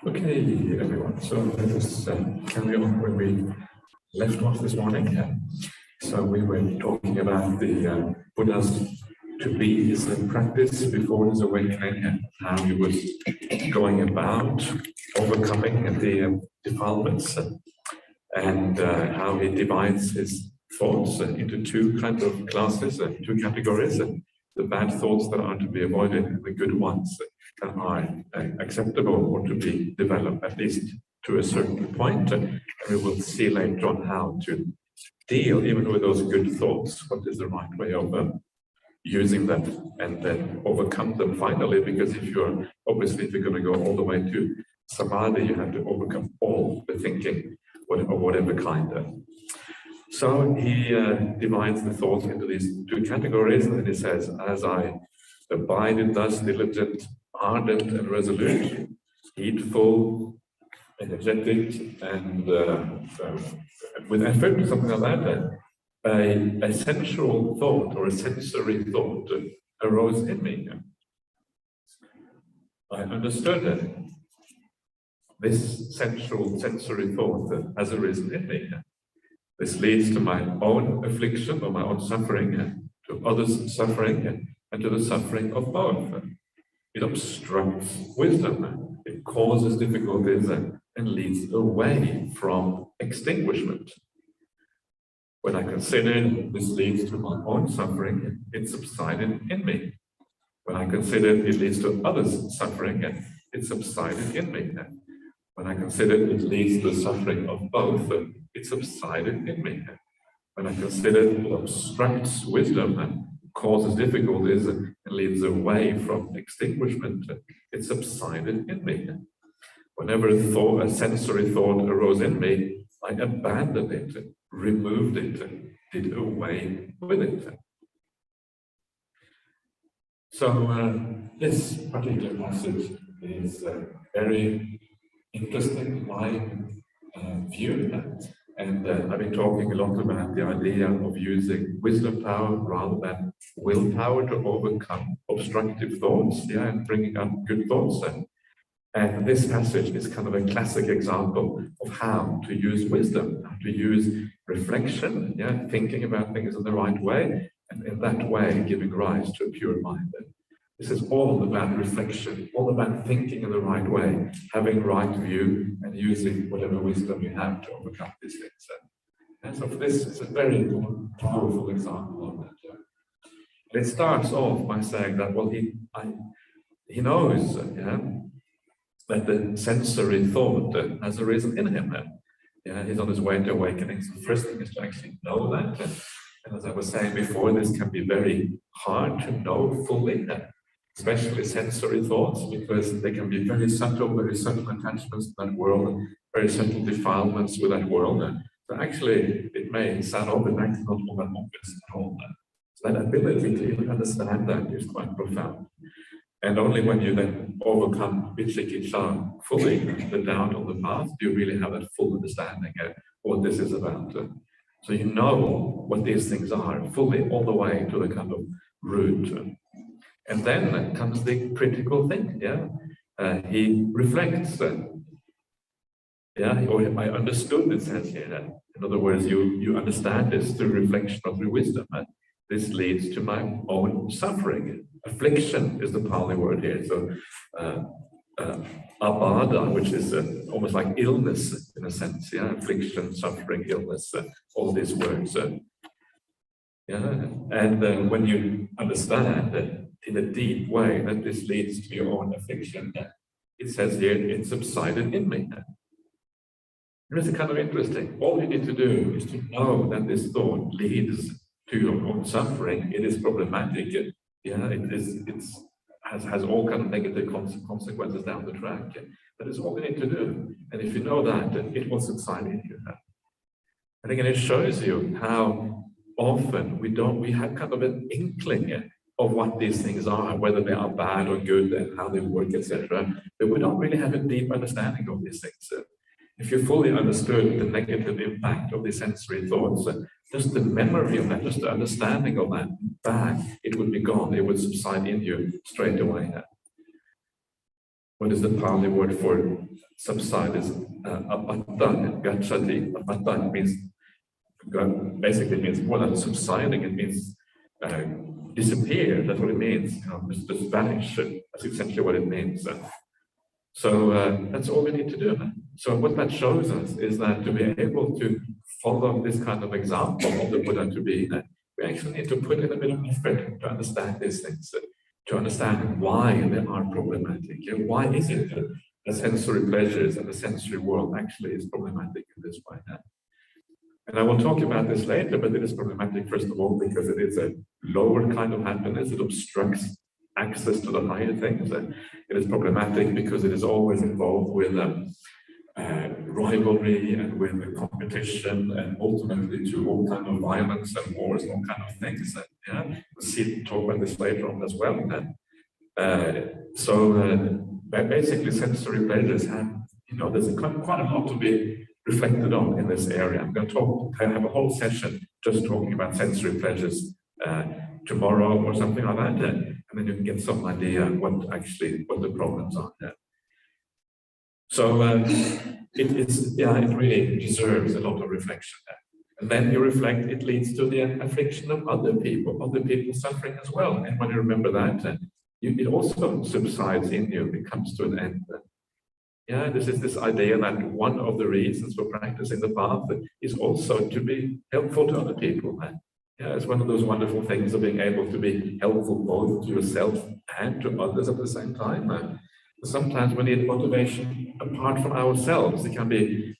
Okay, everyone. So let us carry on where we left off this morning. So we were talking about the Buddha's to-be's practice before his awakening and how he was going about overcoming the defilements and how he divides his thoughts into two kinds of classes, two categories. The bad thoughts that are to be avoided and the good ones that are acceptable or to be developed, at least to a certain point. And we will see later on how to deal even with those good thoughts, what is the right way of using them and then overcome them finally, because if you're going to go all the way to samadhi, you have to overcome all the thinking of whatever kind. So he divides the thoughts into these two categories, and then he says, as I abide in thus diligent, ardent and resolute, heedful, energetic, and with effort, something like that, a sensual thought or a sensory thought arose in me. I understood this sensory thought has arisen in me. This leads to my own affliction or my own suffering, to others' suffering, and to the suffering of both. It obstructs wisdom, it causes difficulties, and leads away from extinguishment. When I considered this leads to my own suffering, it subsided in me. When I considered it leads to others' suffering, it subsided in me. When I considered it leads to the suffering of both, it subsided in me. When I considered it obstructs wisdom and causes difficulties and leads away from extinguishment, it subsided in me. Whenever a sensory thought arose in me, I abandoned it, removed it, did away with it. So this particular passage is very interesting in my view. And I've been talking a lot about the idea of using wisdom power rather than willpower to overcome obstructive thoughts, and bringing up good thoughts. And this passage is kind of a classic example of how to use wisdom, how to use reflection, thinking about things in the right way, and in that way giving rise to a pure mind. This is all about reflection, all about thinking in the right way, having right view, and using whatever wisdom you have to overcome these things. And so for this, it's a very powerful example of that. And it starts off by saying that, well, he knows that the sensory thought has arisen in him. He's on his way to awakening. So the first thing is to actually know that. And as I was saying before, this can be very hard to know fully, especially sensory thoughts, because they can be very subtle attachments to that world, very subtle defilements with that world. So actually, it may sound obvious, but actually not all that obvious at all. So that ability to even understand that is quite profound. And only when you then overcome paṭicca-samuppāda fully, the doubt on the path, do you really have that full understanding of what this is about. So you know what these things are fully, all the way to the kind of root. And then comes the critical thing. He reflects. Or I understood, it says here. In other words, you understand this through reflection or through wisdom. This leads to my own suffering. Affliction is the Pali word here. So abada, which is almost like illness in a sense. Affliction, suffering, illness, all these words. And when you understand that in a deep way that this leads to your own affliction, it says here, it subsided in me. It's kind of interesting. All you need to do is to know that this thought leads to your own suffering. It is problematic. It has all kind of negative consequences down the track. That is all you need to do. And if you know that, it will subside in you. And again, it shows you how often we have kind of an inkling of what these things are, whether they are bad or good, and how they work, etc. But we don't really have a deep understanding of these things. If you fully understood the negative impact of the sensory thoughts, just the memory of that, just the understanding of that, bang, it would be gone. It would subside in you straight away. what is the Pali word for subside is apatta, gacchati. Apatta means, basically means more than subsiding, it means disappear. That's what it means, just vanish. That's essentially what it means. So that's all we need to do. So what that shows us is that to be able to follow this kind of example of the Buddha to be, we actually need to put in a bit of effort to understand these things, to understand why they are problematic. Why is it that the sensory pleasures and the sensory world actually is problematic in this way? And I will talk about this later, but it is problematic, first of all, because it is a lower kind of happiness. It obstructs access to the higher things. It is problematic because it is always involved with rivalry and with competition, and ultimately to all kind of violence and wars, all kind of things. We'll talk about this later on as well. Basically, sensory pleasures have, there's quite a lot to be reflected on in this area. I'm going to have a whole session just talking about sensory pleasures tomorrow or something like that, and then you can get some idea what the problems are there. So it really deserves a lot of reflection there. And then you reflect, it leads to the affliction of other people suffering as well. And when you remember that, it also subsides in you, it comes to an end. This is this idea that one of the reasons for practicing the path is also to be helpful to other people. It's one of those wonderful things of being able to be helpful both to yourself and to others at the same time. Sometimes we need motivation apart from ourselves. It can be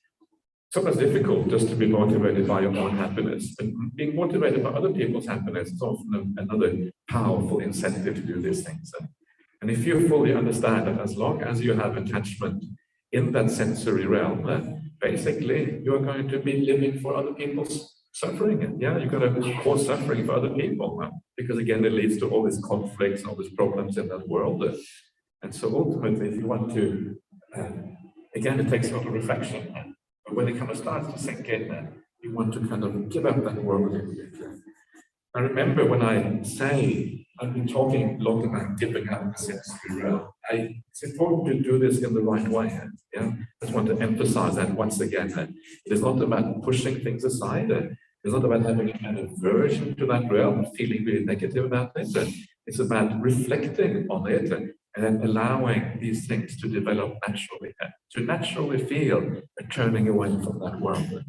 sometimes difficult just to be motivated by your own happiness. But being motivated by other people's happiness is often another powerful incentive to do these things. And if you fully understand that as long as you have attachment in that sensory realm, basically you are going to be living for other people's suffering. You're going to cause suffering for other people, because again, it leads to all these conflicts and all these problems in that world. And so ultimately, if you want to, again, it takes a lot of reflection. But when it kind of starts to sink in, you want to kind of give up that world a little bit. I remember when I say, I've been talking a lot about giving up the sensory realm. It's important to do this in the right way. I just want to emphasize that once again. It is not about pushing things aside. It's not about having an aversion to that realm, feeling really negative about it. It's about reflecting on it and allowing these things to develop naturally, to naturally feel a turning away from that world.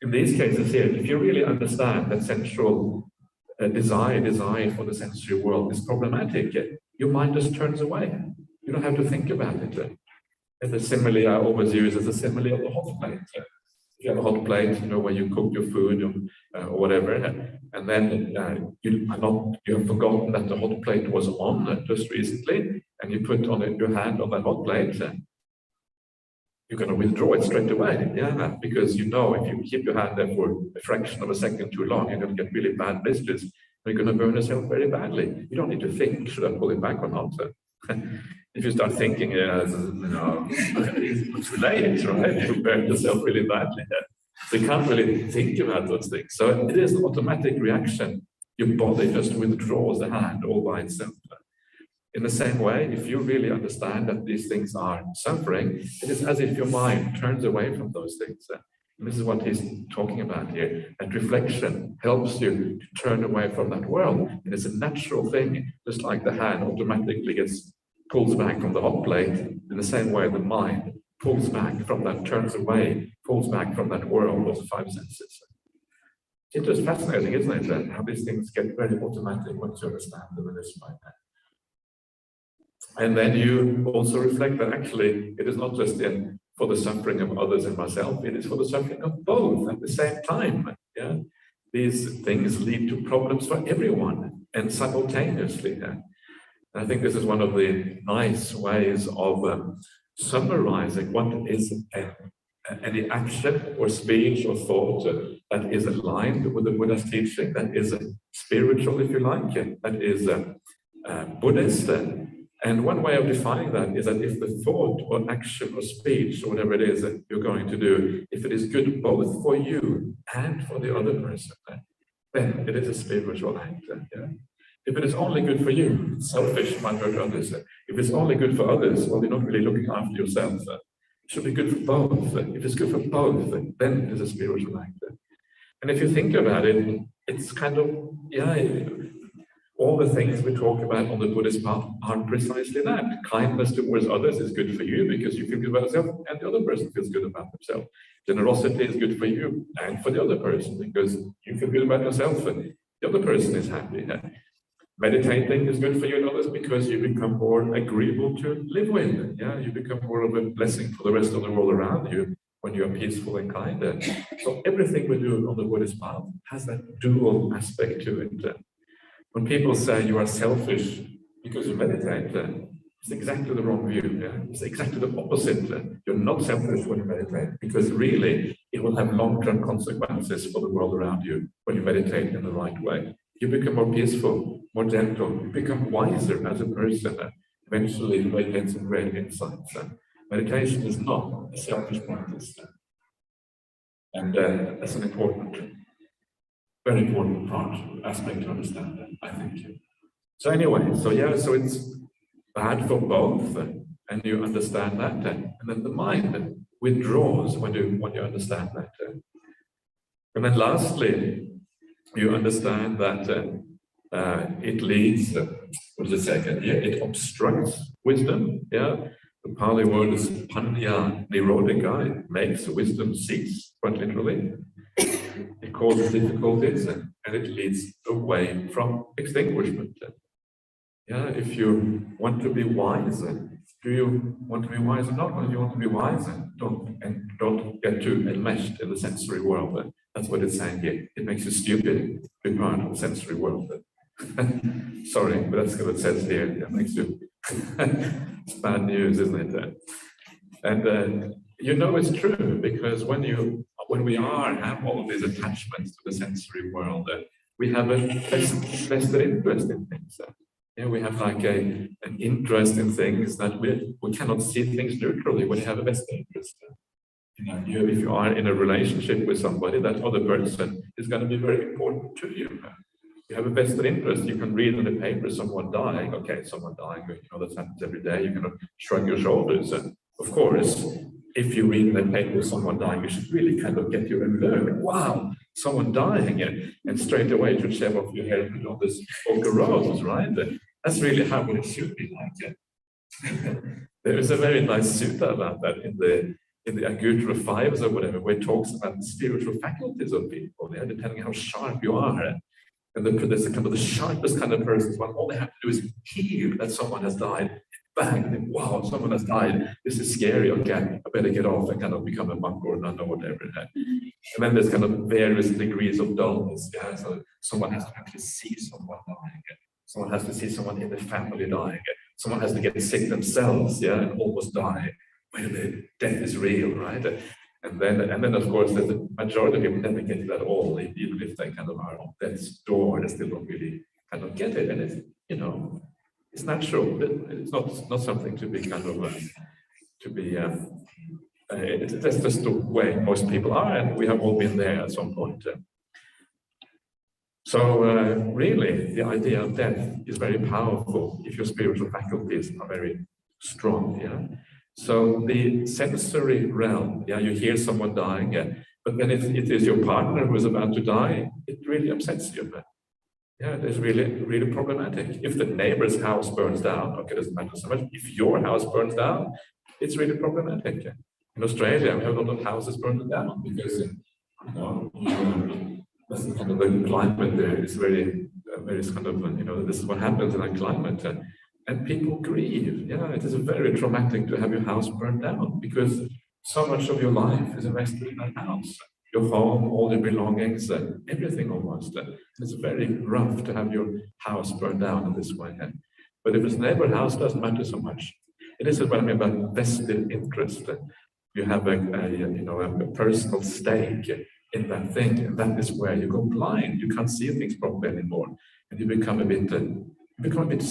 In these cases here, if you really understand that sensual desire for the sensory world is problematic, your mind just turns away. You don't have to think about it. And the simile I always use is the simile of the hot plate. If you have a hot plate, where you cook your food or whatever, and then you have forgotten that the hot plate was on just recently, and you put on your hand on that hot plate, you're going to withdraw it straight away, because if you keep your hand there for a fraction of a second too long, you're going to get really bad blisters. You're going to burn yourself very badly. You don't need to think, should I pull it back or not? If you start thinking, it's too late, right? You burn yourself really badly. So you can't really think about those things. So it is an automatic reaction. Your body just withdraws the hand all by itself. In the same way, if you really understand that these things are suffering, it is as if your mind turns away from those things. And this is what he's talking about here. That reflection helps you to turn away from that world. And it's a natural thing, just like the hand automatically pulls back from the hot plate. In the same way, the mind pulls back from that, turns away, pulls back from that world of the five senses. It's just fascinating, isn't it? How these things get very automatic once you understand them in this way. And then you also reflect that actually it is not just for the suffering of others and myself, it is for the suffering of both at the same time. These things lead to problems for everyone and simultaneously. And I think this is one of the nice ways of summarizing what is any action or speech or thought that is aligned with the Buddha's teaching, that is spiritual, if you like, that is Buddhist. And one way of defining that is that if the thought or action or speech or whatever it is that you're going to do, if it is good both for you and for the other person, then it is a spiritual act. If If it is only good for you, it's selfish, might hurt others. If it's only good for others, well, you're not really looking after yourself. It should be good for both. If it's good for both, then it's a spiritual act. And if you think about it, it's kind of, all the things we talk about on the Buddhist path are precisely that. Kindness towards others is good for you because you feel good about yourself and the other person feels good about themselves. Generosity is good for you and for the other person because you feel good about yourself and the other person is happy. Meditating is good for you and others because you become more agreeable to live with. You become more of a blessing for the rest of the world around you when you are peaceful and kind. So everything we do on the Buddhist path has that dual aspect to it. When people say you are selfish because you meditate, it's exactly the wrong view. It's exactly the opposite. You're not selfish when you meditate because really it will have long-term consequences for the world around you when you meditate in the right way. You become more peaceful, more gentle, you become wiser as a person. Eventually you may get some great insights. Meditation is not a selfish practice. And that's an very important aspect to understand, I think. So anyway, so it's bad for both, and you understand that, and then the mind withdraws when you understand that. And then lastly, you understand that it leads, what is the second? It obstructs wisdom. The Pali word is panya nirodhika. It makes wisdom cease, quite literally. It causes difficulties and it leads away from extinguishment. If you want to be wise, do you want to be wise or not? Or do you want to be wise? Don't get too enmeshed in the sensory world. That's what it's saying here. It makes you stupid to be part of the sensory world. Sorry, but that's what it says here. It makes you. It's bad news, isn't it? And it's true because when we have all of these attachments to the sensory world, we have a vested interest in things. We have like an interest in things that we cannot see things neutrally when you have a vested interest. If you are in a relationship with somebody, that other person is going to be very important to you. You have a vested interest. You can read in the paper someone dying. Okay, someone dying, that happens every day. You can shrug your shoulders. Of course, if you read in the paper someone dying, you should really kind of get your alert. Wow, someone dying, and straight away you should shave off your hair and put on this polka rose, right? That's really how it should be like. There is a very nice sutta about that in the Anguttara Fives or whatever, where it talks about the spiritual faculties of people, depending on how sharp you are. And there's kind of the sharpest kind of person. All they have to do is hear that someone has died. Bang! And then, wow, someone has died. This is scary. Okay, I better get off and kind of become a monk or a nun or whatever. And then there's kind of various degrees of dullness. So someone has to actually see someone dying. Someone has to see someone in the family dying. Someone has to get sick themselves, and almost die when the death is real, right? And then of course, the majority of people never get it at all, even if they kind of are on death's door, they still don't really kind of get it. And it's, it's natural. It's not something to be kind of that's just the way most people are, and we have all been there at some point. So really, the idea of death is very powerful if your spiritual faculties are very strong. So the sensory realm, you hear someone dying, but then if it is your partner who is about to die, it really upsets you. It's really problematic. If the neighbor's house burns down, okay, it doesn't matter so much. If your house burns down, it's really problematic. In Australia, we have a lot of houses burning down because that's kind of the climate there is very kind of this is what happens in that climate. And people grieve. It is very traumatic to have your house burned down because so much of your life is invested in that house. Your home, all your belongings, everything almost. It's very rough to have your house burned down in this way. But if it's a neighborhood house, it doesn't matter so much. It is what I mean about vested interest. You have a personal stake in that thing, and that is where you go blind. You can't see things properly anymore, and you become a bit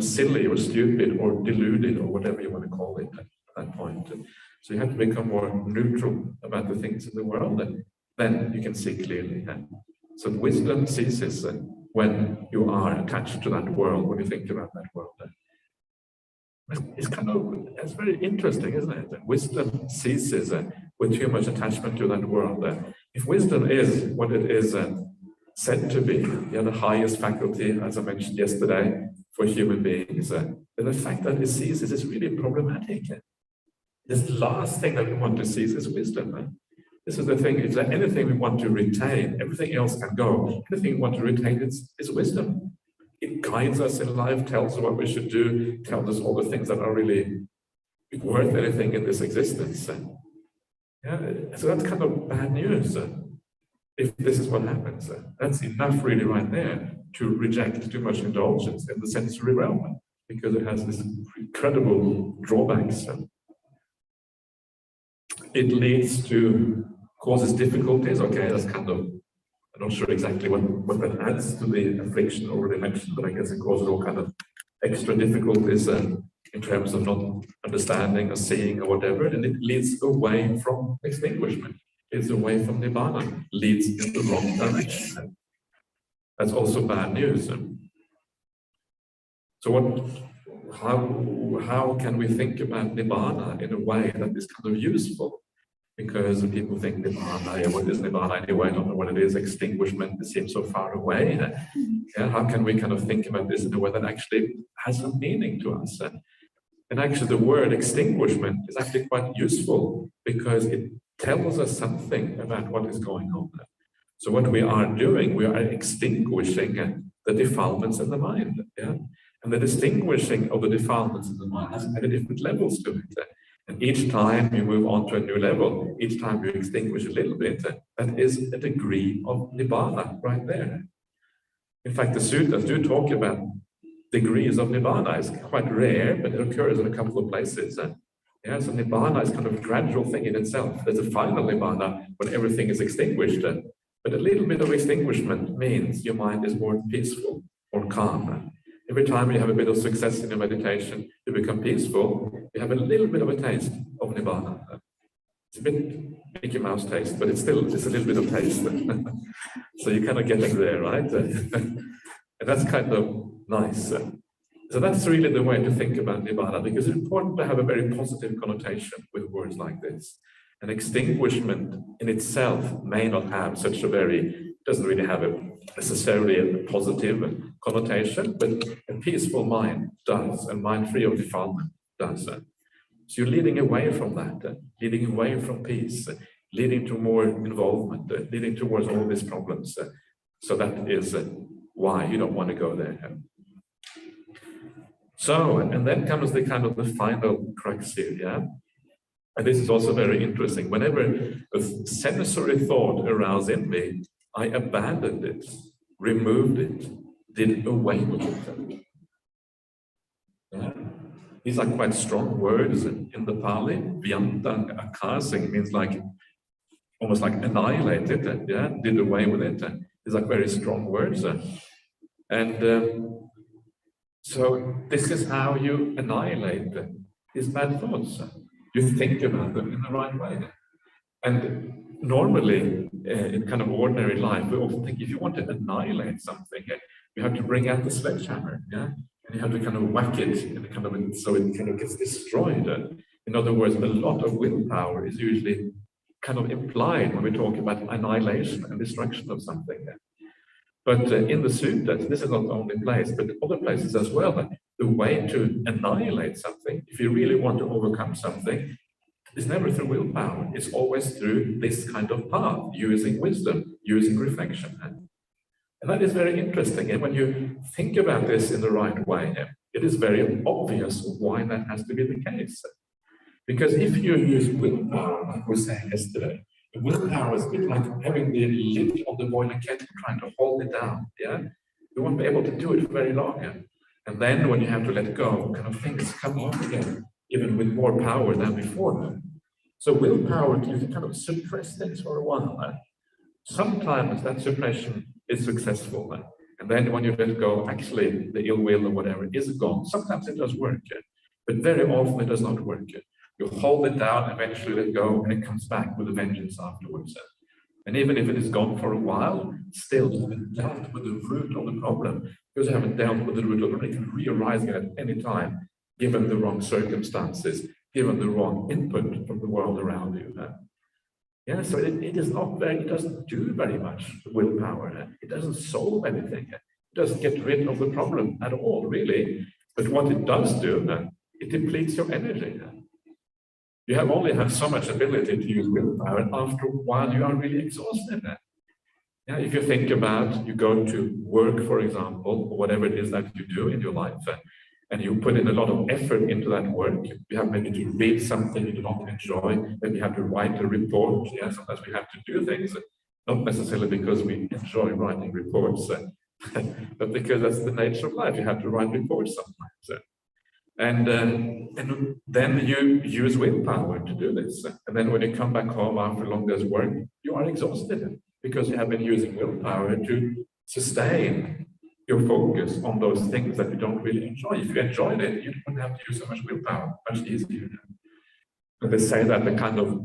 silly or stupid or deluded or whatever you want to call it at that point. So you have to become more neutral about the things in the world, and then you can see clearly. So wisdom ceases when you are attached to that world, when you think about that world. It's very interesting, isn't it? That wisdom ceases with too much attachment to that world. If wisdom is what it is said to be, the highest faculty, as I mentioned yesterday, for human beings, then the fact that it ceases is really problematic. This last thing that we want to seize is wisdom. This is the thing, if there's anything we want to retain, everything else can go. Anything we want to retain is wisdom. It guides us in life, tells us what we should do, tells us all the things that are really worth anything in this existence. Yeah, so that's kind of bad news. If this is what happens, that's enough really right there to reject too much indulgence in the sensory realm, because it has this incredible drawbacks. It leads to, causes difficulties. Okay, that's kind of, I'm not sure exactly what that adds to the affliction already mentioned, but I guess it causes all kind of extra difficulties in terms of not understanding or seeing or whatever, and it leads away from extinguishment. It's away from Nirvana, leads in the wrong direction. That's also bad news. So how can we think about Nirvana in a way that is kind of useful? Because people think Nirvana, what is Nirvana anyway? I don't know what it is. Extinguishment, it seems so far away. Yeah, how can we kind of think about this in a way that actually has some meaning to us? And actually the word extinguishment is actually quite useful because it tells us something about what is going on. So what we are doing, we are extinguishing the defilements in the mind. Yeah? And the distinguishing of the defilements in the mind has many different levels to it. And each time you move on to a new level, each time you extinguish a little bit, that is a degree of Nibbana right there. In fact, the suttas do talk about degrees of Nibbana. It's quite rare, but it occurs in a couple of places. Yeah, so Nibbana is kind of a gradual thing in itself. There's a final Nibbana when everything is extinguished. But a little bit of extinguishment means your mind is more peaceful, more calm. Every time you have a bit of success in your meditation, you become peaceful, you have a little bit of a taste of Nibbana. It's a bit Mickey Mouse taste, but it's still just a little bit of taste. So you're kind of getting there, right? And that's kind of nice. So that's really the way to think about Nibbana, because it's important to have a very positive connotation with words like this. An extinguishment in itself may not have such a doesn't really have necessarily a positive connotation, but a peaceful mind does, and mind free of defilement does. So you're leading away from that, leading away from peace, leading to more involvement, leading towards all these problems. So that is why you don't want to go there. So, and then comes the kind of the final crux here, yeah? And this is also very interesting. Whenever a sensory thought arose in me, I abandoned it, removed it, did away with it. Yeah. These are quite strong words in the Pali. Vyantang akasing means like, almost like annihilate it, yeah? Did away with it. These are very strong words. So this is how you annihilate these bad thoughts. You think about them in the right way. And normally, in kind of ordinary life, we often think if you want to annihilate something, you have to bring out the sledgehammer, yeah? And you have to kind of whack it so it kind of gets destroyed. In other words, a lot of willpower is usually kind of implied when we talk about annihilation and destruction of something. But in the suttas, this is not the only place, but other places as well. The way to annihilate something, if you really want to overcome something, is never through willpower. It's always through this kind of path, using wisdom, using reflection. And that is very interesting. And when you think about this in the right way, it is very obvious why that has to be the case. Because if you use willpower, like we were saying yesterday, willpower is a bit like having the lid of the boiling kettle trying to hold it down, yeah? You won't be able to do it for very long. Yeah? And then when you have to let go, kind of things come on again, even with more power than before. So willpower, you can kind of suppress things for a while. Sometimes that suppression is successful. And then when you let go, actually the ill will or whatever is gone. Sometimes it does work, but very often it does not work. You hold it down, eventually let go, and it comes back with a vengeance afterwards. And even if it is gone for a while, still you haven't dealt with the root of the problem. Because you haven't dealt with the root of the problem, it can re-arise again at any time, given the wrong circumstances, given the wrong input from the world around you. Yeah, so it is not very, it doesn't do very much, willpower. It doesn't solve anything. It doesn't get rid of the problem at all, really. But what it does do, it depletes your energy. You only have so much ability to use willpower, and after a while you are really exhausted. Yeah, if you think about, you go to work, for example, or whatever it is that you do in your life, and you put in a lot of effort into that work. You have maybe to read something you do not enjoy, then you have to write a report. Yeah, sometimes we have to do things, not necessarily because we enjoy writing reports, but because that's the nature of life. You have to write reports sometimes. And then you use willpower to do this. And then when you come back home after a long day's work, you are exhausted because you have been using willpower to sustain your focus on those things that you don't really enjoy. If you enjoyed it, you wouldn't have to use so much willpower, much easier. And they say that the kind of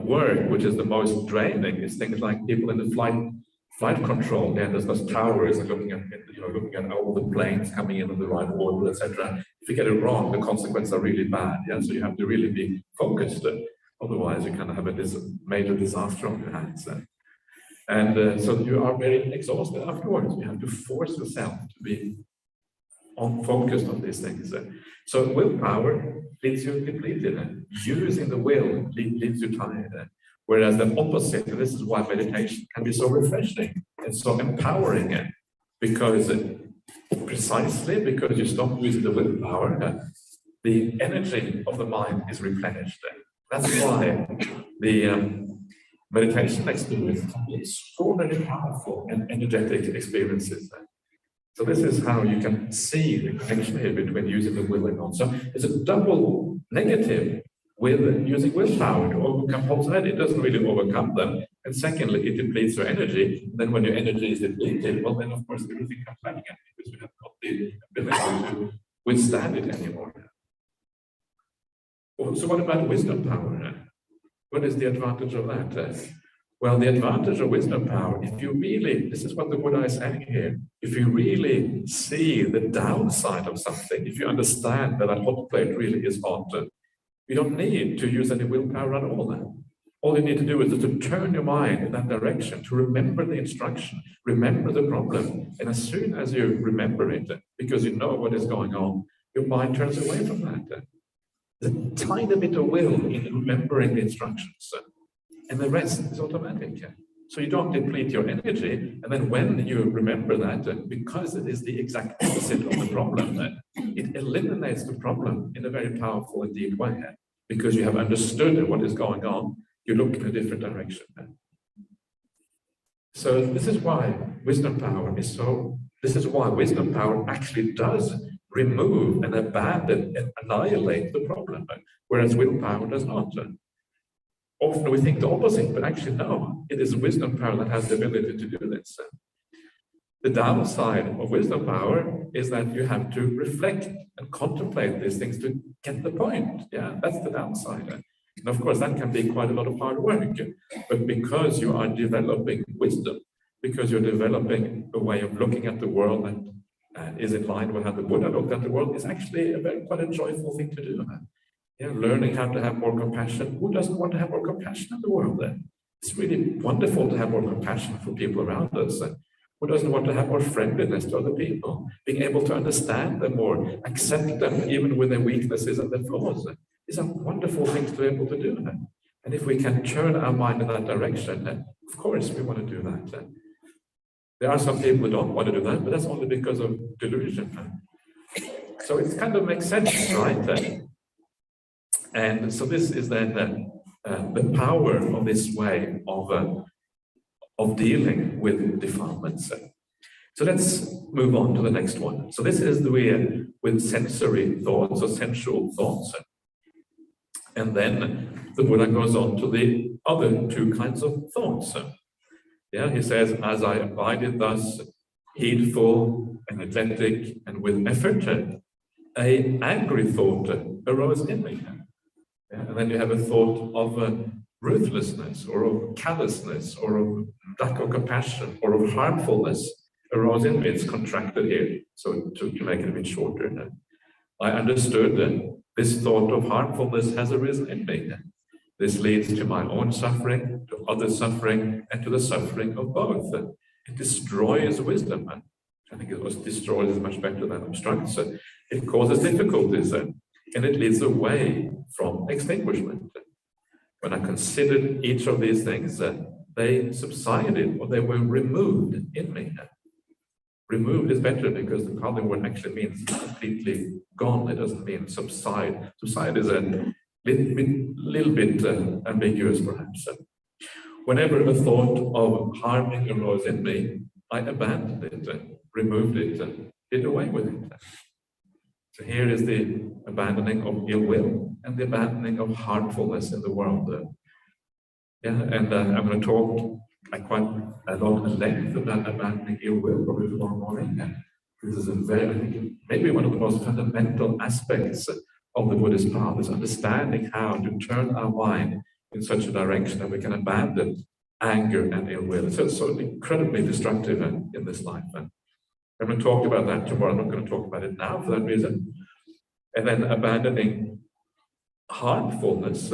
work which is the most draining is things like people in the flight control. Yeah, there's those towers and looking at all the planes coming in the right order, etc. If you get it wrong, the consequences are really bad. Yeah, so you have to really be focused. Otherwise, you kind of have a major disaster on your hands. And so you are very exhausted afterwards. You have to force yourself to be focused on these things. So willpower leaves you depleted. Using the will leaves you tired. Whereas the opposite, and this is why meditation can be so refreshing and so empowering, because precisely because you stop using the willpower, the energy of the mind is replenished. That's why the meditation experience can be extraordinarily powerful and energetic experiences. So this is how you can see the connection here between using the will and not. So it's a double negative with using willpower to overcome anxiety. It doesn't really overcome them. And secondly, it depletes your energy. And then when your energy is depleted, well, then of course everything comes back again because you have got the ability to withstand it anymore. So what about wisdom power? What is the advantage of that? Well, the advantage of wisdom power, if you really, this is what the Buddha is saying here, if you really see the downside of something, if you understand that that hot plate really is hot, you don't need to use any willpower at all then. All you need to do is to turn your mind in that direction, to remember the instruction, remember the problem. And as soon as you remember it, because you know what is going on, your mind turns away from that. There's a tiny bit of will in remembering the instructions, and the rest is automatic. So you don't deplete your energy, and then when you remember that, because it is the exact opposite of the problem, it eliminates the problem in a very powerful and deep way. Because you have understood what is going on, you look in a different direction. So this is why wisdom power is so, this is why wisdom power actually does remove and abandon and annihilate the problem, whereas willpower does not. Often we think the opposite, but actually no, it is wisdom power that has the ability to do this. The downside of wisdom power is that you have to reflect and contemplate these things to get the point. Yeah, that's the downside. And of course, that can be quite a lot of hard work. But because you are developing wisdom, because you're developing a way of looking at the world that is in line with how the Buddha looked at the world, is actually quite a joyful thing to do. Yeah, learning how to have more compassion. Who doesn't want to have more compassion in the world then? It's really wonderful to have more compassion for people around us. Who doesn't want to have more friendliness to other people? Being able to understand them more, accept them even with their weaknesses and their flaws. These are wonderful things to be able to do. And if we can turn our mind in that direction, then of course we want to do that. There are some people who don't want to do that, but that's only because of delusion. So it kind of makes sense, right? And so this is then the power of this way of dealing with defilements. So let's move on to the next one. So this is the way with sensory thoughts or sensual thoughts. And then the Buddha goes on to the other two kinds of thoughts. Yeah, he says, as I abided thus, heedful, energetic, and with effort, an angry thought arose in me. Yeah, and then you have a thought of ruthlessness, or of callousness, or of lack of compassion, or of harmfulness arose in me. It's contracted here, so to make it a bit shorter. I understood that this thought of harmfulness has arisen in me. This leads to my own suffering, to others' suffering, and to the suffering of both. It destroys wisdom. I think it was destroyed is much better than obstructs. It causes difficulties, and it leads away from extinguishment. When I considered each of these things, they subsided, or they were removed in me. Removed is better because the Pali word actually means completely gone. It doesn't mean subside. Subside is a little bit ambiguous, perhaps. Whenever a thought of harming arose in me, I abandoned it, removed it, did away with it. So here is the abandoning of ill will and the abandoning of harmfulness in the world. I'm going to talk quite a lot at length about abandoning ill will probably tomorrow morning. This is I think, maybe one of the most fundamental aspects of the Buddhist path is understanding how to turn our mind in such a direction that we can abandon anger and ill will. It's so incredibly destructive in this life. And I'm going to talk about that tomorrow. I'm not going to talk about it now for that reason. And then abandoning harmfulness.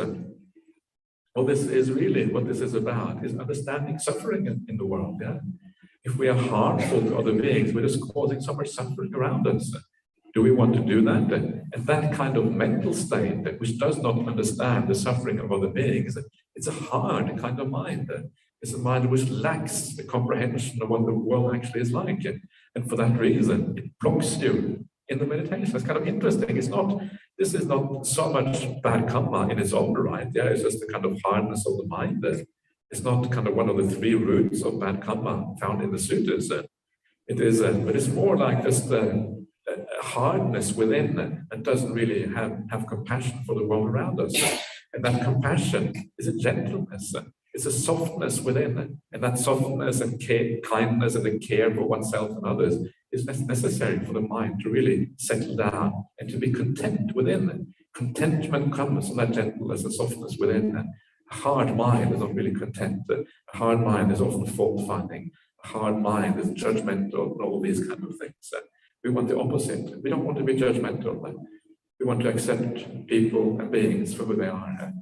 Well, this is really what this is about, is understanding suffering in the world. Yeah? If we are harmful to other beings, we're just causing so much suffering around us. Do we want to do that? And that kind of mental state, which does not understand the suffering of other beings, it's a hard kind of mind. It's a mind which lacks the comprehension of what the world actually is like. And for that reason, it blocks you in the meditation. It's kind of interesting. This is not so much bad karma in its own right. Yeah, it's just the kind of hardness of the mind. It's not kind of one of the three roots of bad karma found in the suttas. It is, but it's more like just a hardness within that doesn't really have compassion for the world around us. And that compassion is a gentleness. It's a softness within. And that softness and kindness and the care for oneself and others is necessary for the mind to really settle down and to be content within. Contentment comes from that gentleness and softness within. A hard mind is not really content. A hard mind is often fault-finding. A hard mind is judgmental and all these kind of things. We want the opposite. We don't want to be judgmental. We want to accept people and beings for who they are.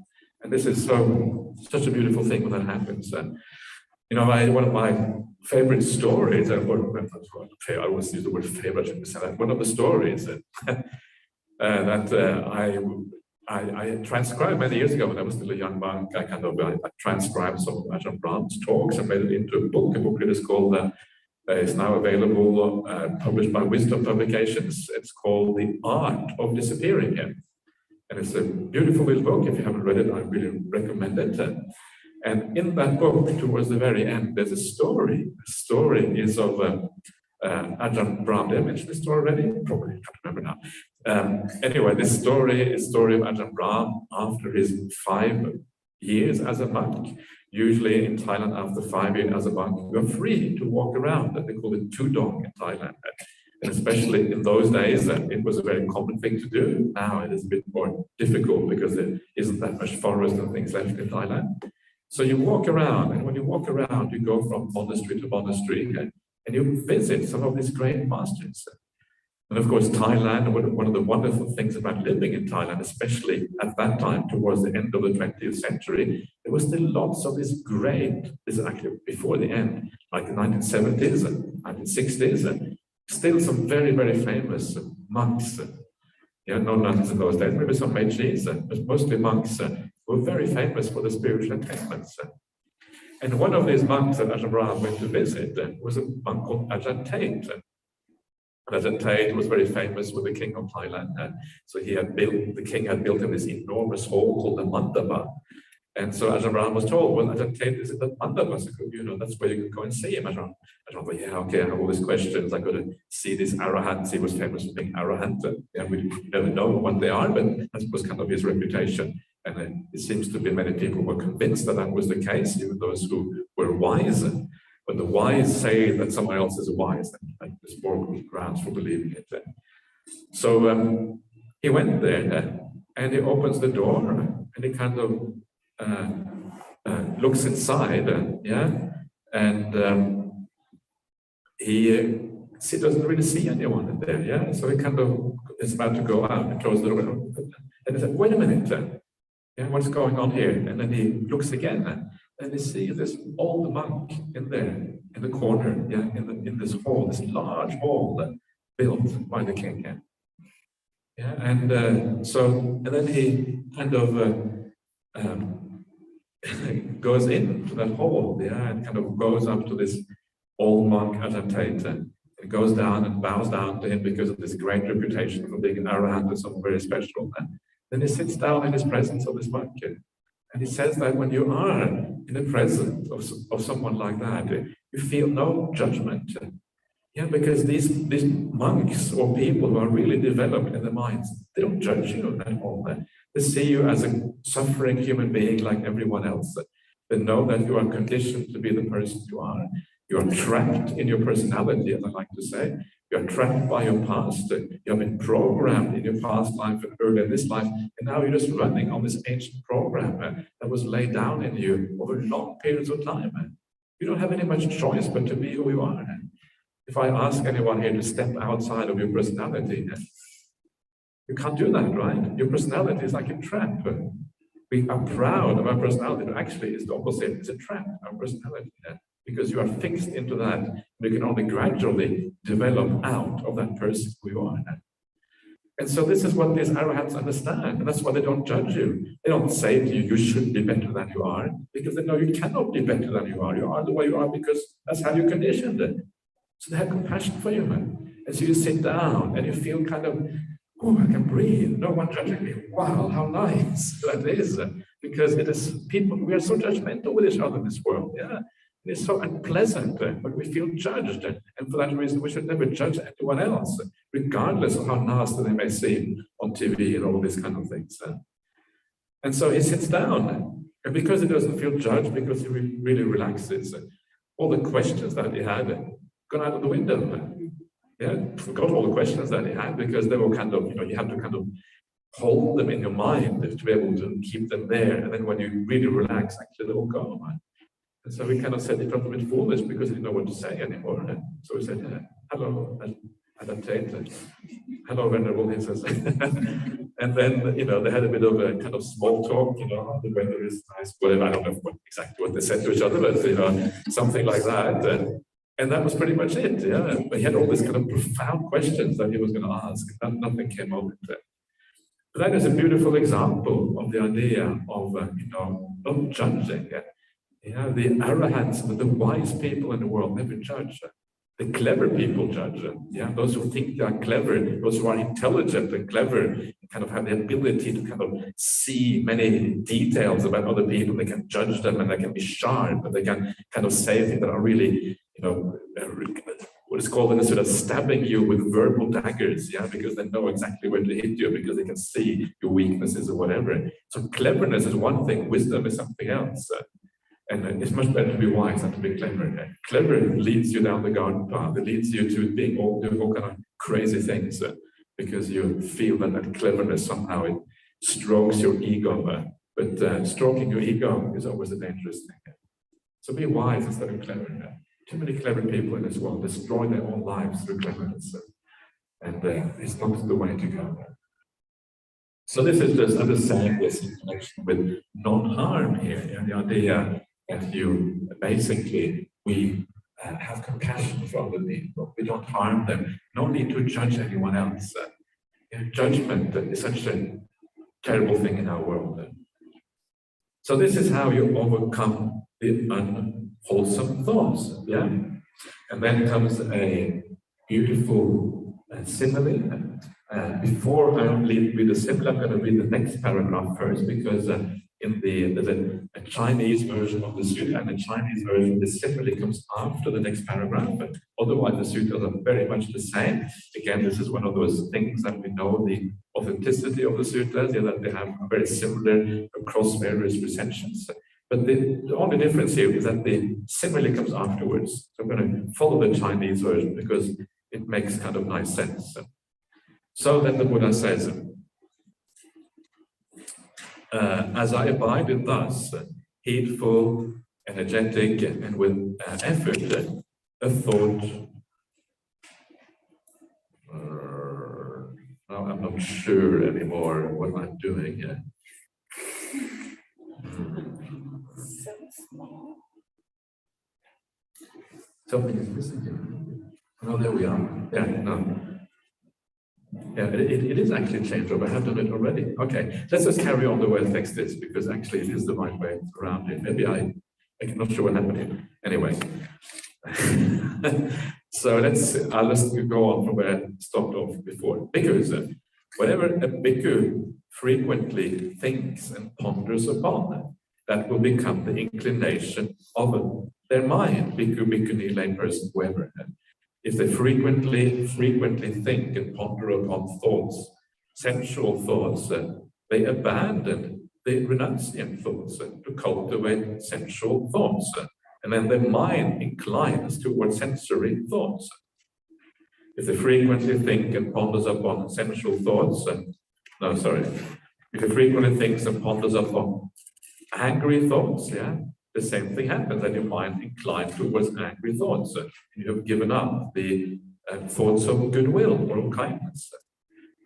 And this is such a beautiful thing when that happens. One of my favorite stories, I always use the word favorite, I shouldn't say that. One of the stories that I transcribed many years ago when I was still a young monk. I transcribed some of Ajahn Brahm's talks and made it into a book. A book that is called, is now available, published by Wisdom Publications. It's called The Art of Disappearing. And it's a beautiful little book. If you haven't read it, I really recommend it. And in that book, towards the very end, there's a story. The story is of Ajahn Brahm. Did I mention this story already? Probably, I can't remember now. Anyway, this story is the story of Ajahn Brahm after his 5 years as a monk. Usually in Thailand, after 5 years as a monk, you are free to walk around. They call it tudong in Thailand. And especially in those days, it was a very common thing to do. Now it is a bit more difficult because there isn't that much forest and things left in Thailand. So you walk around, and when you walk around, you go from monastery to monastery, and you visit some of these great masters. And of course, Thailand, one of the wonderful things about living in Thailand, especially at that time, towards the end of the 20th century, there was still lots of this is actually before the end, like the 1970s and 1960s, and still some very, very famous monks. No nuns in those days, maybe some mechis, but mostly monks were very famous for the spiritual attainments. And one of these monks that Ajahn Brahm went to visit was a monk called Ajahn Tate. Ajahn Tate was very famous with the king of Thailand. So the king had built him this enormous hall called the Mandapa. And so Ajahn Brahm was told, well, Ajahn Tate is in the Mandapa. So, that's where you can go and see him. Ajahn thought, yeah, okay, I have all these questions. I got to see this Arahant. He was famous for being Arahant. We never know what they are, but that was kind of his reputation. And it seems to be many people were convinced that was the case, even those who were wise. When the wise say that someone else is wise, then there's more grounds for believing it. So he went there, and he opens the door, and he kind of looks inside, and he doesn't really see anyone in there, yeah. So he kind of is about to go out and close the door, and he said, "Wait a minute, yeah, what's going on here?" And then he looks again, and he sees this old monk in there, in the corner, yeah, in this hall, this large hall built by the king, yeah. Yeah, and then he kind of goes into that hall, yeah, and kind of goes up to this old monk Ajahn, and goes down and bows down to him because of this great reputation for being an arahant or something very special. And then he sits down in his presence of this monk, and he says that when you are in the presence of someone like that, you feel no judgment. Yeah, because these monks or people who are really developed in their minds, they don't judge you at all. They see you as a suffering human being like everyone else. They know that you are conditioned to be the person you are. You are trapped in your personality, as I like to say. You are trapped by your past. You have been programmed in your past life and earlier in this life, and now you're just running on this ancient program that was laid down in you over long periods of time. You don't have any much choice but to be who you are. If I ask anyone here to step outside of your personality, you can't do that, right? Your personality is like a trap. We are proud of our personality, but actually it's the opposite. It's a trap, our personality, because you are fixed into that. You can only gradually develop out of that person who you are. And so this is what these arahants understand, and that's why they don't judge you. They don't say to you, you should be better than you are, because they know you cannot be better than you are. You are the way you are because that's how you're conditioned. So they have compassion for you, man. And so you sit down and you feel kind of, oh, I can breathe. No one judging me. Wow, how nice that is. Because it is people, we are so judgmental with each other in this world. Yeah. It's so unpleasant, but we feel judged. And for that reason, we should never judge anyone else, regardless of how nasty they may seem on TV and all these kind of things. And so he sits down. And because he doesn't feel judged, because he really relaxes, all the questions that he had gone out of the window. Yeah, forgot all the questions that he had because they were kind of, you have to kind of hold them in your mind to be able to keep them there. And then when you really relax, actually they will go. And so we kind of said he felt a bit foolish because he didn't know what to say anymore. So we said, hello, Ajahn. Hello, Venerable, he says. And then, they had a bit of a kind of small talk, the weather is nice, whatever. I don't know exactly what they said to each other, but, something like that. And that was pretty much it, yeah. But he had all these kind of profound questions that he was going to ask, and nothing came of it. But that is a beautiful example of the idea of, not judging. The arahants, the wise people in the world never judge. The clever people judge. Yeah, those who think they are clever, those who are intelligent and clever, kind of have the ability to kind of see many details about other people. They can judge them, and they can be sharp, and they can kind of say things that are really, what is called in the sort of stabbing you with verbal daggers, yeah, because they know exactly where to hit you, because they can see your weaknesses or whatever. So cleverness is one thing, wisdom is something else. And it's much better to be wise than to be clever. Clever leads you down the garden path. It leads you to doing all kind of crazy things because you feel that cleverness somehow it strokes your ego. But stroking your ego is always a dangerous thing. So be wise instead of clever. Too many clever people in this world destroy their own lives through cleverness. And it's not the way to go. So this is just understanding this in connection with non-harm here. The idea that you basically, we have compassion for other people. We don't harm them. No need to judge anyone else. Judgment is such a terrible thing in our world. So this is how you overcome the unwholesome thoughts. Yeah, and then comes a beautiful simile. Before I read the simile, I'm going to read the next paragraph first, because there's a Chinese version of the sutta, and the Chinese version, the simile comes after the next paragraph. But otherwise, the suttas are very much the same. Again, this is one of those things that we know the authenticity of the suttas, that they have very similar across various recensions. But the only difference here is that the simile comes afterwards. So I'm going to follow the Chinese version because it makes kind of nice sense. So then the Buddha says, as I abided thus heedful, energetic, and with effort, a thought. Now I'm not sure anymore what I'm doing. So small. Something is missing here. Oh, there we are. Yeah, no. Yeah, it is actually changed, but I have done it already. Okay, let's just carry on the way the text is, because actually it is the right way around it. Maybe I'm not sure what happened here. Anyway. So I'll just go on from where I stopped off before. Bhikkhus, whatever a bhikkhu frequently thinks and ponders upon, that will become the inclination of their mind, bhikkhu, bhikkhuni, layperson, whoever. If they frequently think and ponder upon thoughts, sensual thoughts, they abandon the renunciant thoughts to cultivate sensual thoughts. And then their mind inclines towards sensory thoughts. If they frequently think and ponders upon sensual thoughts, if he frequently thinks and ponders upon angry thoughts, the same thing happens, and your mind inclines towards angry thoughts. You have given up the thoughts of goodwill or of kindness.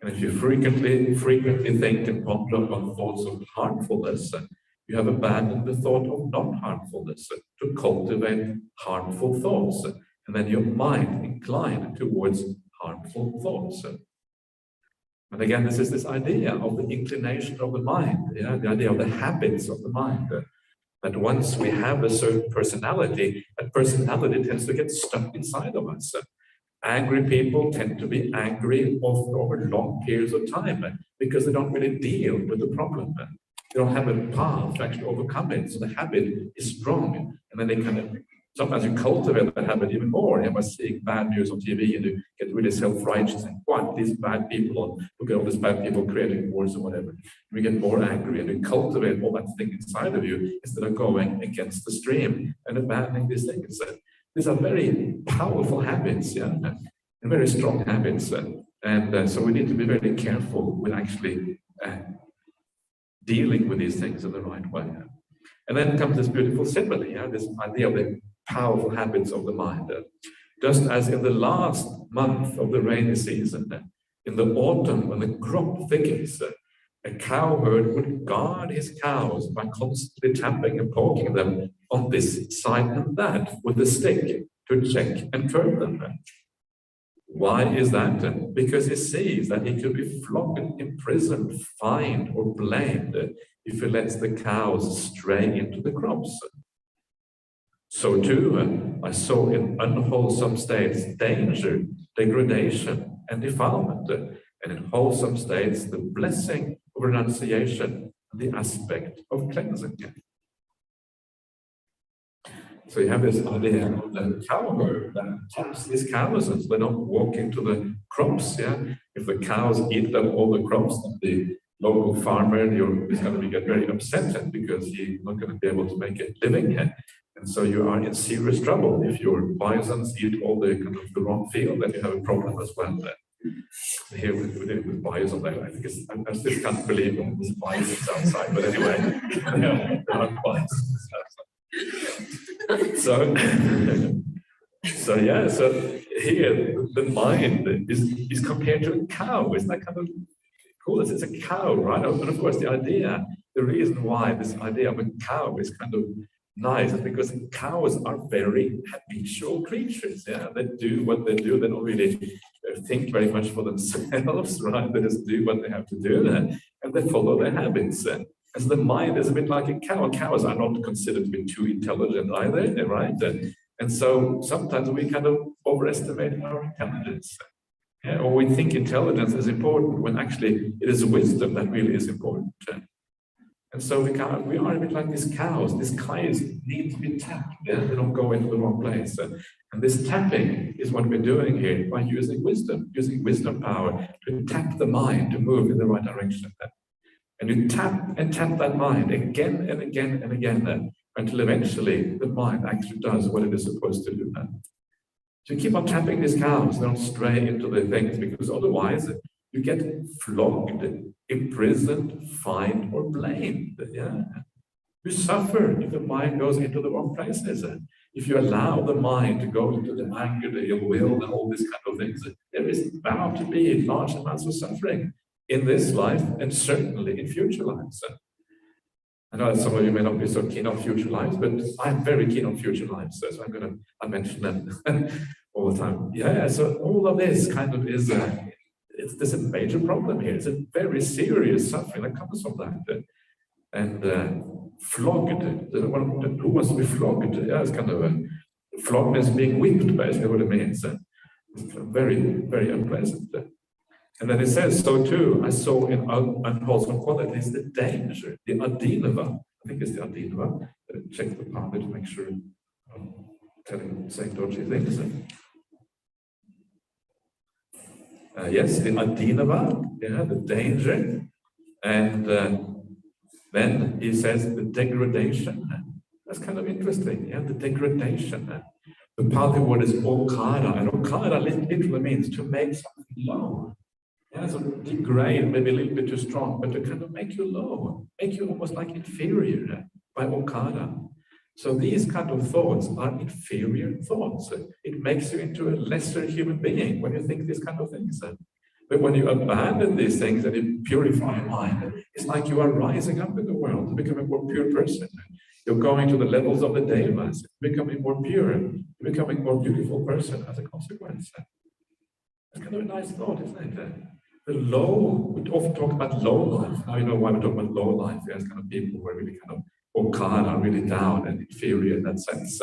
And if you frequently think and ponder upon thoughts of harmfulness, you have abandoned the thought of non-harmfulness to cultivate harmful thoughts. And then your mind inclines towards harmful thoughts. And again, this is this idea of the inclination of the mind, the idea of the habits of the mind. That once we have a certain personality, that personality tends to get stuck inside of us. Angry people tend to be angry over long periods of time because they don't really deal with the problem. They don't have a path to actually overcome it. So the habit is strong. And then they sometimes you cultivate that habit even more. By seeing bad news on TV and you get really self-righteous and what these bad people, look at all these bad people creating wars or whatever. We get more angry and you cultivate all that thing inside of you instead of going against the stream and abandoning these things. These are very powerful habits, and very strong habits. And so we need to be very careful with actually dealing with these things in the right way. And then comes this beautiful simile, this idea of the powerful habits of the mind. Just as in the last month of the rainy season, in the autumn when the crop thickens, a cowherd would guard his cows by constantly tapping and poking them on this side and that with a stick to check and curb them. Why is that? Because he sees that he could be flogged, imprisoned, fined, or blamed if he lets the cows stray into the crops. So too, I saw in unwholesome states danger, degradation, and defilement, and in wholesome states the blessing of renunciation and the aspect of cleansing. So you have this idea of the cowherd that taps these cows so they don't walk into the crops. If the cows eat up all the crops, the local farmer is going to get very upset because he's not going to be able to make a living. And so you are in serious trouble. If your bisons eat all the the wrong field, then you have a problem as well. Here with bison, I still can't believe there's bisons outside, but anyway, there are bisons outside. So here the mind is compared to a cow. Isn't that kind of cool? It's a cow, right? And of course, the reason why this idea of a cow is kind of nice is because cows are very habitual creatures. They do what they do. They don't really think very much for themselves, right? They just do what they have to do, and they follow their habits. As the mind is a bit like a cow. Cows are not considered to be too intelligent either, right? And so sometimes we kind of overestimate our intelligence. Or we think intelligence is important when actually it is wisdom that really is important. And so we are a bit like these cows. These cows need to be tapped. They don't go into the wrong place. And this tapping is what we're doing here by using wisdom power to tap the mind to move in the right direction. And you tap that mind again and again and again until eventually the mind actually does what it is supposed to do. So you keep on tapping these cows, they don't stray into the things, because otherwise you get flogged, imprisoned, fined, or blamed. You suffer if the mind goes into the wrong places. If you allow the mind to go into the anger, the ill will, and all these kind of things, there is bound to be large amounts of suffering in this life and certainly in future lives. I know that some of you may not be so keen on future lives, but I'm very keen on future lives, so I'm going to mention them all the time. Yeah, so all of this kind of is there's a major problem here. It's a very serious suffering that comes from that. Flogged. Who wants to be flogged? Yeah, it's kind of flogged is being whipped, basically what it means. It's very, very unpleasant. And then it says, so too, I saw in unwholesome qualities the danger, the adinava. I think it's the adinava. Check the Pali to make sure I'm saying dodgy things. Yes, the adinava, yeah, the danger. And then he says the degradation. That's kind of interesting, yeah, the degradation. The Pali word is okara, and okara literally means to make something low. Yeah, so degrade, maybe a little bit too strong, but to kind of make you low, make you almost like inferior by okara. So these kind of thoughts are inferior thoughts. It makes you into a lesser human being when you think these kind of things. But when you abandon these things and you purify your mind, it's like you are rising up in the world to become a more pure person. You're going to the levels of the devas, becoming more pure, becoming a more beautiful person as a consequence. It's kind of a nice thought, isn't it? The low, we often talk about low life. Now you know why we talk about low life. There's kind of people who are really kind of okada, really down and inferior in that sense.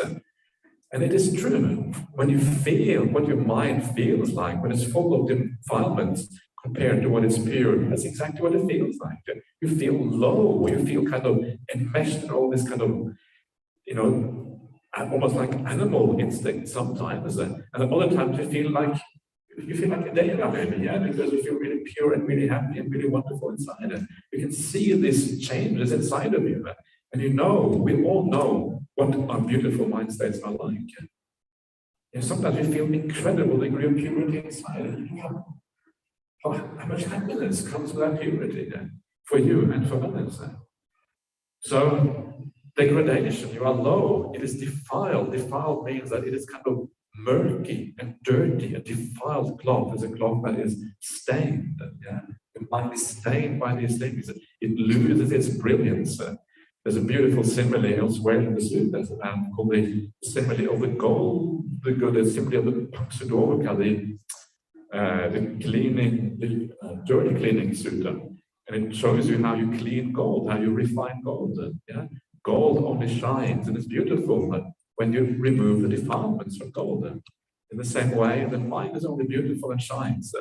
And it is true, when you feel what your mind feels like, when it's full of defilements compared to what is pure, that's exactly what it feels like. You feel low, you feel kind of enmeshed in all this kind of, you know, almost like animal instinct sometimes. And other times you feel like a deva, maybe, yeah, because you feel really pure and really happy and really wonderful inside. And you can see these changes inside of you. And you know, we all know what our beautiful mind states are like. And sometimes you feel incredible degree of purity inside. How much happiness comes with that purity for you and for others. So, degradation, you are low, it is defiled. Defiled means that it is kind of murky and dirty. A defiled cloth is a cloth that is stained. Yeah? It might be stained by these things. It loses its brilliance. There's a beautiful simile elsewhere in the suttas called the simile of the gold, the simile of the paṭicca-samuppāda, the cleaning, the dirty cleaning sutta. And it shows you how you clean gold, how you refine gold. Yeah? Gold only shines and it's beautiful when you remove the defilements from gold. In the same way, the mind is only beautiful and shines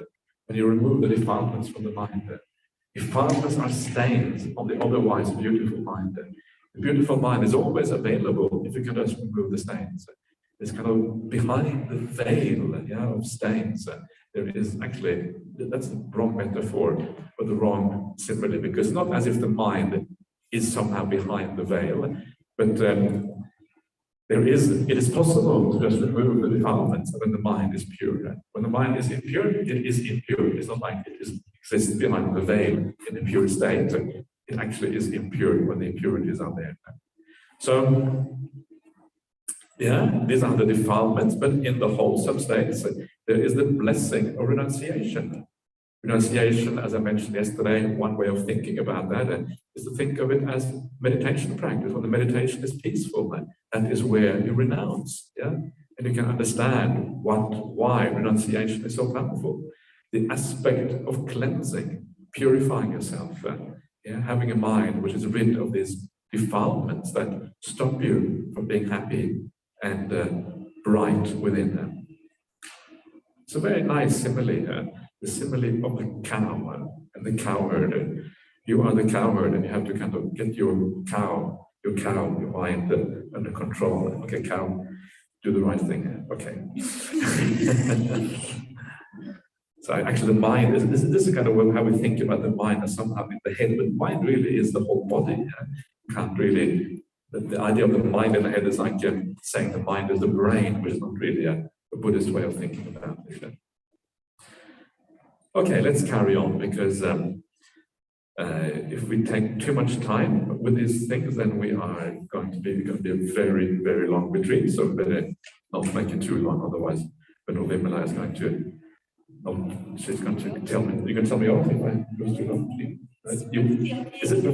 when you remove the defilements from the mind. Defilements are stains on the otherwise beautiful mind. The beautiful mind is always available if you can just remove the stains. It's kind of behind the veil, yeah, of stains. There is actually, that's the wrong metaphor or the wrong simile, because it's not as if the mind is somehow behind the veil, but it is possible to just remove the defilements when the mind is pure. When the mind is impure, it is impure. It's not like it exists behind the veil in a pure state. It actually is impure when the impurities are there. So, yeah, these are the defilements, but in the wholesome states, there is the blessing of renunciation. Renunciation, as I mentioned yesterday, one way of thinking about that is to think of it as meditation practice. When the meditation is peaceful, that is where you renounce, yeah? And you can understand why renunciation is so powerful. The aspect of cleansing, purifying yourself, yeah? Having a mind which is rid of these defilements that stop you from being happy and bright within them. It's a very nice simile, the simile of the cow and the cowherd. You are the cowherd and you have to kind of get your mind under control. Okay, cow, do the right thing. Okay. So actually the mind, this is kind of how we think about the mind as somehow in the head, but the mind really is the whole body. You can't really, the idea of the mind in the head is like saying the mind is the brain, which is not really a Buddhist way of thinking about it. Okay, let's carry on because If we take too much time with these things, then we are going to be a very, very long retreat. So better not make it too long, otherwise, when Vimala is going to, she's going to tell me. You can tell me off if I go too long. Is it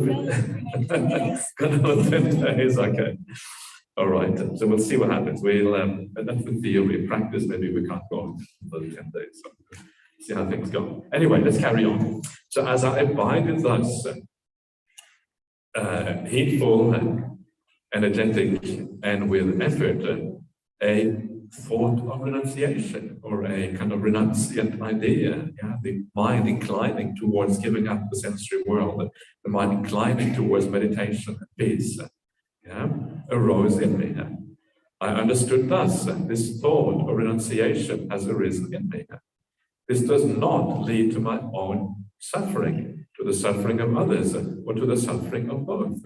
another 10 days? Okay. All right. So we'll see what happens. We'll that's the theory. Practice, maybe we can't go on for 10 days. So see how things go. Anyway, let's carry on. So as I abided thus, heedful, energetic, and with effort, a thought of renunciation, or a kind of renunciant idea, the mind inclining towards giving up the sensory world, the mind inclining towards meditation and peace, arose in me. I understood thus, this thought of renunciation has arisen in me. This does not lead to my own suffering, to the suffering of others, or to the suffering of both.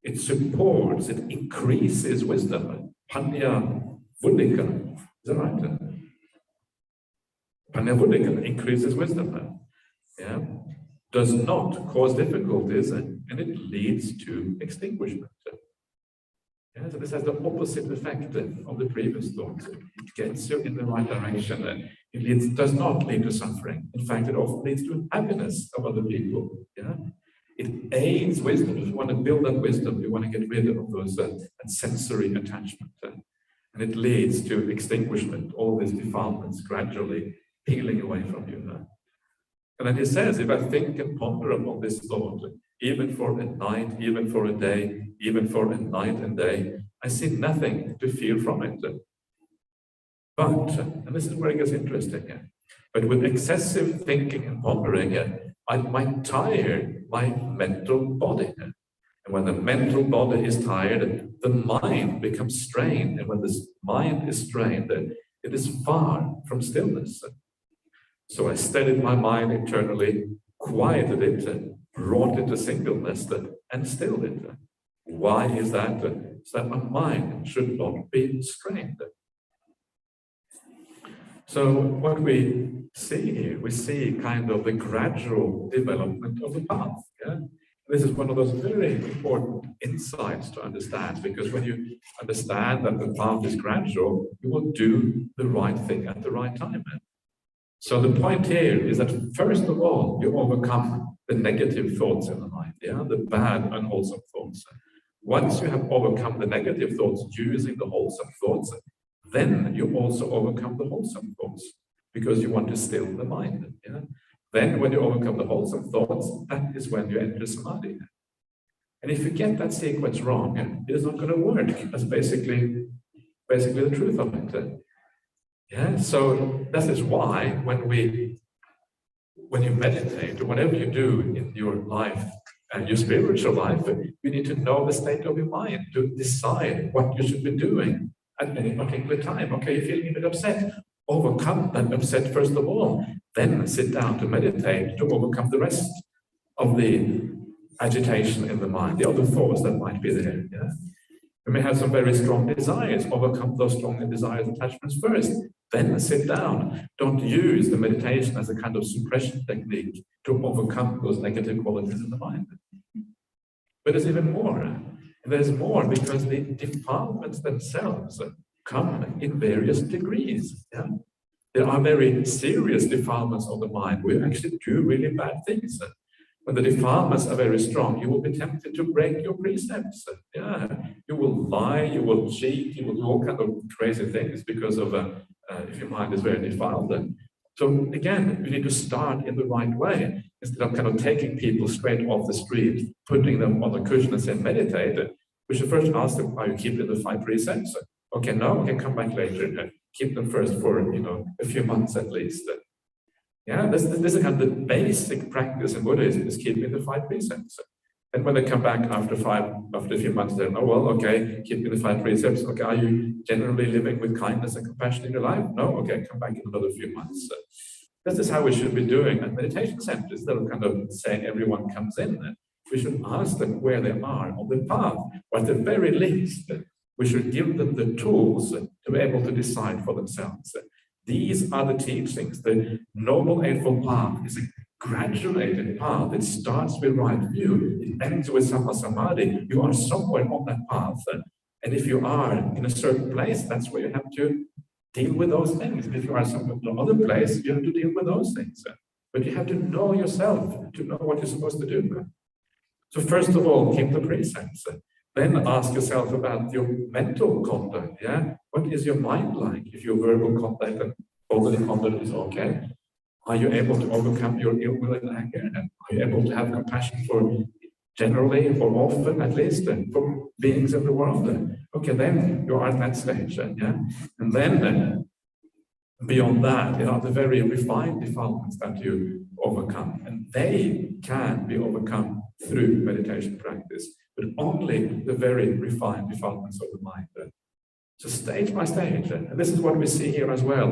It supports, it increases wisdom. Paṭicca-samuppāda. Is that right? Paṭicca-samuppāda increases wisdom. Does not cause difficulties, and it leads to extinguishment. So this has the opposite effect of the previous thought. It gets you in the right direction. It does not lead to suffering. In fact, it often leads to happiness of other people. It aids wisdom. If you want to build up wisdom, you want to get rid of those sensory attachment. And it leads to extinguishment, all these defilements gradually peeling away from you. And then he says, if I think and ponder upon this thought, even for a night, even for a day, even for a night and day, I see nothing to feel from it. But, and this is where it gets interesting, but with excessive thinking and pondering, I might tire my mental body. And when the mental body is tired, the mind becomes strained. And when this mind is strained, it is far from stillness. So I steadied my mind internally, quieted it, brought it to singleness, and stilled it. Why is that? So that my mind should not be strained. So what we see here, we see kind of the gradual development of the path. This is one of those very important insights to understand, because when you understand that the path is gradual, you will do the right thing at the right time. So the point here is that first of all, you overcome the negative thoughts in the mind, the bad, unwholesome thoughts. Once you have overcome the negative thoughts using the wholesome thoughts, then you also overcome the wholesome thoughts, because you want to still the mind. Then when you overcome the wholesome thoughts, that is when you enter samadhi. And if you get that sequence wrong, it is not going to work. That's basically the truth of it. So that is why when you meditate, or whatever you do in your life, and your spiritual life, you need to know the state of your mind to decide what you should be doing at any particular time. Okay, you're feeling a bit upset. Overcome that upset first of all. Then sit down to meditate to overcome the rest of the agitation in the mind, the other thoughts that might be there. You may have some very strong desires. Overcome those strong desires, attachments first. Then sit down. Don't use the meditation as a kind of suppression technique to overcome those negative qualities in the mind. But there's even more. And there's more because the defilements themselves come in various degrees. There are very serious defilements of the mind. We actually do really bad things. When the defilements are very strong, you will be tempted to break your precepts. You will lie, you will cheat, you will do all kinds of crazy things because of if your mind is very defiled. So again, you need to start in the right way. Instead of kind of taking people straight off the street, putting them on a cushion and saying, meditate, we should first ask them, are you keeping the 5 precepts? Okay, no, we can come back later. Keep them first for, a few months at least. This is kind of the basic practice in Buddhism, is keeping the 5 precepts. And when they come back after a few months, they're, oh, well, okay, keeping the 5 precepts. Okay, are you generally living with kindness and compassion in your life? No? Okay, come back in another few months. This is how we should be doing at meditation centers. Instead of kind of saying everyone comes in, we should ask them where they are on the path. Or at the very least, we should give them the tools to be able to decide for themselves. These are the teachings. The Noble Eightfold Path is a graduated path. It starts with right view, it ends with sammā-samadhi. You are somewhere on that path. And if you are in a certain place, that's where you have to deal with those things. If you are some other place, you have to deal with those things. But you have to know yourself to know what you're supposed to do. So first of all, keep the precepts. Then ask yourself about your mental conduct. Yeah, what is your mind like? If your verbal conduct and bodily conduct is okay, are you able to overcome your ill will and anger? Are you able to have compassion for generally, or often at least, for beings in the world? Okay, then you are at that stage. Yeah, and then beyond that, the very refined defilements that you overcome, and they can be overcome through meditation practice, but only the very refined defilements of the mind. So stage by stage, and this is what we see here as well.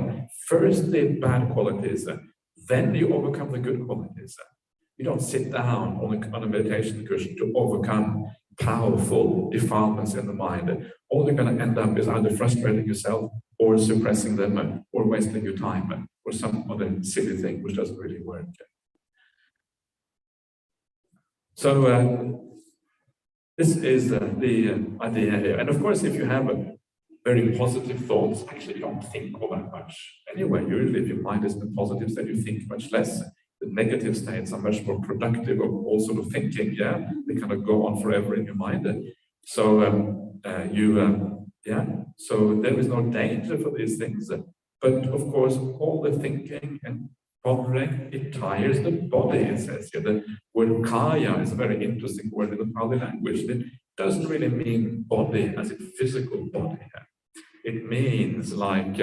First the bad qualities, then you overcome the good qualities. You don't sit down on a meditation cushion to overcome powerful defilements in the mind. All you're going to end up is either frustrating yourself or suppressing them or wasting your time or some other silly thing which doesn't really work. So this is the idea here. And of course, if you have very positive thoughts, actually you don't think all that much. Anyway, usually if your mind is in the positives, then you think much less. The negative states are much more productive of all sort of thinking, yeah? They kind of go on forever in your mind. So so there is no danger for these things. But of course, all the thinking and pondering, it tires the body, it says here. The word kaya is a very interesting word in the Pali language. It doesn't really mean body as in physical body. It means like,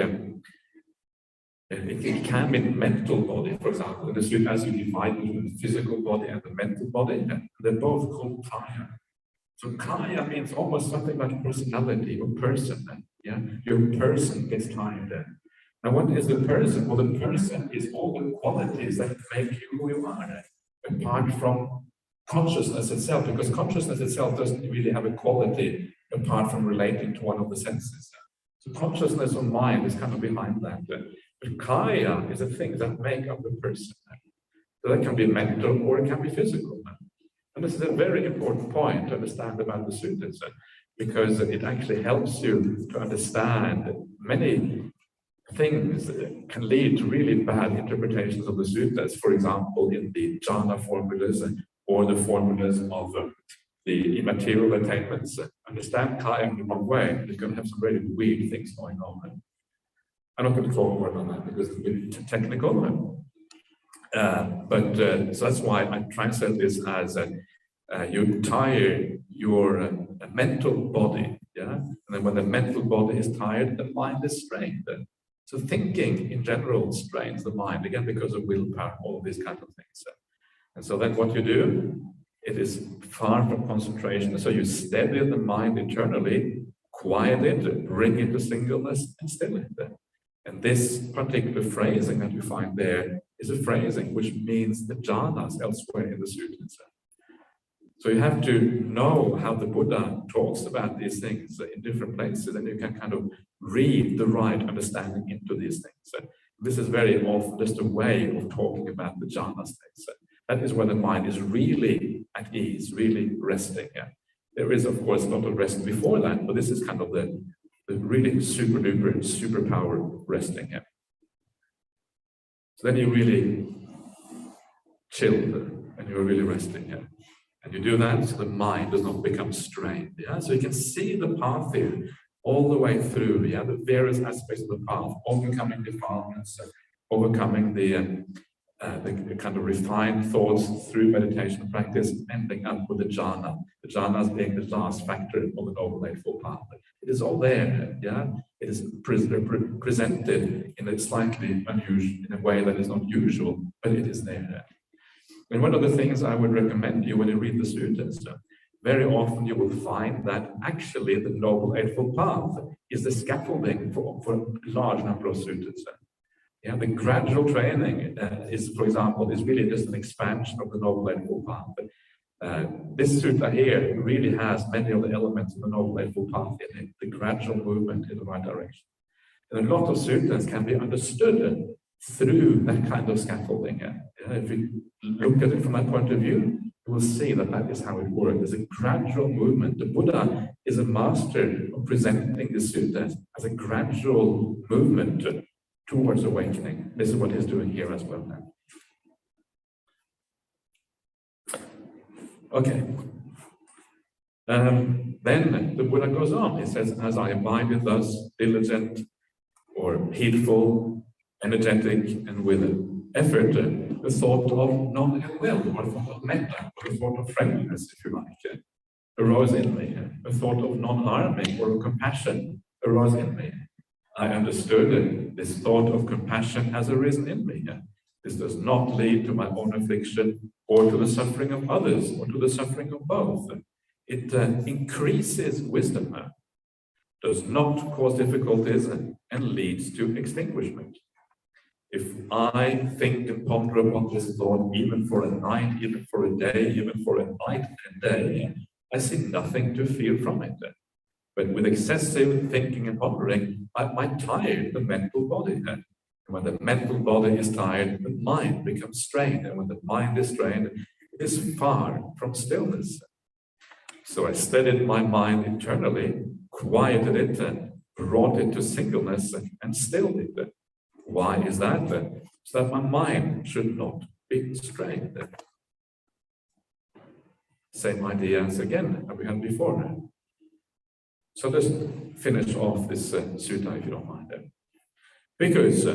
it can mean mental body, for example. As you divide between the physical body and the mental body, they're both called kaya. So kaya means almost something like personality or person. Yeah, your person gets tired. Now, what is the person? Well, the person is all the qualities that make you who you are, apart from consciousness itself, because consciousness itself doesn't really have a quality apart from relating to one of the senses. So consciousness or mind is kind of behind that. But kaya is the things that make up the person. So that can be mental or it can be physical. And this is a very important point to understand about the suttas, because it actually helps you to understand many things that can lead to really bad interpretations of the suttas. For example, in the jhana formulas or the formulas of the immaterial attainments. Understand kaya in the wrong way, you're going to have some very weird things going on. I'm not going to talk more on that because it's a bit technical. So that's why I translate this as you tire your mental body, yeah? And then when the mental body is tired, the mind is strained. So thinking in general strains the mind, again, because of willpower, all of these kinds of things. And so then what you do, it is far from concentration. So you steady the mind internally, quiet it, bring it to singleness, and still it. And this particular phrasing that you find there is a phrasing which means the jhanas elsewhere in the suttas. So you have to know how the Buddha talks about these things in different places, and you can kind of read the right understanding into these things. This is very often just a way of talking about the jhana states. That is where the mind is really at ease, really resting. There is, of course, a lot of rest before that, but this is kind of the really super duper superpower resting. So then you really chilled and you're really resting. And you do that so the mind does not become strained. So you can see the path here all the way through. The various aspects of the path, overcoming defilements, overcoming the kind of refined thoughts through meditation practice, ending up with the jhana. The jhanas being the last factor of the Noble Eightfold Path. It is all there. It is presented in a slightly unusual, in a way that is not usual, but it is there. And one of the things I would recommend you when you read the suttas, very often you will find that actually the Noble Eightfold Path is the scaffolding for a large number of suttas. The gradual training is, for example, is really just an expansion of the Noble Eightfold Path. This sutta here really has many of the elements of the Noble Eightfold Path in it, the gradual movement in the right direction. And a lot of suttas can be understood through that kind of scaffolding. If you look at it from that point of view, you will see that that is how it works. There's a gradual movement. The Buddha is a master of presenting the suttas as a gradual movement towards awakening. This is what he's doing here as well now. Okay. Then the Buddha goes on. He says, as I abide in thus diligent or heedful, energetic, and with effort, the thought of non-ill will, or the thought of metta, or the thought of friendliness, if you like, arose in me. A thought of non-harming or of compassion arose in me. I understood this thought of compassion has arisen in me. This does not lead to my own affliction or to the suffering of others or to the suffering of both. It increases wisdom, does not cause difficulties, and leads to extinguishment. If I think and ponder upon this thought, even for a night, even for a day, even for a night and day, I see nothing to fear from it. But with excessive thinking and pondering, I might tire the mental body. And when the mental body is tired, the mind becomes strained. And when the mind is strained, it is far from stillness. So I steadied my mind internally, quieted it, and brought it to singleness and stilled it. Why is that? So that my mind should not be strained. Same ideas again that we had before. So let's finish off this sutta, if you don't mind. Because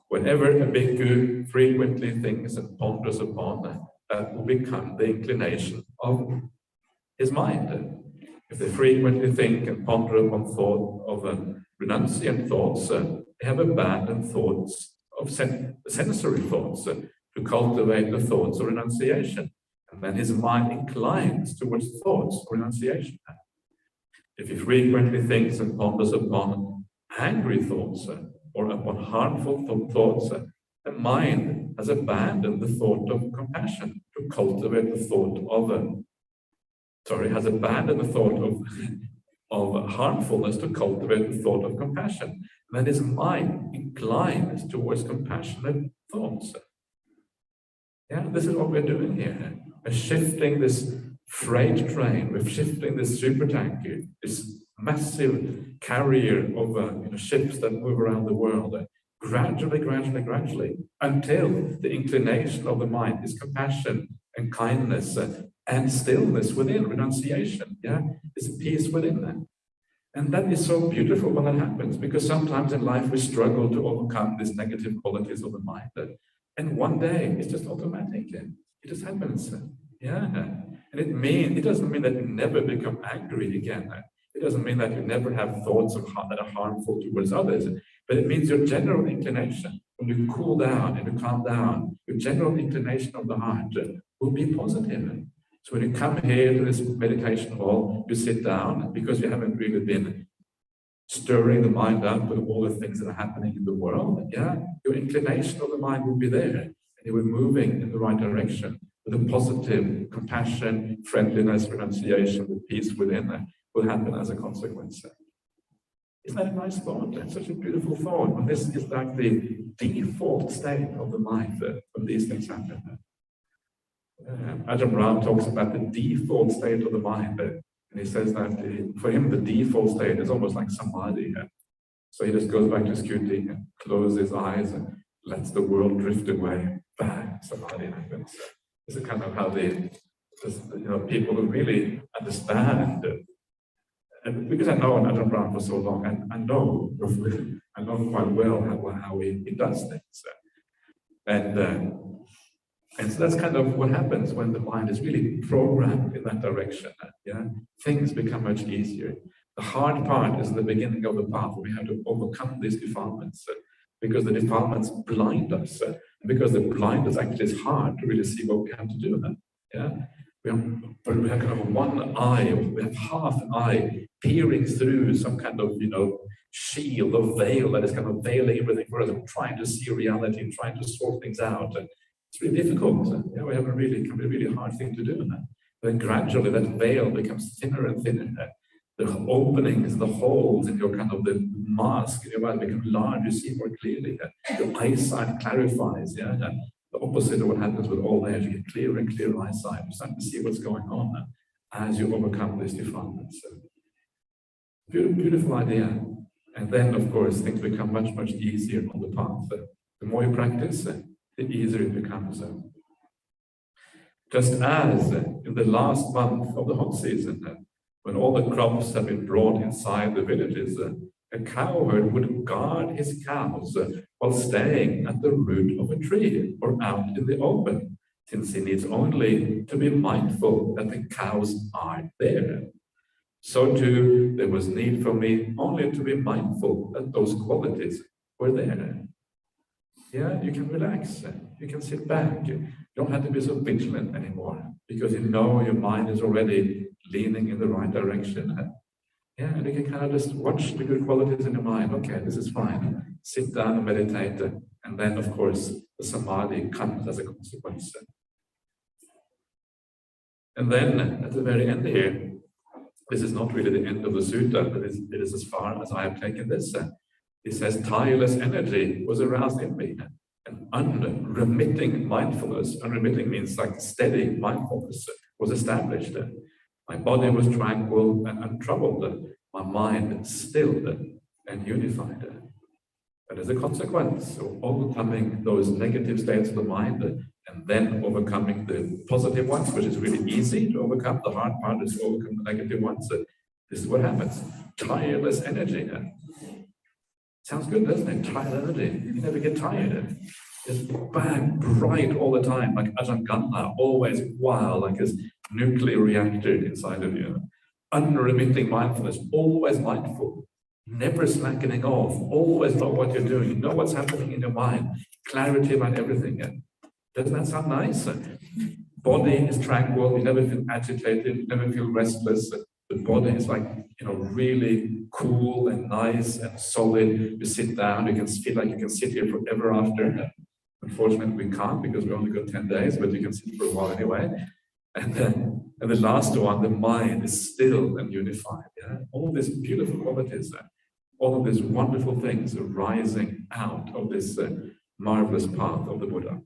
whenever a bhikkhu frequently thinks and ponders upon, that will become the inclination of his mind. If they frequently think and ponder upon thought of renunciant thoughts, they have abandoned thoughts of sensory thoughts to cultivate the thoughts of renunciation. And then his mind inclines towards thoughts of renunciation. If he frequently thinks and ponders upon angry thoughts or upon harmful thoughts, the mind has abandoned the thought of compassion to cultivate the thought of has abandoned the thought of harmfulness to cultivate the thought of compassion. And then his mind inclines towards compassionate thoughts. Yeah, this is what we're doing here. We're shifting this freight train, we're shifting this supertanker, this massive carrier of ships that move around the world, gradually, until the inclination of the mind is compassion and kindness and stillness within, renunciation. Yeah, it's peace within that. And that is so beautiful when that happens, because sometimes in life we struggle to overcome these negative qualities of the mind. And one day it's just automatic. It just happens. Yeah. And it doesn't mean that you never become angry again. It doesn't mean that you never have thoughts that are harmful towards others. But it means your general inclination, when you cool down and you calm down, your general inclination of the heart will be positive. So when you come here to this meditation hall, you sit down because you haven't really been stirring the mind up with all the things that are happening in the world. Yeah, your inclination of the mind will be there, and you will moving in the right direction with a positive compassion, friendliness, renunciation, with peace within will happen as a consequence. Isn't that a nice thought? That's such a beautiful thought. And this is like the default state of the mind when these things happen. Ajahn Brahmali talks about the default state of the mind, and he says that for him the default state is almost like samadhi. So he just goes back to his kuti and closes his eyes and lets the world drift away. Bang, samadhi happens. This is kind of how people who really understand. And because I know Ajahn Brahmali for so long, and I know quite well how he does things. And so that's kind of what happens when the mind is really programmed in that direction. Yeah, things become much easier. The hard part is the beginning of the path. We have to overcome these defilements because the defilements blind us. Because they blind us, actually, it's hard to really see what we have to do. Yeah, we have kind of one eye, or we have half an eye peering through some kind of shield or veil that is kind of veiling everything for us, trying to see reality and trying to sort things out. It's really difficult. Yeah, we have can be a really hard thing to do. Then gradually that veil becomes thinner and thinner. the openings, the holes in your kind of the mask in your mind become large, you see more clearly. Your eyesight clarifies, yeah. The opposite of what happens with old age, you get clearer and clearer eyesight. You start to see what's going on as you overcome these defilements. So, beautiful idea. And then, of course, things become much, much easier on the path. The more you practice, the easier it becomes. Just as in the last month of the hot season, when all the crops have been brought inside the villages, a cowherd would guard his cows while staying at the root of a tree or out in the open, since he needs only to be mindful that the cows are there. So too, there was need for me only to be mindful that those qualities were there. Yeah, you can relax, you can sit back, you don't have to be so vigilant anymore, because you know your mind is already leaning in the right direction. Yeah, and you can kind of just watch the good qualities in your mind. Okay, this is fine. Sit down and meditate, and then, of course, the samadhi comes as a consequence. And then, at the very end here, this is not really the end of the sutta, but it is as far as I have taken this. It says, tireless energy was aroused in me, and unremitting mindfulness, unremitting means like steady mindfulness, was established. My body was tranquil and untroubled, my mind stilled and unified. And as a consequence of overcoming those negative states of the mind and then overcoming the positive ones, which is really easy to overcome, the hard part is to overcome the negative ones. This is what happens. Tireless energy. Sounds good, doesn't it? Tired energy. You never get tired. Just bang, bright all the time, like Ajahn Brahmali, always wild, like his nuclear reactor inside of you. Unremitting mindfulness, always mindful, never slackening off, always know what you're doing, you know what's happening in your mind, clarity about everything. Doesn't that sound nice? Body is tranquil, you never feel agitated, you never feel restless. The body is like, really cool and nice and solid. You sit down, you can feel like you can sit here forever after. Unfortunately, we can't because we only got 10 days, but you can sit for a while anyway. And the last one, the mind is still and unified. Yeah? All these beautiful qualities, all of these wonderful things are rising out of this marvelous path of the Buddha.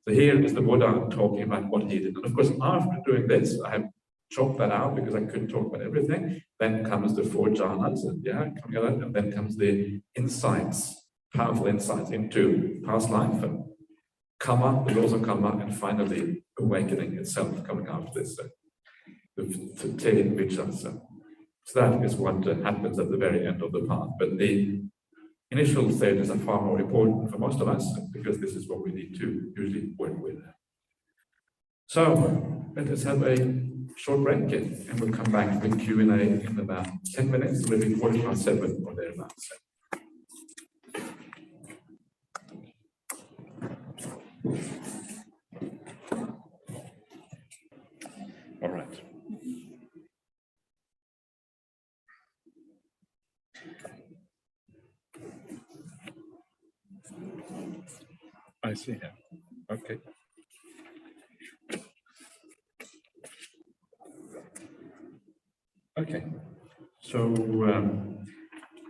So here is the Buddha talking about what he did. And of course, after doing this, I have chopped that out because I couldn't talk about everything. Then comes the 4 jhanas, and then comes the insights, powerful insights into past life, karma, the laws of karma, and finally awakening itself coming out of this, the vichas. So that is what happens at the very end of the path. But the initial stages are far more important for most of us because this is what we need to usually work with. So let us have a short break and we'll come back with Q&A in about 10 minutes, maybe 7:45 or thereabouts. All right. I see here. Okay. Okay. So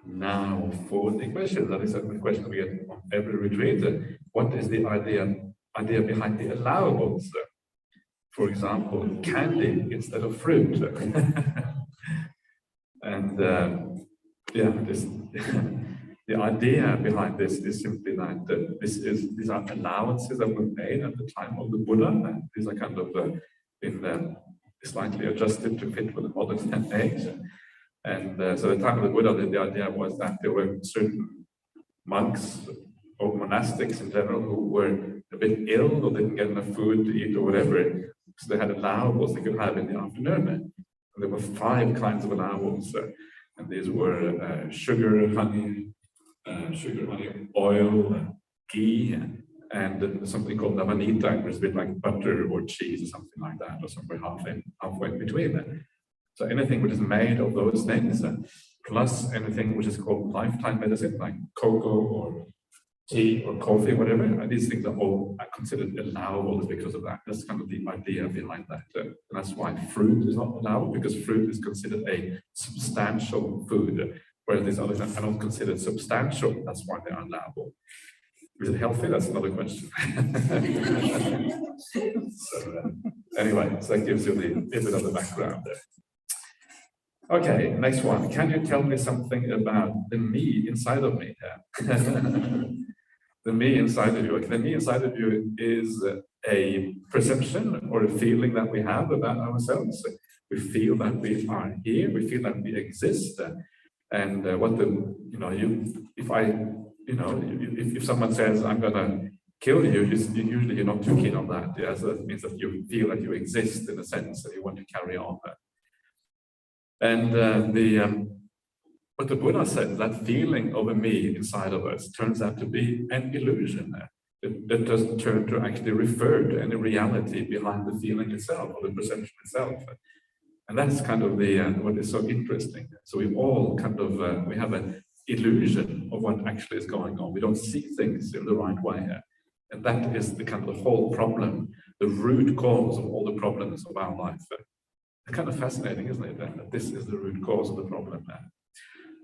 now for the question, that is a question we get on every retreat. What is the idea behind the allowables? For example, candy instead of fruit. And the idea behind this is simply that these are allowances that were made at the time of the Buddha, and these are kind of been slightly adjusted to fit with the modern age. And so at the time of the Buddha, the idea was that there were certain monks or monastics in general who were a bit ill or didn't get enough food to eat or whatever. So they had allowables they could have in the afternoon. And there were 5 kinds of allowables. And these were sugar, honey, oil, ghee, and something called navanita, which is a bit like butter or cheese or something like that, or somewhere halfway in between them. So anything which is made of those things, plus anything which is called lifetime medicine, like cocoa or tea or coffee, whatever, and these things are all considered allowable because of that. That's kind of the idea behind that. And that's why fruit is not allowable, because fruit is considered a substantial food, whereas these others are not considered substantial. That's why they are allowable. Is it healthy? That's another question. So, anyway, so that gives you a bit of the background there. Okay, next one. Can you tell me something about the me inside of me? The me inside of you. The me inside of you is a perception or a feeling that we have about ourselves. We feel that we are here. We feel that we exist. And what the if someone says I'm gonna kill you, usually you're not too keen on that. Yeah, so that means that you feel that you exist in a sense that you want to carry on. And what the Buddha said, that feeling of a me inside of us turns out to be an illusion. It doesn't turn to actually refer to any reality behind the feeling itself or the perception itself. And that's kind of what is so interesting. So we all kind of, we have an illusion of what actually is going on. We don't see things in the right way. And that is the kind of the whole problem, the root cause of all the problems of our life. It's kind of fascinating, isn't it, that this is the root cause of the problem.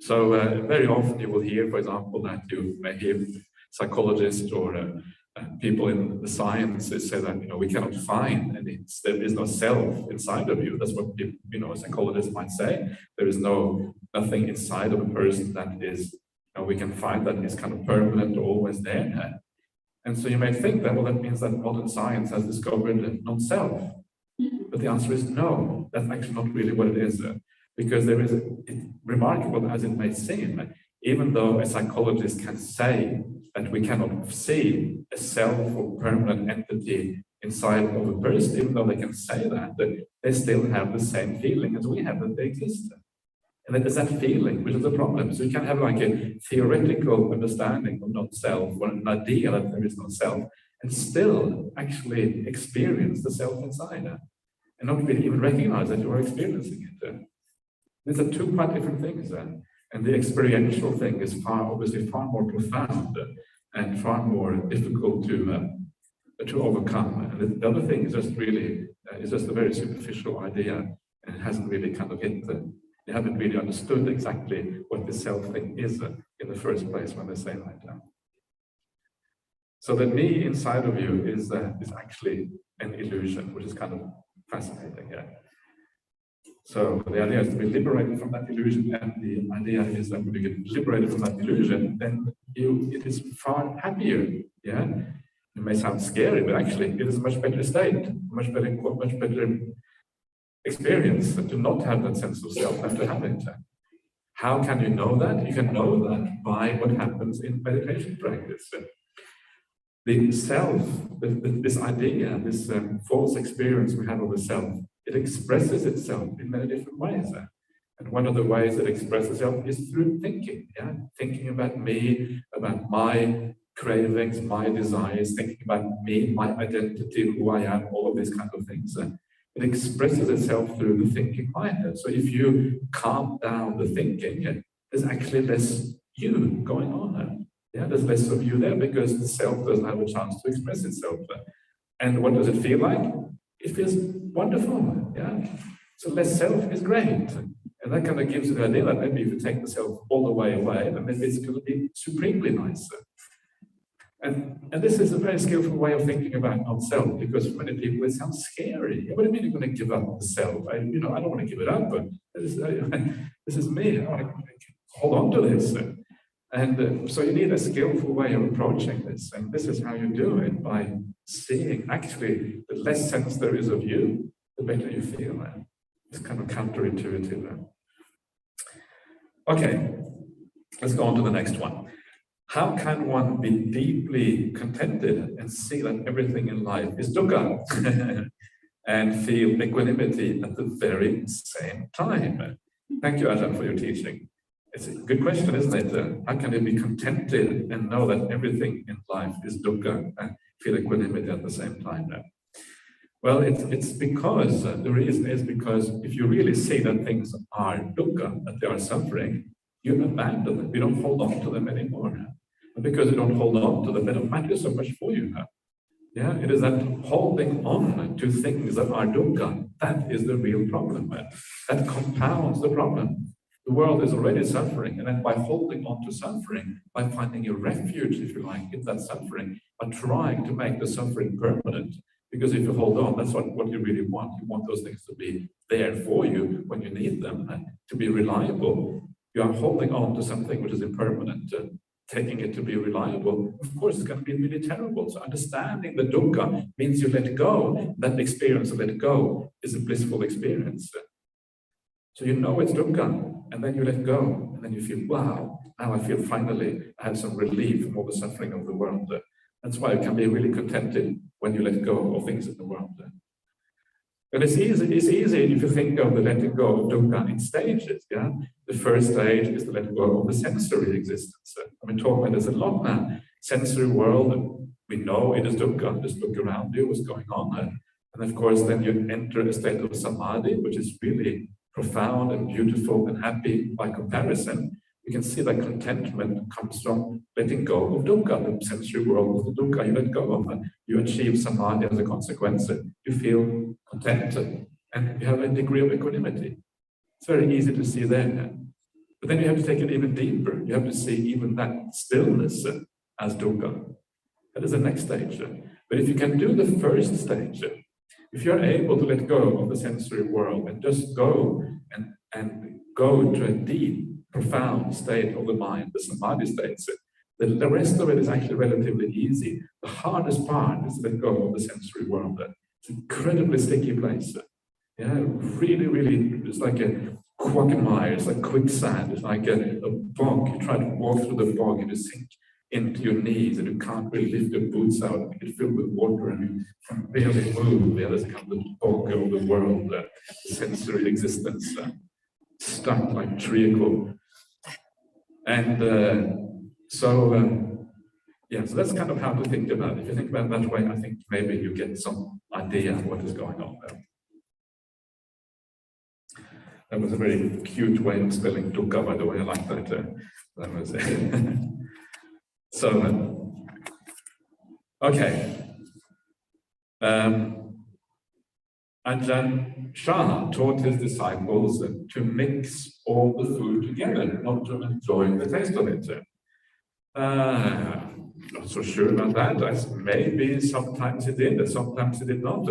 So very often you will hear, for example, that you may hear psychologists or people in the sciences say that we cannot find any. There is no self inside of you. That's what a psychologist might say. There is nothing inside of a person that is we can find that is kind of permanent, always there. And so you may think that that means that modern science has discovered non-self. But the answer is no. That's actually not really what it is. Because there is, remarkable as it may seem, even though a psychologist can say that we cannot see a self or permanent entity inside of a person, even though they can say that, they still have the same feeling as we have that they exist. And it is that feeling which is the problem. So you can have like a theoretical understanding of non-self or an idea that there is no self, and still actually experience the self inside, and not really even recognize that you are experiencing it. These are two quite different things, and the experiential thing is obviously far more profound and far more difficult to overcome. And the other thing is just really is just a very superficial idea, and it hasn't really kind of hit. You haven't really understood exactly what the self thing is in the first place when they say that. So the me inside of you is actually an illusion, which is kind of fascinating. Yeah. So the idea is to be liberated from that illusion, and the idea is that when you get liberated from that illusion, then it is far happier. Yeah, it may sound scary, but actually it is a much better state, much better experience to not have that sense of self than to have it. How can you know that? You can know that by what happens in meditation practice. The self, this idea, this false experience we have of the self, it expresses itself in many different ways. And one of the ways it expresses itself is through thinking. Yeah? Thinking about me, about my cravings, my desires, thinking about me, my identity, who I am, all of these kind of things. It expresses itself through the thinking mind. So if you calm down the thinking, there's actually less you going on. Yeah, there's less of you there because the self doesn't have a chance to express itself. And what does it feel like? It feels wonderful. Yeah. So less self is great. And that kind of gives you the idea that maybe if you take the self all the way away, then maybe it's going to be supremely nice. And this is a very skillful way of thinking about non-self, because for many people it sounds scary. What do you mean you're going to give up the self? I don't want to give it up, but this is me. I want to hold on to this. And so you need a skillful way of approaching this. And this is how you do it, by seeing actually the less sense there is of you, the better you feel. It's kind of counterintuitive. Okay, let's go on to the next one. How can one be deeply contented and see that everything in life is dukkha and feel equanimity at the very same time? Thank you, Ajahn, for your teaching. It's a good question, isn't it? How can you be contented and know that everything in life is dukkha and feel equanimity at the same time? Well, it's because, the reason is because if you really see that things are dukkha, that they are suffering, you abandon them. You don't hold on to them anymore. And because you don't hold on to them, they don't matter so much for you now. Yeah, it is that holding on to things that are dukkha, that is the real problem. That compounds the problem. The world is already suffering, and then by holding on to suffering, by finding a refuge, if you like, in that suffering, by trying to make the suffering permanent, because if you hold on, that's what you really want. You want those things to be there for you when you need them, and to be reliable. You are holding on to something which is impermanent, taking it to be reliable. Of course, it's going to be really terrible. So understanding the dukkha means you let go. That experience of let go is a blissful experience. So you know it's dukkha, and then you let go, and then you feel, wow, now I feel finally I have some relief from all the suffering of the world. That's why you can be really contented when you let go of things in the world. And it's easy if you think of the letting go of dukkha in stages. Yeah, the first stage is to let go of the sensory existence. I've been talking about this a lot now. Sensory world, we know it is dukkha. Just look around you, what's going on. And of course, then you enter a state of samadhi, which is really profound and beautiful and happy by comparison. You can see that contentment comes from letting go of dukkha, the sensory world of the dukkha. You let go of it. You achieve samadhi as a consequence. You feel content and you have a degree of equanimity. It's very easy to see there. But then you have to take it even deeper. You have to see even that stillness as dukkha. That is the next stage. But if you can do the first stage, if you're able to let go of the sensory world and just go and go to a deep, profound state of the mind, the samadhi states, the rest of it is actually relatively easy. The hardest part is to let go of the sensory world. It's an incredibly sticky place. Yeah, really, really, it's like a quagmire, it's like quicksand, it's like a bog. You try to walk through the bog and you sink into your knees and you can't really lift your boots out and get filled with water and you can barely move. Yeah, there's kind of the bog of the world, the sensory existence, stuck like treacle. And so that's kind of how to think about it. If you think about it that way, I think maybe you get some idea of what is going on there. That was a very cute way of spelling dukkha, by the way. I like that. That was it. So, okay. Ajahn Shah taught his disciples to mix all the food together, not to enjoy the taste of it. Not so sure about that. Maybe sometimes he did, and sometimes he did not.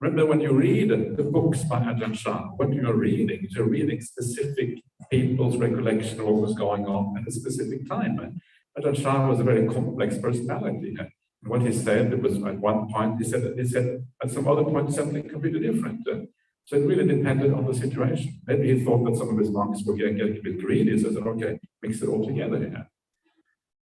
Remember, when you read the books by Ajahn Shah, what you're reading specific people's recollection of what was going on at a specific time. Ajahn Shah was a very complex personality. What he said, it was at one point, he said at some other point something completely different. So it really depended on the situation. Maybe he thought that some of his monks were getting a bit greedy, so he said, okay, mix it all together here.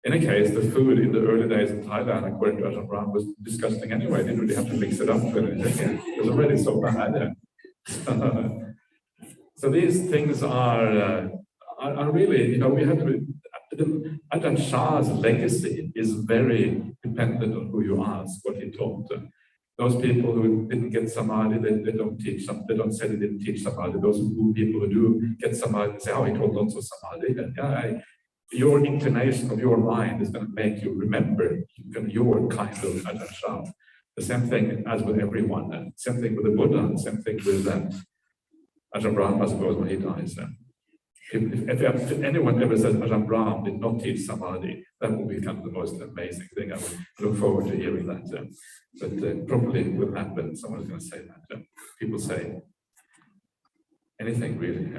In any case, the food in the early days in Thailand, according to Ajahn Brahmali, was disgusting anyway. They didn't really have to mix it up with anything. It was already so bad. So these things are really, we have to. Ajahn Shah's legacy is very dependent on who you ask, what he taught. Those people who didn't get samadhi, they don't teach. They don't say they didn't teach samadhi. Those people who do get samadhi say, oh, he taught lots of samadhi. Your inclination of your mind is going to make you remember your kind of Ajahn Shah. The same thing as with everyone. Same thing with the Buddha. Same thing with Ajahn Brahma, I suppose, when he dies. If anyone ever says Ajahn Brahma did not teach samadhi, that would be kind of the most amazing thing. I would look forward to hearing that. But probably will happen. Someone's going to say that. People say anything really,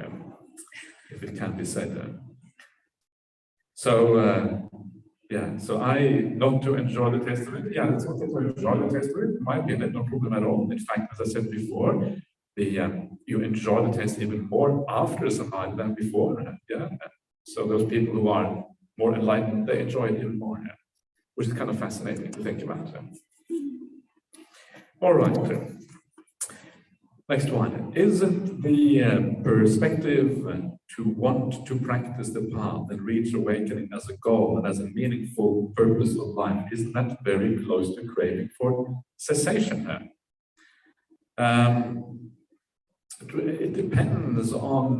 if it can be said. So I not to enjoy the taste of it. Yeah, it's okay to enjoy the taste of it. In my opinion, no problem at all. In fact, as I said before, you enjoy the taste even more after samadhi than before. So those people who are more enlightened, they enjoy it even more, which is kind of fascinating to think about. All right. Next one. Isn't the perspective to want to practice the path and reach awakening as a goal and as a meaningful purpose of life, isn't that very close to craving for cessation? It depends on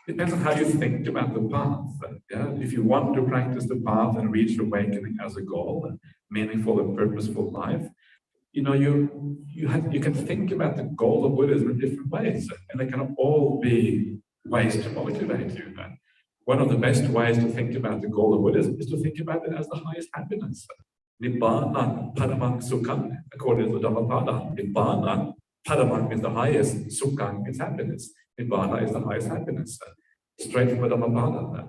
depends on how you think about the path. Yeah? If you want to practice the path and reach awakening as a goal, a meaningful and purposeful life, you know, you can think about the goal of Buddhism in different ways, and they can all be ways to motivate you. One of the best ways to think about the goal of Buddhism is to think about it as the highest happiness. Nibbana paramang sukham, according to Dhammapada. Nibbana, paramang is the highest, sukham is happiness. Nibbana is the highest happiness, straight from the Dhammapada.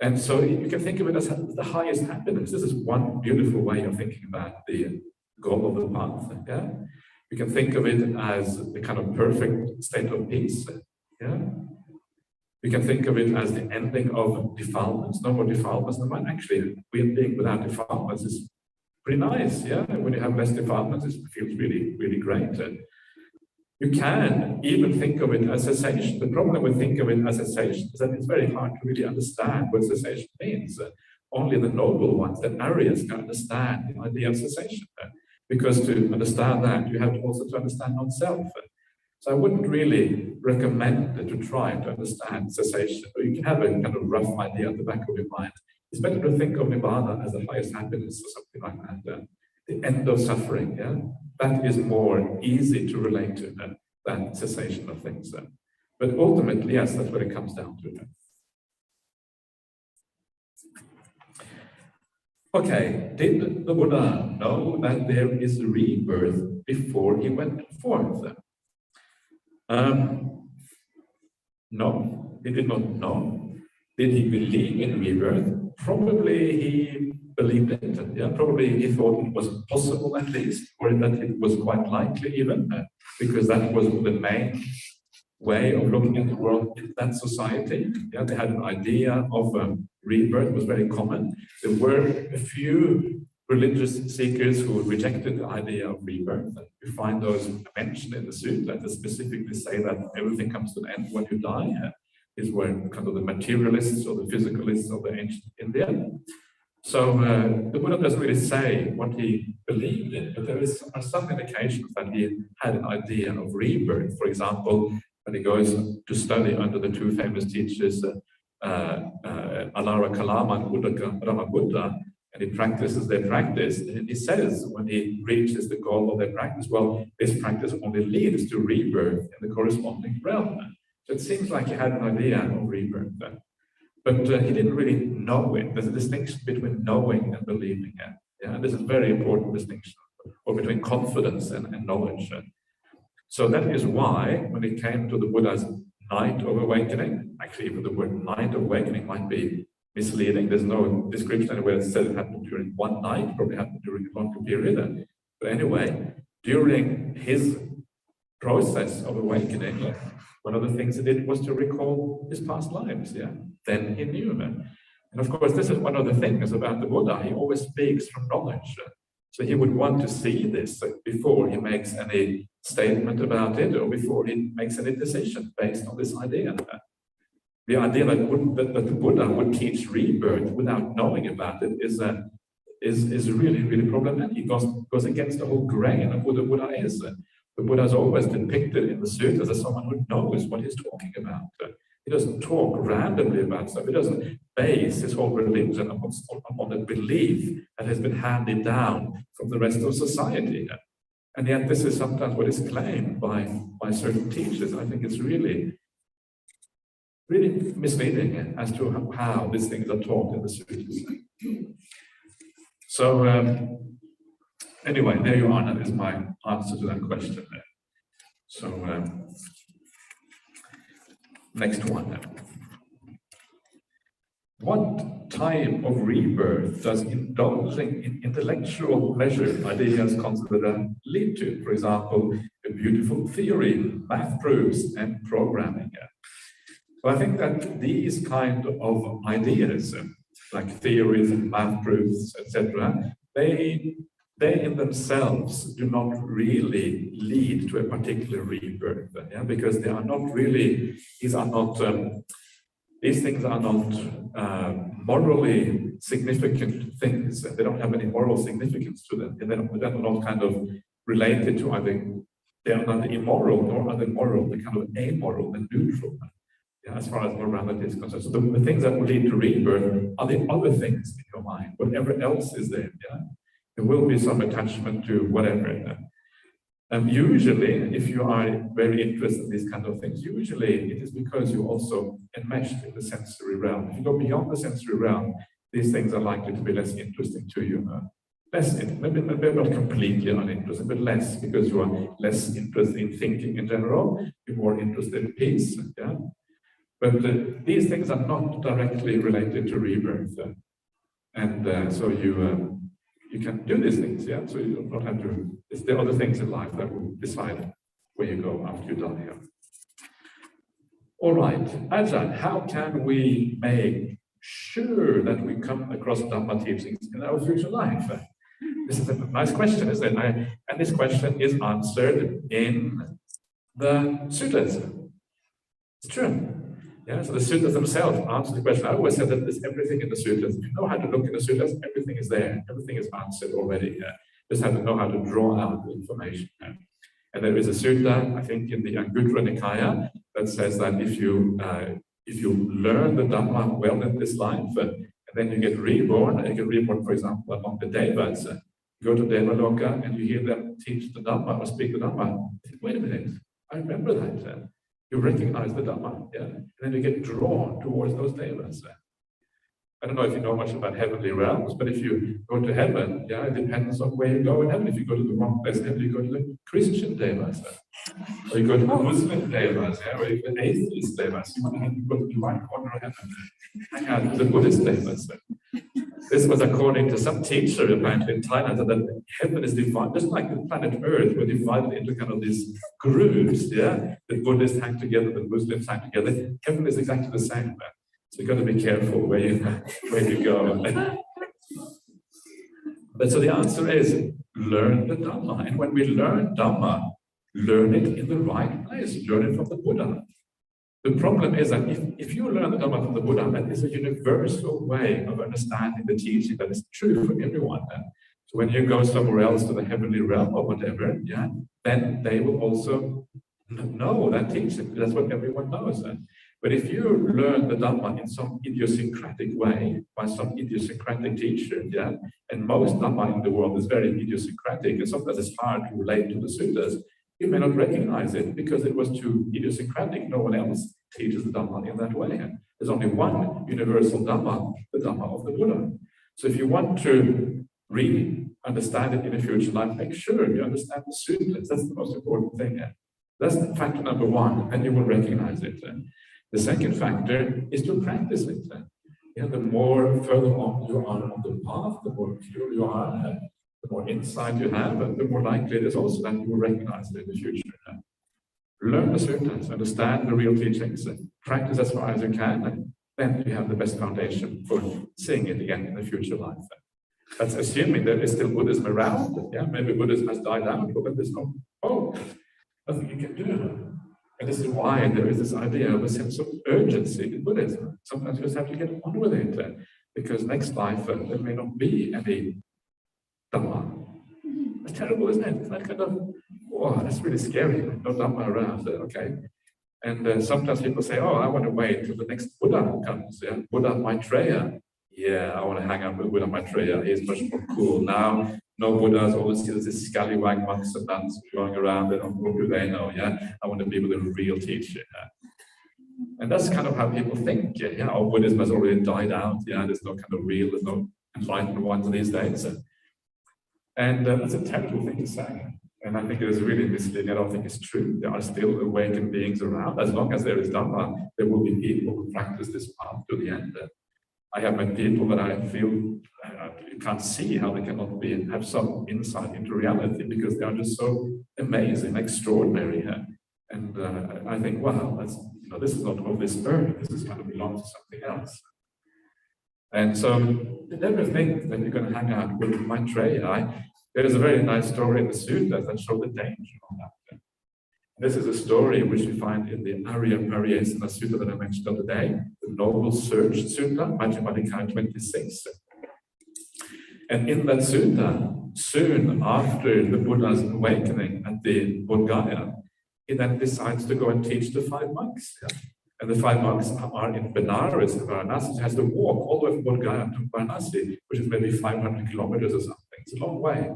And so you can think of it as the highest happiness. This is one beautiful way of thinking about the goal of the path. Yeah? You can think of it as the kind of perfect state of peace. Yeah? You can think of it as the ending of defilements. No more defilements. No more. Actually, being without defilements is pretty nice. Yeah, when you have less defilements, it feels really, really great. You can even think of it as cessation. The problem with thinking of it as cessation is that it's very hard to really understand what cessation means. Only the noble ones, the Aryas, can understand the idea of cessation. Because to understand that, you have also to understand non-self. So I wouldn't really recommend to try to understand cessation. Or you can have a kind of rough idea at the back of your mind. It's better to think of Nirvana as the highest happiness or something like that. The end of suffering, yeah? That is more easy to relate to than cessation of things. But ultimately, yes, that's what it comes down to. Okay, did the Buddha know that there is a rebirth before he went forth? No, he did not know. Did he believe in rebirth? Probably he believed it. Yeah, probably he thought it was possible at least, or that it was quite likely even, because that was the main way of looking at the world in that society. Yeah, they had an idea of rebirth. It was very common. There were a few religious seekers who rejected the idea of rebirth. You find those mentioned in the sutta that specifically say that everything comes to an end when you die. Is where kind of the materialists or the physicalists of the ancient India. So the Buddha doesn't really say what he believed in, but there are some indications that he had an idea of rebirth. For example, when he goes to study under the two famous teachers, Alara Kalama and Uddaka Brahmabuddha, and he practices their practice, and he says when he reaches the goal of their practice, well, this practice only leads to rebirth in the corresponding realm. So it seems like he had an idea of rebirth. But he didn't really know it. There's a distinction between knowing and believing it. Yeah, this is a very important distinction, or between confidence and knowledge. So that is why, when it came to the Buddha's night of awakening, actually even the word night of awakening might be misleading. There's no description anywhere that says it happened during one night, probably happened during a longer period. But anyway, during his process of awakening, one of the things he did was to recall his past lives. Yeah, then he knew them. And of course, this is one of the things about the Buddha. He always speaks from knowledge. So he would want to see this before he makes any statement about it, or before he makes any decision based on this idea. The idea that the Buddha would teach rebirth without knowing about it is really, really problematic. It goes against the whole grain of who the Buddha is. The Buddha is always depicted in the suttas as someone who knows what he's talking about. He doesn't talk randomly about stuff. He doesn't base his whole religion upon the belief that has been handed down from the rest of society. And yet this is sometimes what is claimed by certain teachers. I think it's really, really misleading as to how these things are taught in the suttas. So anyway, there you are. That is my answer to that question there. So next one. What type of rebirth does indulging in intellectual measured ideas considered lead to? For example, a beautiful theory, math proofs, and programming. So I think that these kind of ideas, like theories and math proofs, etc., they in themselves do not really lead to a particular rebirth, yeah? Because they are not really, these things are not morally significant things. They don't have any moral significance to them. And they're not kind of related to either, they are neither immoral nor are they moral, they're kind of amoral and neutral. Yeah, as far as morality is concerned. So the things that will lead to rebirth are the other things in your mind, whatever else is there. Yeah? There will be some attachment to whatever. Usually, if you are very interested in these kind of things, usually it is because you also enmeshed in the sensory realm. If you go beyond the sensory realm, these things are likely to be less interesting to you. Maybe not completely uninterested, but less, because you are less interested in thinking in general. You're more interested in peace. Yeah? But these things are not directly related to rebirth. So you can do these things, yeah? So you don't have to, it's the other things in life that will decide where you go after you die here. All right, Ajahn, how can we make sure that we come across Dhamma teachings in our future life? This is a nice question, isn't it? And this question is answered in the suttas. It's true. Yeah, so the suttas themselves answer the question. I always said that there's everything in the suttas. If you know how to look in the suttas, everything is there. Everything is answered already. Just have to know how to draw out the information. And there is a sutta, I think, in the Anguttara Nikaya, that says that if you learn the Dhamma well in this life, and then you get reborn, for example, among the Devas, you go to Devaloka and you hear them teach the Dhamma or speak the Dhamma. Wait a minute, I remember that. You recognize the Dhamma, yeah? And then you get drawn towards those Devas. I don't know if you know much about heavenly realms, but if you go to heaven, yeah, it depends on where you go in heaven. If you go to the wrong place in heaven, you go to the Christian Devas, or you go to the Muslim Devas, yeah, or you go to the atheist Devas. You want to go to the right corner of heaven, hang out with the Buddhist Devas. This was according to some teacher apparently in Thailand, that heaven is divided, just like the planet Earth, we're divided into kind of these groups, yeah? The Buddhists hang together, the Muslims hang together. Heaven is exactly the same. So you've got to be careful where you go. But so the answer is, learn the Dhamma. And when we learn Dhamma, learn it in the right place. Learn it from the Buddha. The problem is that if you learn the Dhamma from the Buddha, that is a universal way of understanding the teaching that is true for everyone. So when you go somewhere else to the heavenly realm or whatever, yeah, then they will also know that teaching. That's what everyone knows. But if you learn the Dhamma in some idiosyncratic way, by some idiosyncratic teacher, yeah, and most Dhamma in the world is very idiosyncratic, and sometimes it's hard to relate to the suttas, you may not recognize it because it was too idiosyncratic. No one else teaches the Dhamma in that way. There's only one universal Dhamma, the Dhamma of the Buddha. So if you want to really understand it in a future life, make sure you understand the suttas. That's the most important thing. That's factor number one, and you will recognize it. The second factor is to practice it. Yeah, the more further on you are on the path, the more pure you are, the more insight you have, and the more likely it is also that you will recognize it in the future. Learn the suttas, understand the real teachings, practice as far as you can, and then you have the best foundation for seeing it again in the future life. That's assuming there is still Buddhism around. Yeah, maybe Buddhism has died out, but there's no hope. Nothing you can do. And this is why there is this idea of a sense of urgency in Buddhism. Sometimes you just have to get on with it, because next life there may not be any Dhamma. It's terrible, isn't it? It's that kind of, oh, that's really scary. No Dhamma around, okay? And sometimes people say, oh, I want to wait till the next Buddha comes, yeah? Buddha Maitreya. Yeah, I want to hang out with Buddha Maitreya. He's much more cool. Now, no Buddhas, always see this scallywag monks and nuns going around, and what do they know, yeah? I want to be with a real teacher. Yeah? And that's kind of how people think, yeah, oh, Buddhism has already died out, yeah, there's no kind of real, there's no enlightened ones these days. And that's a terrible thing to say. And I think it is really misleading. I don't think it's true. There are still awakened beings around. As long as there is Dhamma, there will be people who practice this path to the end. I have met people that I feel you can't see how they cannot have some insight into reality, because they are just so amazing, extraordinary. And I think, wow, that's, this is not of this earth. This is kind of belongs to something else. And so you never think that you're going to hang out with Maitreya. There's a very nice story in the suttas that show the danger of that. This is a story which we find in the Arya Pariyesana Sutta that I mentioned the other day, the Noble Search Sutta, Majjhima Nikaya 26. And in that sutta, soon after the Buddha's awakening at the Bodh Gaya, he then decides to go and teach the 5 monks. Yeah? And the 5 monks are in Benares, in Varanasi, has to walk all the way from Bodh Gaya to Varanasi, which is maybe 500 kilometers or something. It's a long way.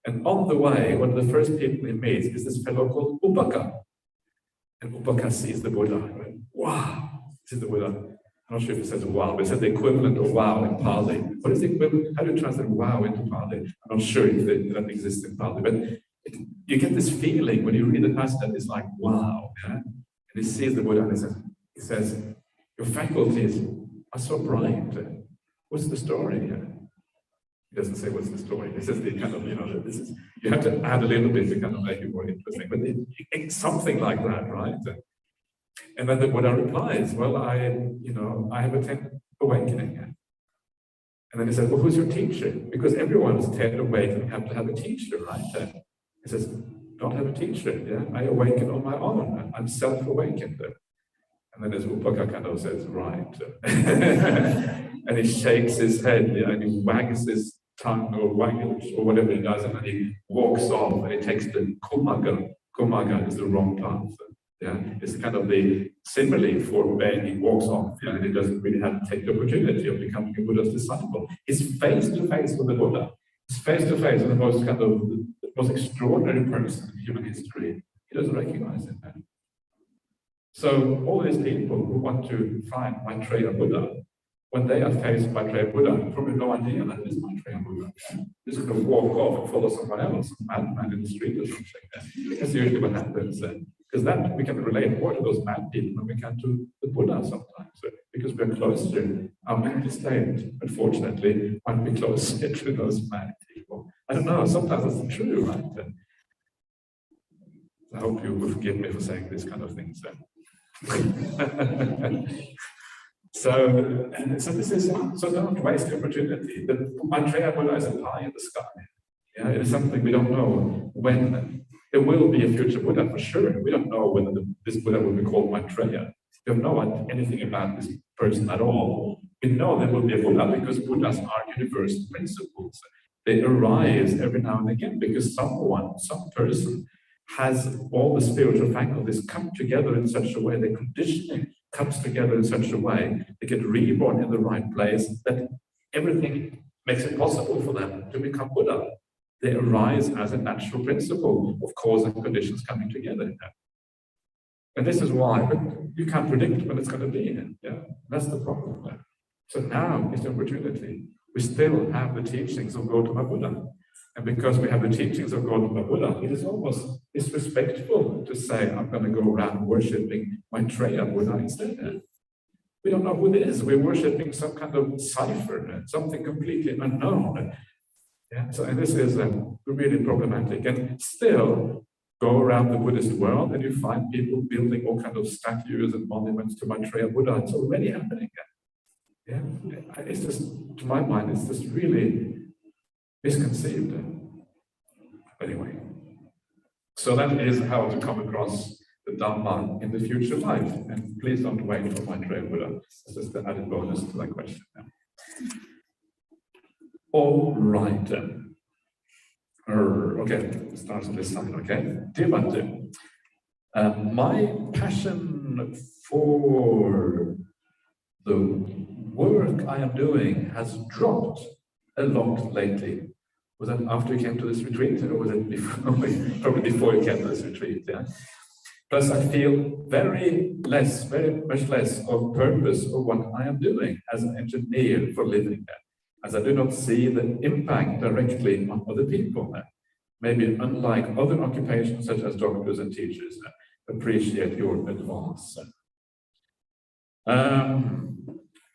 And on the way, one of the first people he meets is this fellow called Upaka. And Upaka sees the Buddha. Right? Wow! Sees the Buddha. I'm not sure if it says wow, but it says the equivalent of wow in Pali. What is the equivalent? How do you translate wow into Pali? I'm not sure if that exists in Pali, but you get this feeling when you read the passage that it's like wow. Yeah? And he sees the Buddha and he says, your faculties are so bright. What's the story? He doesn't say what's the story. He says the kind of, this is, you have to add a little bit to kind of make it more interesting, but it's something like that, right? And then the Buddha replies, well, I have attained awakening. And then he says, well, who's your teacher? Because everyone's attained awakening, have to have a teacher, right? He says, don't have a teacher, yeah? I awaken on my own. I'm self-awakened. And then this Upaka kind of says, right. And he shakes his head, and he wags his tongue or waggles or whatever he does, and then he walks off and he takes the kumaga. Kumaga is the wrong path. Yeah, it's kind of the simile for when he walks off, and he doesn't really have to take the opportunity of becoming a Buddha's disciple. He's face to face with the Buddha. He's face to face with the most extraordinary person in human history. He doesn't recognize him. So all these people who want to find Maitreya Buddha, when they are faced by Maitreya Buddha, probably no idea that it is Maitreya Buddha. They're just going to walk off and follow someone else, a madman in the street or something. That's usually what happens. Because that we can relate more to those mad people than we can to the Buddha sometimes. Because we're closer, our mental state, unfortunately, might be closer to those mad people. I don't know, sometimes that's true, right? I hope you will forgive me for saying this kind of things. So this is, so don't waste the opportunity. The Maitreya Buddha is a pie in the sky. Yeah, it is something we don't know when. There will be a future Buddha for sure. We don't know whether this Buddha will be called Maitreya. We don't know anything about this person at all. We know there will be a Buddha because Buddhas are universal principles. They arise every now and again because some person has all the spiritual faculties come together in such a way, the conditioning comes together in such a way, they get reborn in the right place, that everything makes it possible for them to become Buddha. They arise as a natural principle of cause and conditions coming together. And this is why, but you can't predict when it's going to be. Yeah, that's the problem. So now is the opportunity. We still have the teachings of Gautama Buddha. And because we have the teachings of Gautama Buddha, it is almost disrespectful to say, I'm going to go around worshipping Maitreya Buddha instead. We don't know who it is. We're worshipping some kind of cipher, something completely unknown. Yeah, so and this is really problematic. And still, go around the Buddhist world and you find people building all kinds of statues and monuments to Maitreya Buddha. It's already happening. Yeah, it's just, to my mind, it's just really misconceived. Anyway, so that is how to come across the Dhamma in the future life. And please don't wait for Maitreya Buddha. It's just an added bonus to that question. All right. Okay, starts on this side, okay? Dear Bhante, my passion for the work I am doing has dropped a lot lately. Was that after you came to this retreat, or was it before? Probably before you came to this retreat, yeah? Plus, I feel very much less of purpose of what I am doing as an engineer for living, as I do not see the impact directly on other people. Maybe unlike other occupations such as doctors and teachers, appreciate your advice.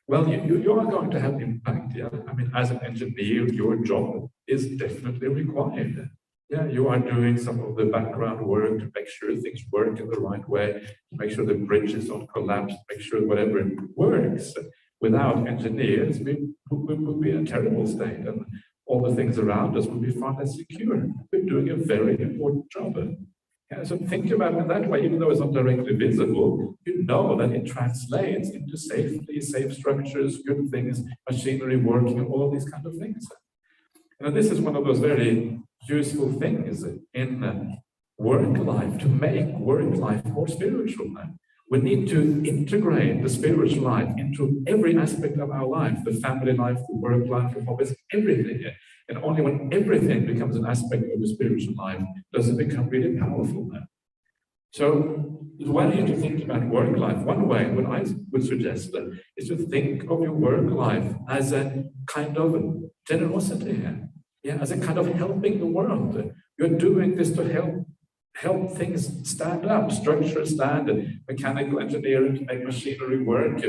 Well, you are going to have impact, yeah. I mean, as an engineer, your job is definitely required. Yeah, you are doing some of the background work to make sure things work in the right way, to make sure the bridges don't collapse, make sure whatever works. Without engineers, we would be in a terrible state, and all the things around us would be far less secure. We're doing a very important job. Yeah, so think about it that way, even though it's not directly visible, you know that it translates into safety, safe structures, good things, machinery working, and all of these kind of things. And this is one of those very useful things in work life, to make work life more spiritual. We need to integrate the spiritual life into every aspect of our life, the family life, the work life, the hobbies, everything. And only when everything becomes an aspect of the spiritual life does it become really powerful. So the way to think about work life, one way, what I would suggest is to think of your work life as a kind of generosity, as a kind of helping the world. You're doing this to help things stand up, structure stand, mechanical engineering to make machinery work,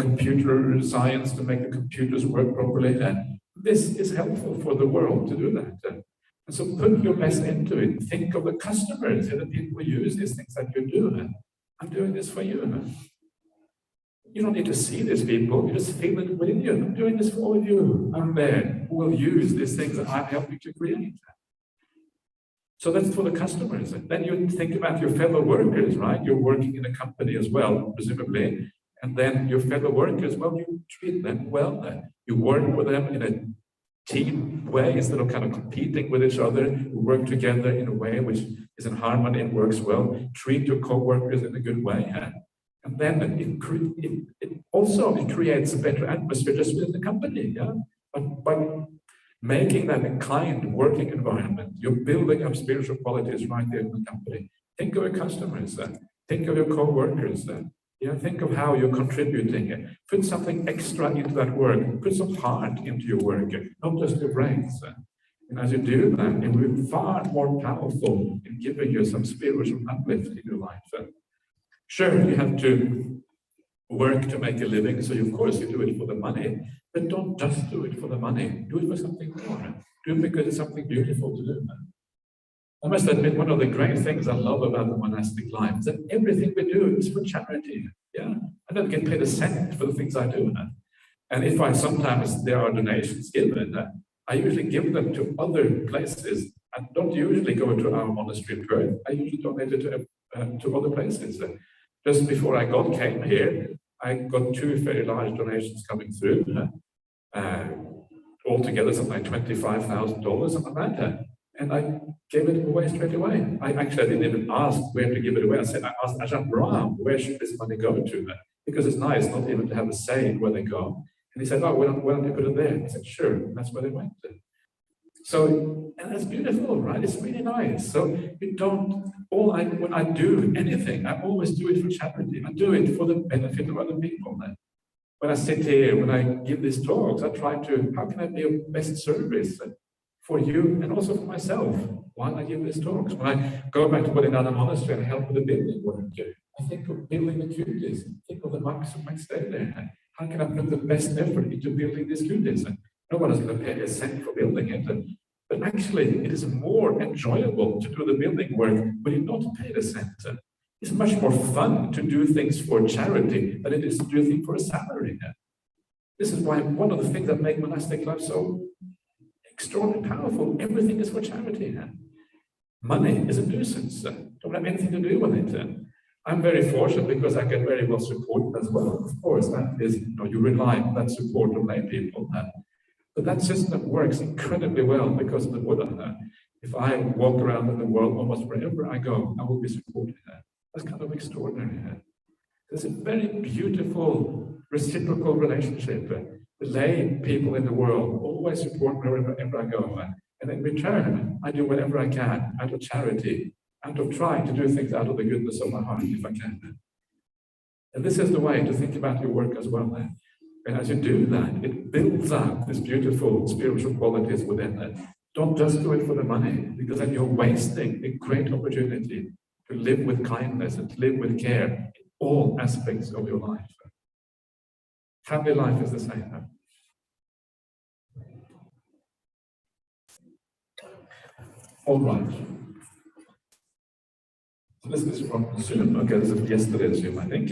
computer science to make the computers work properly. This is helpful for the world to do that. And so put your best into it. Think of the customers and the people who use these things that you do. I'm doing this for you. You don't need to see these people, you just feel it within you. I'm doing this for all of you. I'm there who will use these things that I'm helping to create. So that's for the customers. And then you think about your fellow workers, right? You're working in a company as well, presumably. And then your fellow workers, well, you treat them well. You work with them in a team way instead of kind of competing with each other. You work together in a way which is in harmony and works well. Treat your co-workers in a good way. And then it also creates a better atmosphere just within the company. But by making that a kind working environment, you're building up spiritual qualities right there in the company. Think of your customers, think of your co-workers, think of how you're contributing. Put something extra into that work, put some heart into your work, not just your brains. And as you do that, it will be far more powerful in giving you some spiritual uplift in your life. Sure, you have to work to make a living, so of course you do it for the money, but don't just do it for the money. Do it for something more. Do it because it's something beautiful to do. I must admit, one of the great things I love about the monastic life is that everything we do is for charity. I don't get paid a cent for the things I do. And if sometimes there are donations given, I usually give them to other places. I don't usually go to our monastery in Perth. I usually donate it to other places. Just before I came here, I got 2 very large donations coming through. Altogether, something like $25,000, something like that. And I gave it away straight away. I didn't even ask where to give it away. I asked Ajahn Brahmali, where should this money go to? Because it's nice not even to have a say in where they go. And he said, oh, why don't you put it there? I said, sure, and that's where they went. So, and that's beautiful, right? It's really nice. So when I do anything, I always do it for charity. I do it for the benefit of other people. When I sit here, when I give these talks, I try to, how can I be of best service for you and also for myself while I give these talks? When I go back to Bodhidharma Monastery and help with the building work, I think of building the kutis, think of the monks who might stay there. How can I put the best effort into building these kutis? No one is going to pay a cent for building it. But actually, it is more enjoyable to do the building work when you're not paid a cent. It's much more fun to do things for charity than it is to do things for a salary. This is why one of the things that make monastic life so extraordinarily powerful, everything is for charity. Money is a nuisance. Don't have anything to do with it. I'm very fortunate because I get very well supported as well. Of course, that is, you rely on that support of lay people. But that system works incredibly well because of the Buddha. If I walk around in the world, almost wherever I go, I will be supported. That's kind of extraordinary. There's a very beautiful reciprocal relationship. The lay people in the world always support me wherever I go. And in return, I do whatever I can out of charity, out of trying to do things out of the goodness of my heart, if I can. And this is the way to think about your work as well. And as you do that, it builds up this beautiful spiritual qualities within it. Don't just do it for the money, because then you're wasting a great opportunity to live with kindness and to live with care in all aspects of your life. Family life is the same. All right. So this is from Zoom. Okay, this is yesterday's Zoom, I think.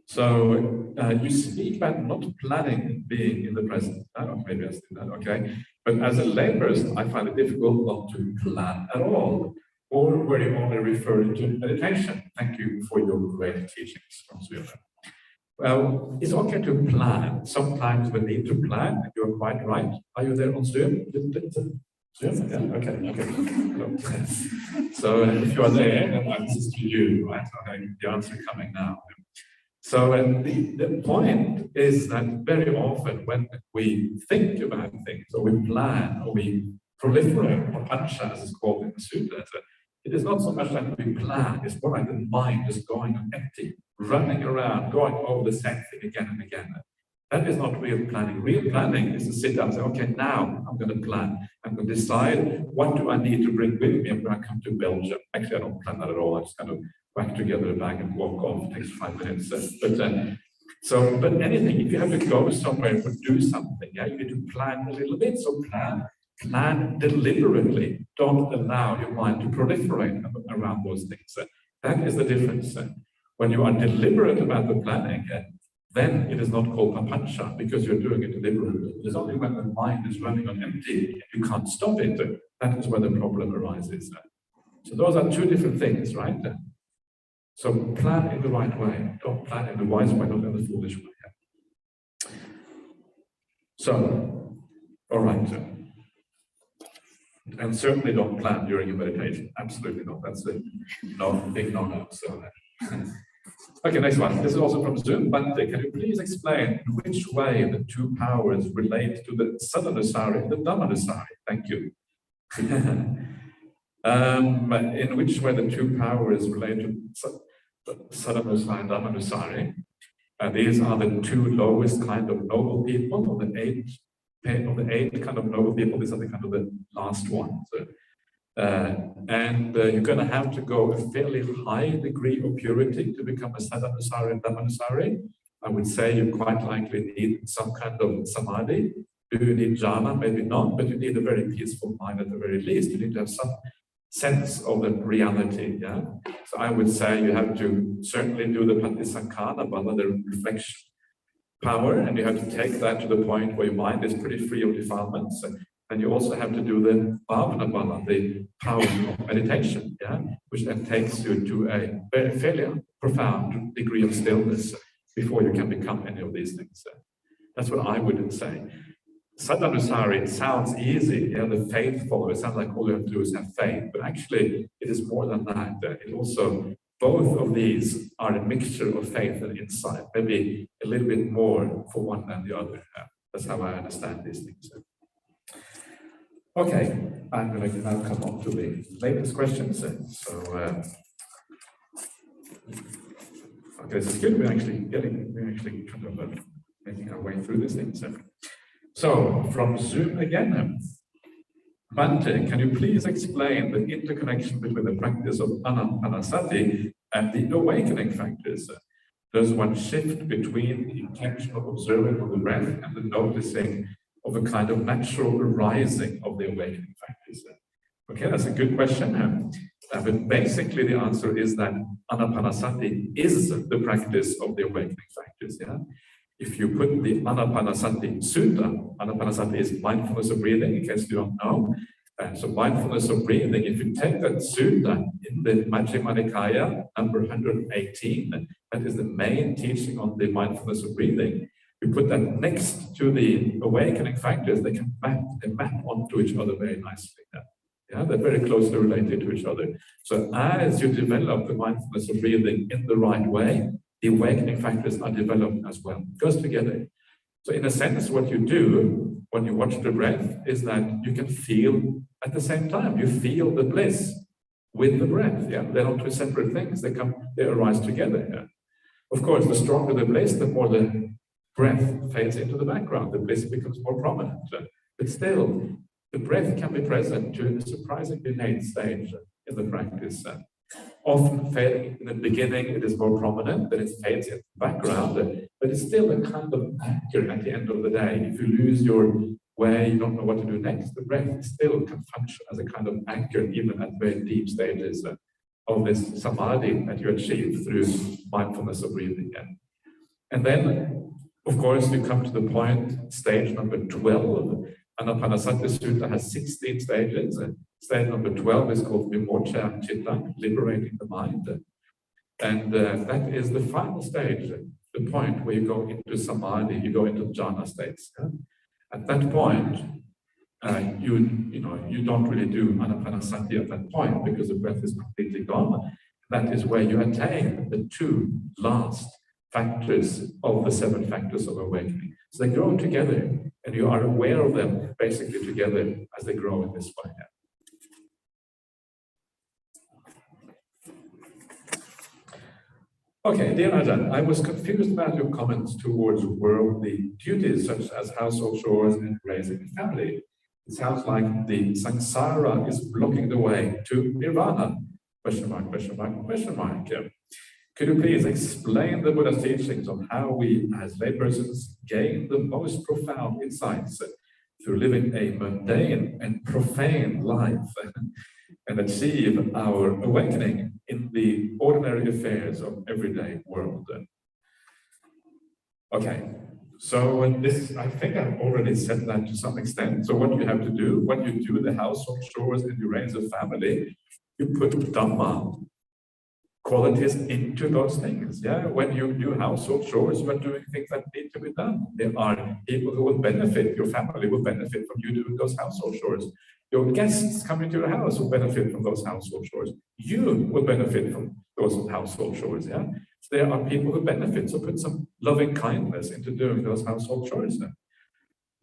So you speak about not planning being in the present. Maybe I said that, okay. But as a layperson, I find it difficult not to plan at all, or where you only refer to meditation. Thank you for your great teachings from Zoom. Well, it's okay to plan. Sometimes we need to plan, and you're quite right. Are you there on Zoom? Yes, yeah, okay. So if you are there, then this is to you, right? Okay, the answer coming now. So the point is that very often when we think about things, or we plan, or we proliferate, or paṭicca, as it's called in the suttas, it is not so much that we plan, it's more like the mind is going on empty, running around, going over the same thing again and again. That is not real planning. Real planning is to sit down and say, okay, now I'm going to plan. I'm going to decide what do I need to bring with me when I come to Belgium. Actually, I don't plan that at all. I just kind of whack together a bag and walk off. It takes 5 minutes. But anything, if you have to go somewhere or do something, yeah, you need to plan a little bit. So plan deliberately. Don't allow your mind to proliferate around those things. That is the difference. When you are deliberate about the planning, then it is not called paṭicca because you're doing it deliberately. It is only when the mind is running on empty, you can't stop it. That is where the problem arises. So those are two different things, right? So plan in the right way. Don't plan in the wise way, not in the foolish way. So, all right. And certainly don't plan during your meditation. Absolutely not. That's a big no-no. So, okay, next one. This is also from Zoom. Bhante, can you please explain in which way the two powers relate to the sutta-nusari and the Dhamma-nusari? Thank you. In which way the two powers relate to sutta-nusari and Dhamma-nusari? These are the two lowest kind of noble people of the eight kind of noble people. These are the kind of the last ones. You're going to have to go a fairly high degree of purity to become a sutta-nusari and Dhamma-nusari. I would say you quite likely need some kind of samadhi. Do you need jhana? Maybe not, but you need a very peaceful mind at the very least. You need to have some sense of the reality. Yeah. So I would say you have to certainly do the paṭicca-samuppāda, the reflection power, and you have to take that to the point where your mind is pretty free of defilements. And you also have to do the bhavana, the power of meditation, yeah, which then takes you to a fairly profound degree of stillness before you can become any of these things. That's what I would say. Sutta-nusari sounds easy, yeah, the faith follower. It sounds like all you have to do is have faith, but actually it is more than that. It also, both of these are a mixture of faith and insight, maybe a little bit more for one than the other. That's how I understand these things. Okay, I'm going to now come on to the latest questions. So, okay, this is good. We're actually kind of making our way through these things. So, from Zoom again, Bhante, can you please explain the interconnection between the practice of anapanasati and the awakening factors? Does one shift between the intentional observing of the breath and the noticing of a kind of natural arising of the awakening factors? Okay, that's a good question. But basically the answer is that anapanasati is the practice of the awakening factors. Yeah? If you put the anapanasati sutta, anapanasati is mindfulness of breathing, in case you don't know. So mindfulness of breathing, if you take that sutta in the Majjhima Nikaya, number 118, that is the main teaching on the mindfulness of breathing. You put that next to the awakening factors, they map onto each other very nicely. Yeah, they're very closely related to each other. So as you develop the mindfulness of breathing in the right way, the awakening factors are developed as well. It goes together. So in a sense, what you do when you watch the breath is that you can feel at the same time. You feel the bliss with the breath. Yeah, they're not two separate things. They arise together. Yeah? Of course, the stronger the bliss, the more the breath fades into the background. The bliss becomes more prominent. But still, the breath can be present to a surprisingly late stage in the practice. Often fading in the beginning, it is more prominent, then it fades in the background, but it's still a kind of anchor at the end of the day. If you lose your way, you don't know what to do next, the breath still can function as a kind of anchor, even at very deep stages of this samadhi that you achieve through mindfulness of breathing. And then, of course, you come to the point, stage number 12. Anapanasati Sutta has 16 stages. Stage number 12 is called Vimocha Chitta, liberating the mind. And that is the final stage, the point where you go into samadhi, you go into jhana states. Yeah? At that point, you don't really do anapanasati at that point because the breath is completely gone. That is where you attain the two last factors of the 7 factors of awakening. So they grow together, and you are aware of them basically together as they grow in this way. Okay, dear Ajahn, I was confused about your comments towards worldly duties such as household chores and raising a family. It sounds like the samsara is blocking the way to Nirvana. Question mark, question mark, question mark. Could you please explain the Buddha's teachings on how we as laypersons gain the most profound insights through living a mundane and profane life and achieve our awakening in the ordinary affairs of everyday world? Okay, so this, I think I've already said that to some extent. So what you have to do, when you do the household chores and you raise a family, you put Dhamma qualities into those things. Yeah, when you do household chores, you are doing things that need to be done. There are people who will benefit, your family will benefit from you doing those household chores. Your guests coming to your house will benefit from those household chores. You will benefit from those household chores. Yeah, so there are people who benefit. So put some loving kindness into doing those household chores.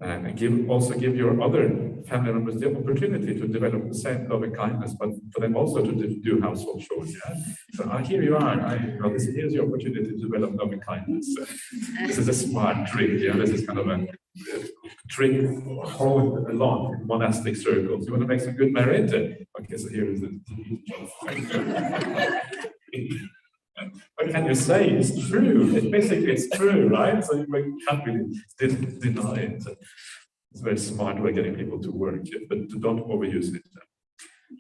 And also give your other family members the opportunity to develop the same loving kindness, but for them also to do household chores. Yeah? So here you are. Here's your opportunity to develop loving kindness. This is a smart trick. Yeah? This is kind of a trick honed a lot in monastic circles. You want to make some good merit? Okay, so here is the what can you say? It's true. It's true, right? So you can't really deny it. It's a very smart way of getting people to work, but don't overuse it.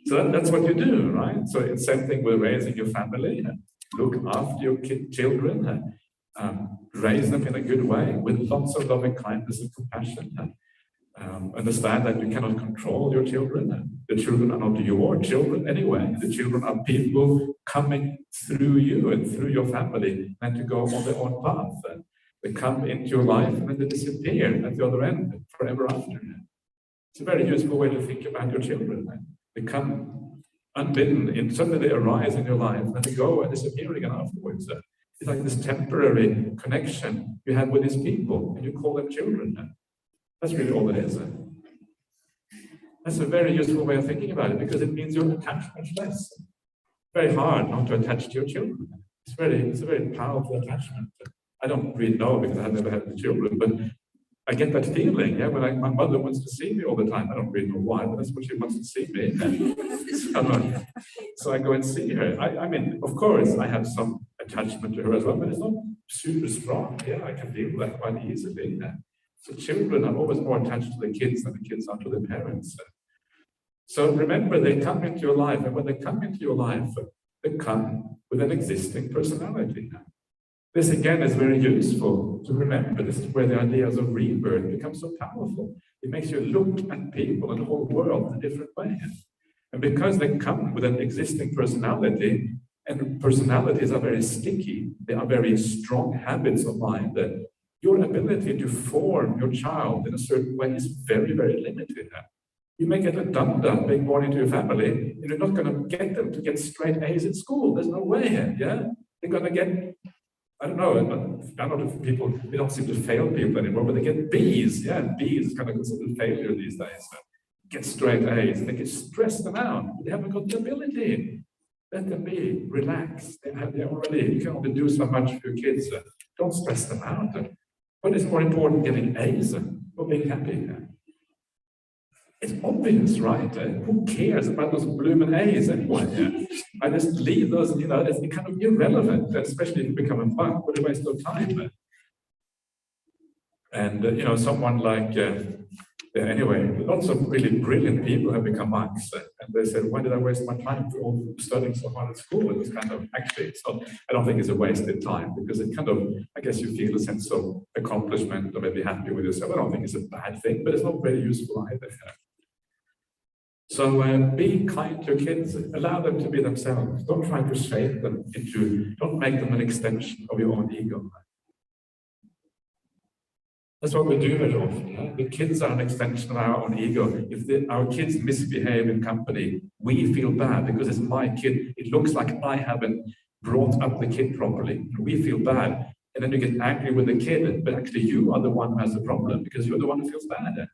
So that's what you do, right? So it's the same thing with raising your family. Look after your children. Raise them in a good way with lots of loving kindness and compassion. Understand that you cannot control your children. The children are not your children anyway. The children are people coming through you and through your family and to go on their own path. They come into your life and then they disappear at the other end forever after. It's a very useful way to think about your children. They come unbidden, and suddenly they arise in your life and they go and disappear again afterwards. It's like this temporary connection you have with these people, and you call them children. That's really all it is. That's a very useful way of thinking about it because it means you're attached much less. Very hard not to attach to your children. It's a very powerful attachment. I don't really know because I've never had children, but I get that feeling. Yeah, when my mother wants to see me all the time. I don't really know why, but that's what she wants to see me. So I go and see her. I mean, of course, I have some attachment to her as well, but it's not super strong. Yeah, I can deal with that quite easily. So children are always more attached to the kids than the kids are to their parents. So remember, they come into your life, and when they come into your life, they come with an existing personality. This again is very useful to remember. This is where the ideas of rebirth become so powerful. It makes you look at people and the whole world in a different way. And because they come with an existing personality, and personalities are very sticky, they are very strong habits of mind, that your ability to form your child in a certain way is very, very limited. You may get a dum-dum being born into your family, and you're not going to get them to get straight A's in school. There's no way. Yeah, they're going to get, I don't know if people, they don't seem to fail people anymore, but they get B's. Yeah, B's is kind of considered failure these days. Get straight A's, and they can stress them out. They haven't got the ability. Let them be, relax. They already, you can only do so much for your kids. Don't stress them out. What is more important, getting A's or being happy? It's obvious, right? Who cares about those blooming A's anyway? I just leave those, it's kind of irrelevant, especially if you become a monk. What a waste of time. And, someone like, anyway, lots of really brilliant people have become monks. And they said, why did I waste my time studying so hard at school? It was kind of, actually, I don't think it's a wasted time because it kind of, I guess you feel a sense of accomplishment or maybe happy with yourself. I don't think it's a bad thing, but it's not very useful either. So be kind to your kids, allow them to be themselves. Don't try to shape them don't make them an extension of your own ego. That's what we do very often. Yeah? The kids are an extension of our own ego. If our kids misbehave in company, we feel bad because it's my kid. It looks like I haven't brought up the kid properly. We feel bad. And then you get angry with the kid, but actually you are the one who has the problem because you're the one who feels bad.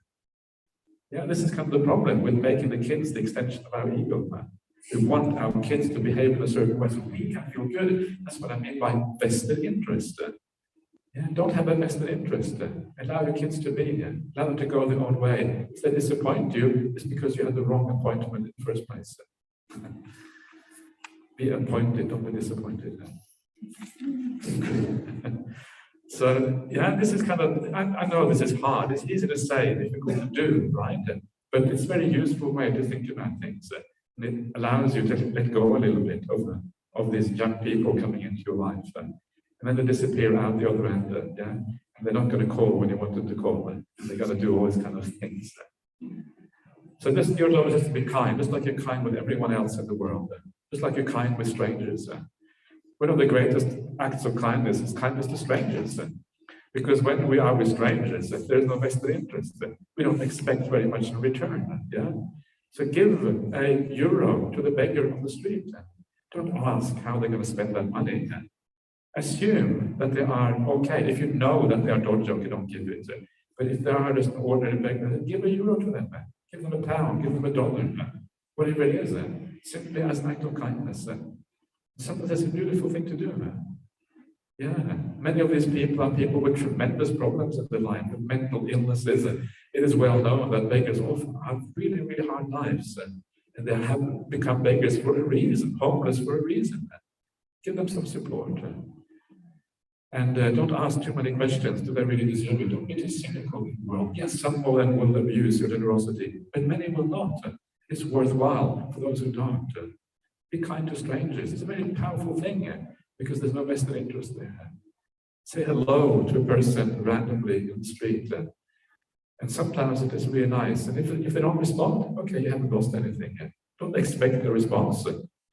Yeah, this is kind of the problem with making the kids the extension of our ego. We want our kids to behave in a certain way so we can feel good. That's what I mean by vested interest. Yeah, don't have a vested interest. Allow your kids to be. Allow them to go their own way. If they disappoint you, it's because you had the wrong appointment in the first place. Be appointed, don't be disappointed. So, yeah, this is kind of, I know this is hard. It's easy to say, difficult to do, right? But it's a very useful way to think about things. And it allows you to let go a little bit of these young people coming into your life. And then they disappear out the other end. Yeah? And they're not going to call when you want them to call. They're going to do all these kind of things. So just your job is just to be kind, just like you're kind with everyone else in the world. Just like you're kind with strangers. One of the greatest acts of kindness is kindness to strangers. Because when we are with strangers, there's no vested interest. We don't expect very much in return. Yeah? So give €1 to the beggar on the street. Don't ask how they're going to spend that money. Assume that they are okay. If you know that they are dodgy, you don't give it. But if they are just an ordinary beggar, give €1 to them. Give them £1, give them $1, whatever it is. Simply as an act of kindness. Sometimes that's a beautiful thing to do. Yeah, many of these people are people with tremendous problems in their life, with mental illnesses. It is well known that beggars often have really, really hard lives, and they have become beggars for a reason, homeless for a reason. Give them some support. And don't ask too many questions. Do they really deserve it? Don't be too cynical in the world. Yes, some of them will abuse your generosity, but many will not. It's worthwhile for those who don't. Be kind to strangers. It's a very powerful thing because there's no vested interest there. Say hello to a person randomly in the street. And sometimes it is really nice. And if they don't respond, okay, you haven't lost anything. Don't expect a response.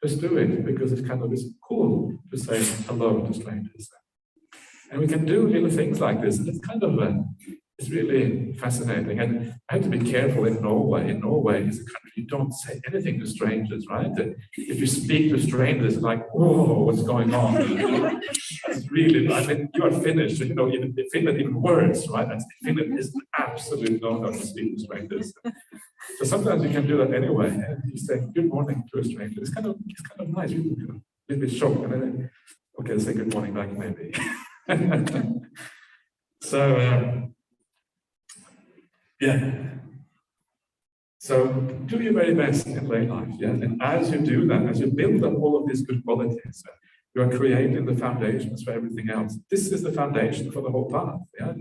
Just do it because it's kind of cool to say hello to strangers. And we can do little things like this. And it's kind of, it's really fascinating. And I have to be careful in Norway. In Norway is a country you don't say anything to strangers, right? If you speak to strangers, it's like, whoa, what's going on? That's really, I mean, you are Finnish, so, even in Finland, even worse, right? And Finland is absolutely no to speak to strangers. So sometimes you can do that anyway. And you say good morning to a stranger. It's kind of nice. You're a little bit shocked. And then, okay, say good morning back, maybe. So, yeah. So do your very best in lay life, yeah. And as you do that, as you build up all of these good qualities, you are creating the foundations for everything else. This is the foundation for the whole path, yeah.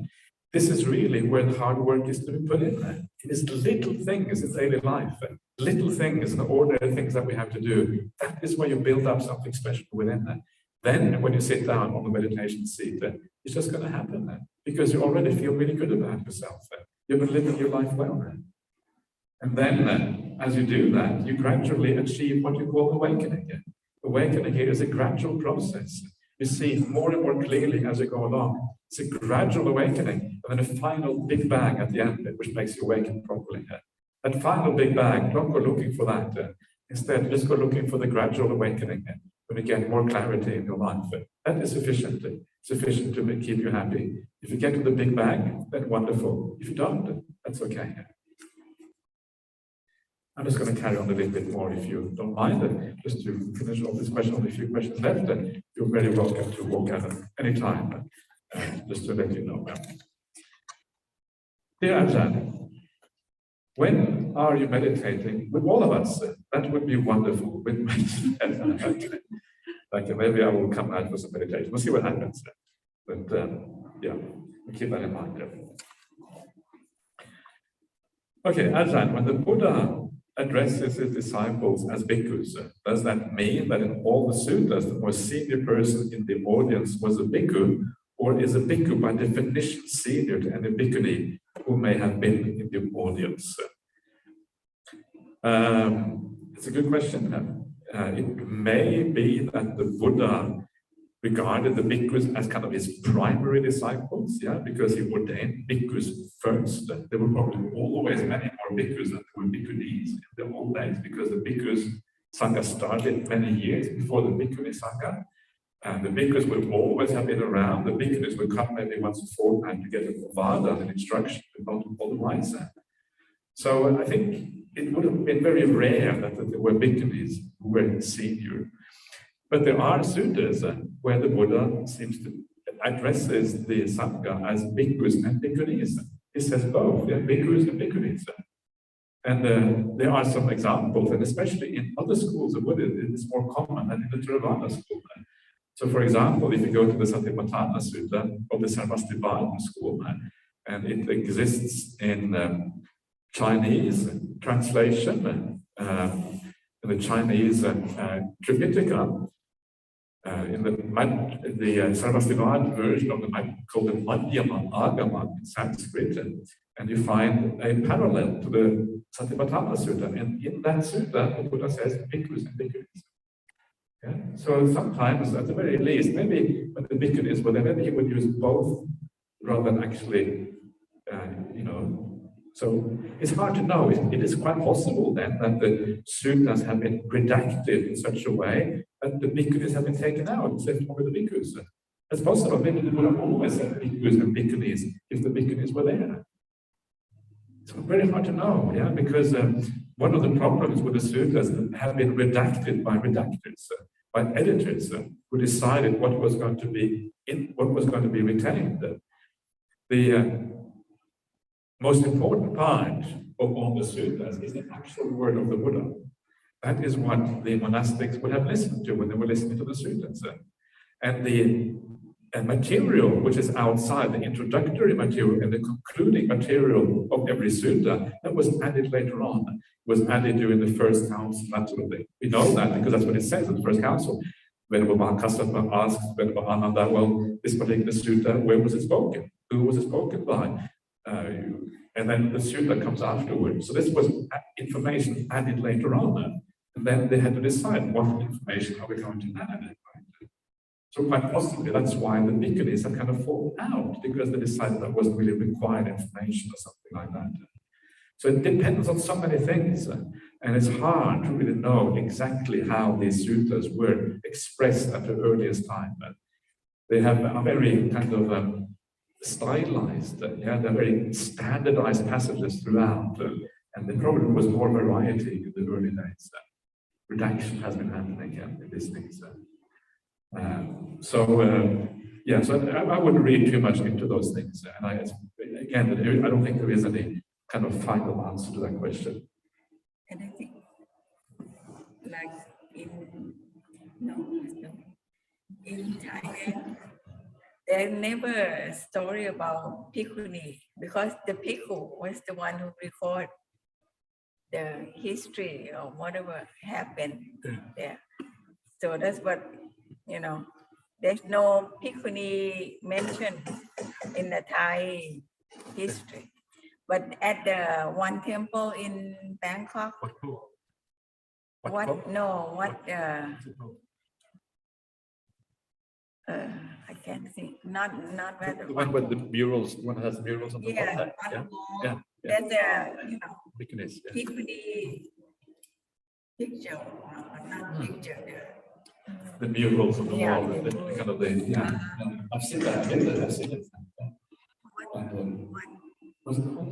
This is really where the hard work is to be put in there. It is little things in daily life, little things and ordinary things that we have to do. That is where you build up something special within that. Then when you sit down on the meditation seat, it's just going to happen because you already feel really good about yourself. You've been living your life well. And then, as you do that, you gradually achieve what you call awakening. Awakening here is a gradual process. You see more and more clearly as you go along. It's a gradual awakening, and then a final big bang at the end, which makes you awaken properly. That final big bang, don't go looking for that. Instead, just go looking for the gradual awakening when you get more clarity in your life. That is sufficient to keep you happy. If you get to the big bang, then wonderful. If you don't, that's okay. I'm just going to carry on a little bit more if you don't mind. Just to finish off this question, only a few questions left, and you're very welcome to walk out at any time, just to let you know. Dear Ajahn, when are you meditating with all of us? That would be wonderful. Like maybe I will come out for some meditation. We'll see what happens. But yeah, we'll keep that in mind. Okay, Ajahn, when the Buddha addresses his disciples as bhikkhus, does that mean that in all the suttas, the most senior person in the audience was a bhikkhu, or is a bhikkhu by definition senior to any bhikkhuni who may have been in the audience? It's a good question. It may be that the Buddha regarded the bhikkhus as kind of his primary disciples, yeah, because he ordained bhikkhus first. There were probably always many more bhikkhus than there were bhikkhunis in the old days, because the bhikkhus Sangha started many years before the bhikkhuni Sangha. And the bhikkhus would always have been around. The bhikkhunis would come maybe once a fortnight to get a vada, an instruction about all the rites. So I think it would have been very rare that there were bhikkhunis who were senior. But there are suttas where the Buddha seems to addresses the Sangha as bhikkhus and bhikkhunis. He says both, yeah, bhikkhus and bhikkhunis. And there are some examples, and especially in other schools of Buddhism, it is more common than in the Theravada school. So, for example, if you go to the Satipatthana Sutta of the Sarvastivadin school, and it exists in Chinese translation, in the Chinese Tripitaka, in the Sarvastivadin version of the called the Madhyama Agama in Sanskrit, and you find a parallel to the Satipatthana Sutta, and in that sutta, the Buddha says bhikkhus and bhikkhunis. Yeah? So sometimes, at the very least, maybe when the bhikkhunis were there, maybe he would use both rather than actually, So it's hard to know. It is quite possible then that the suttas have been redacted in such a way that the bhikkhunis have been taken out, left over the bhikkhus. It's possible. Maybe the Buddha always said bhikkhus and bhikkhunis if the bhikkhunis were there. It's very hard to know, yeah, because one of the problems with the suttas have been redacted by redactors, by editors who decided what was going to be retained. The most important part of all the suttas is the actual word of the Buddha. That is what the monastics would have listened to when they were listening to the suttas. And the material which is outside, the introductory material and the concluding material of every sutta, that was added later on. It was added during the first council, that sort of thing. We know that because that's what it says in the first council. Venerable Mahakassapa asked Venerable Ananda, well, this particular sutta, where was it spoken? Who was it spoken by? And then the sutta comes afterwards. So this was information added later on. And then they had to decide what information are we going to add. So quite possibly that's why the bhikkhunis have kind of fallen out, because they decided that wasn't really required information or something like that. So it depends on so many things, and it's hard to really know exactly how these suttas were expressed at the earliest time. They are very kind of stylized, they're very standardized passages throughout, and there probably was more variety in the early days. Redaction has been happening in these things. So I wouldn't read too much into those things. And I don't think there is any kind of final answer to that question. And I think, like in Thailand, there's never a story about bhikkhuni, because the bhikkhu was the one who recorded the history or whatever happened there. So that's what, there's no bhikkhuni mentioned in the Thai history. But at the one temple in Bangkok, I can't think. Not where the one with the murals. One has murals on the wall. Yeah. There's a bhikkhuni picture, not picture. The murals on the wall. I've seen that. I've seen it. What's it called?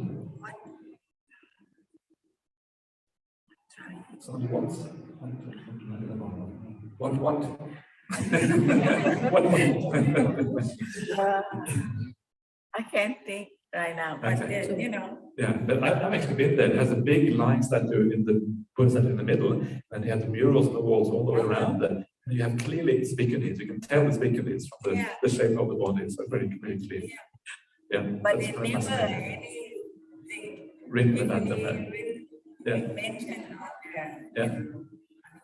Somebody wants. What? I can't think right now, but Yeah, but I've actually been there. It has a big lion statue puts that in the middle, and you have the murals on the walls all the way around. And you have clearly it's bhikkhunis. You can tell it's bhikkhunis from the shape of the body. It's very, very clear. Yeah, but it never anything written about them. mentioned on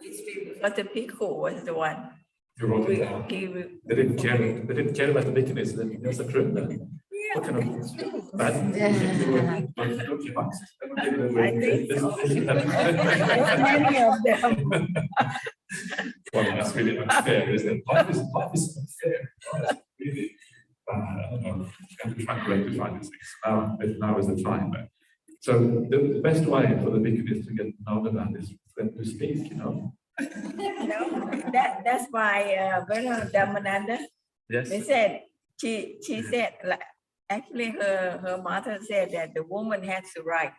history, because the bhikkhu was the one. You wrote it down. They didn't care. They didn't care about the bhikkhunis. That's the truth. What kind of bad? I think so. Many of them. Well, that's really unfair, isn't it? Life is unfair. It's really, I don't know, I'm trying to rectify these things. Now is the time. So the best way for the bhikkhu is to get known about is for them to speak, No, that's why Venerable Dhammananda, Yes. they said, she said, like, actually her mother said that the woman has to write.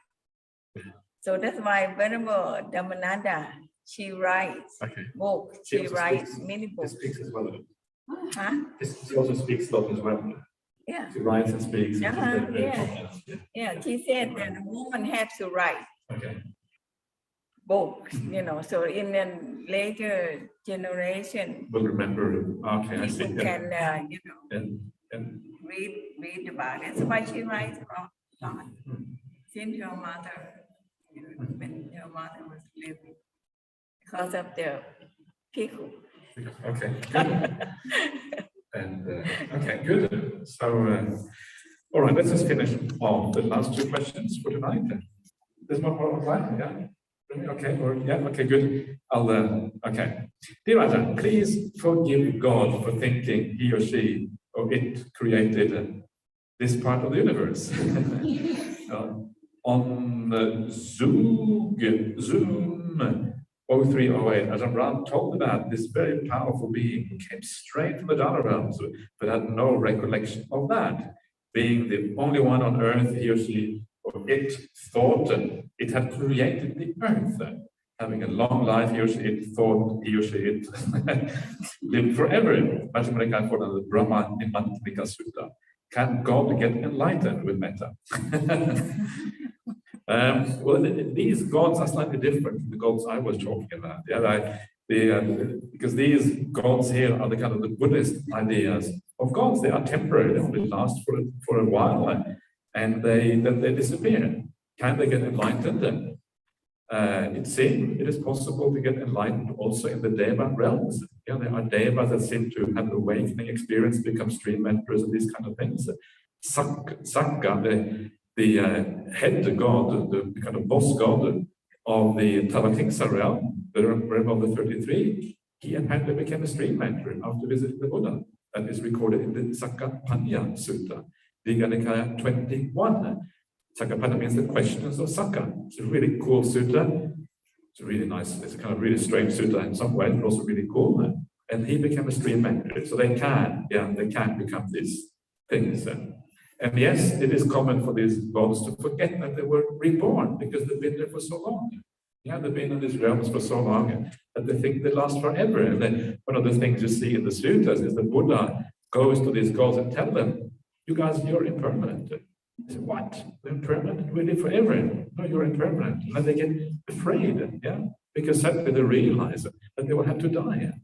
So that's why Venerable Dhammananda, she writes books. She writes many books. She speaks as well. Huh? She also speaks a lot as well. Yeah. She writes and speaks. Yeah, she said that the woman has to write books, so in a later generation, will remember. Okay, I see. Can, and read about it. That's why she writes a lot. Since her mother, when her mother was living, because of the people. Okay, good. And okay, good. So, all right, let's just finish on the last two questions for tonight. There's one more online, yeah? Okay, okay, good. I'll, okay. Dear Ajahn, please forgive God for thinking he or she or it created this part of the universe. On Zoom 0308, Ajahn Brahm told about this very powerful being who came straight from the Dhamma realms, but had no recollection of that. Being the only one on earth, he or she or it thought it had created the earth. Having a long life, he or she it thought he or she it lived forever. Ajahn for the Brahma in paṭicca-samuppāda. Can God get enlightened with metta? Well, these gods are slightly different from the gods I was talking about. Because these gods here are the kind of the Buddhist ideas of gods. They are temporary. They only last for a while, and they disappear. Can they get enlightened? It seems it is possible to get enlightened also in the Deva realms. There are Devas that seem to have awakening experience, become stream mentors, and these kind of things. Sakka, the head god, the kind of boss god of the paṭicca realm, the realm of the 33, he apparently became a stream mentor after visiting the Buddha. That is recorded in the Sakkapanha Sutta, Digha 21. Sakkapanha means the questions of Sakka. It's a really cool sutta. It's really nice. It's a kind of really strange sutta in some ways, but also really cool. And he became a stream mentor. So they can become these things. And yes, it is common for these gods to forget that they were reborn because they've been there for so long. They've been in these realms for so long that they think they last forever. And then one of the things you see in the suttas is the Buddha goes to these gods and tell them, you guys, you're impermanent. They say, what? We're impermanent? We live forever. No, you're impermanent. And then they get afraid, because suddenly they realize that they will have to die. And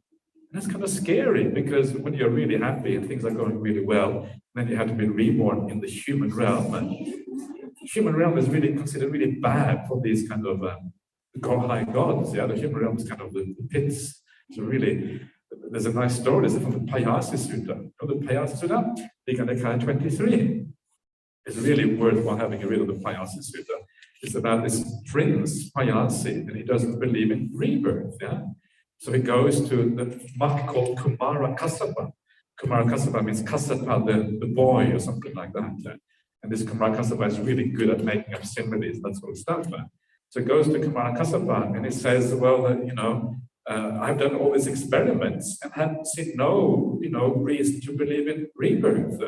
that's kind of scary because when you're really happy and things are going really well, then you have to be reborn in the human realm. And the human realm is really considered really bad for these kind of high gods. The human realm is kind of the pits. So really, there's a nice story. This is from the Payasi Sutta. The Payasi Sutta, Digha 23. It's really worthwhile having a read of the Payasi Sutta. It's about this prince, Payasi, and he doesn't believe in rebirth. So he goes to the monk called Kumara-kassapa. Kumara-kassapa means Kassapa, the boy, or something like that. And this Kumara-kassapa is really good at making up similes, that sort of stuff. So he goes to Kumara-kassapa and he says, well, I've done all these experiments and have seen no, reason to believe in rebirth.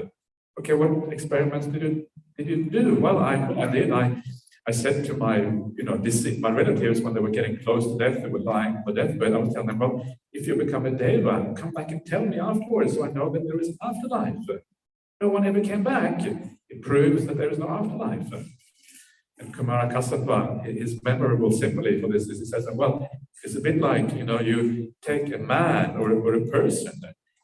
Okay, what experiments did you do? Well, I did. I said to my, my relatives when they were getting close to death, they were lying on the deathbed. I was telling them, well, if you become a deva, come back and tell me afterwards, so I know that there is an afterlife. No one ever came back. It proves that there is no afterlife. And Kumara-kassapa, his memorable simile for this is, he says, well, it's a bit like, you take a man or a person,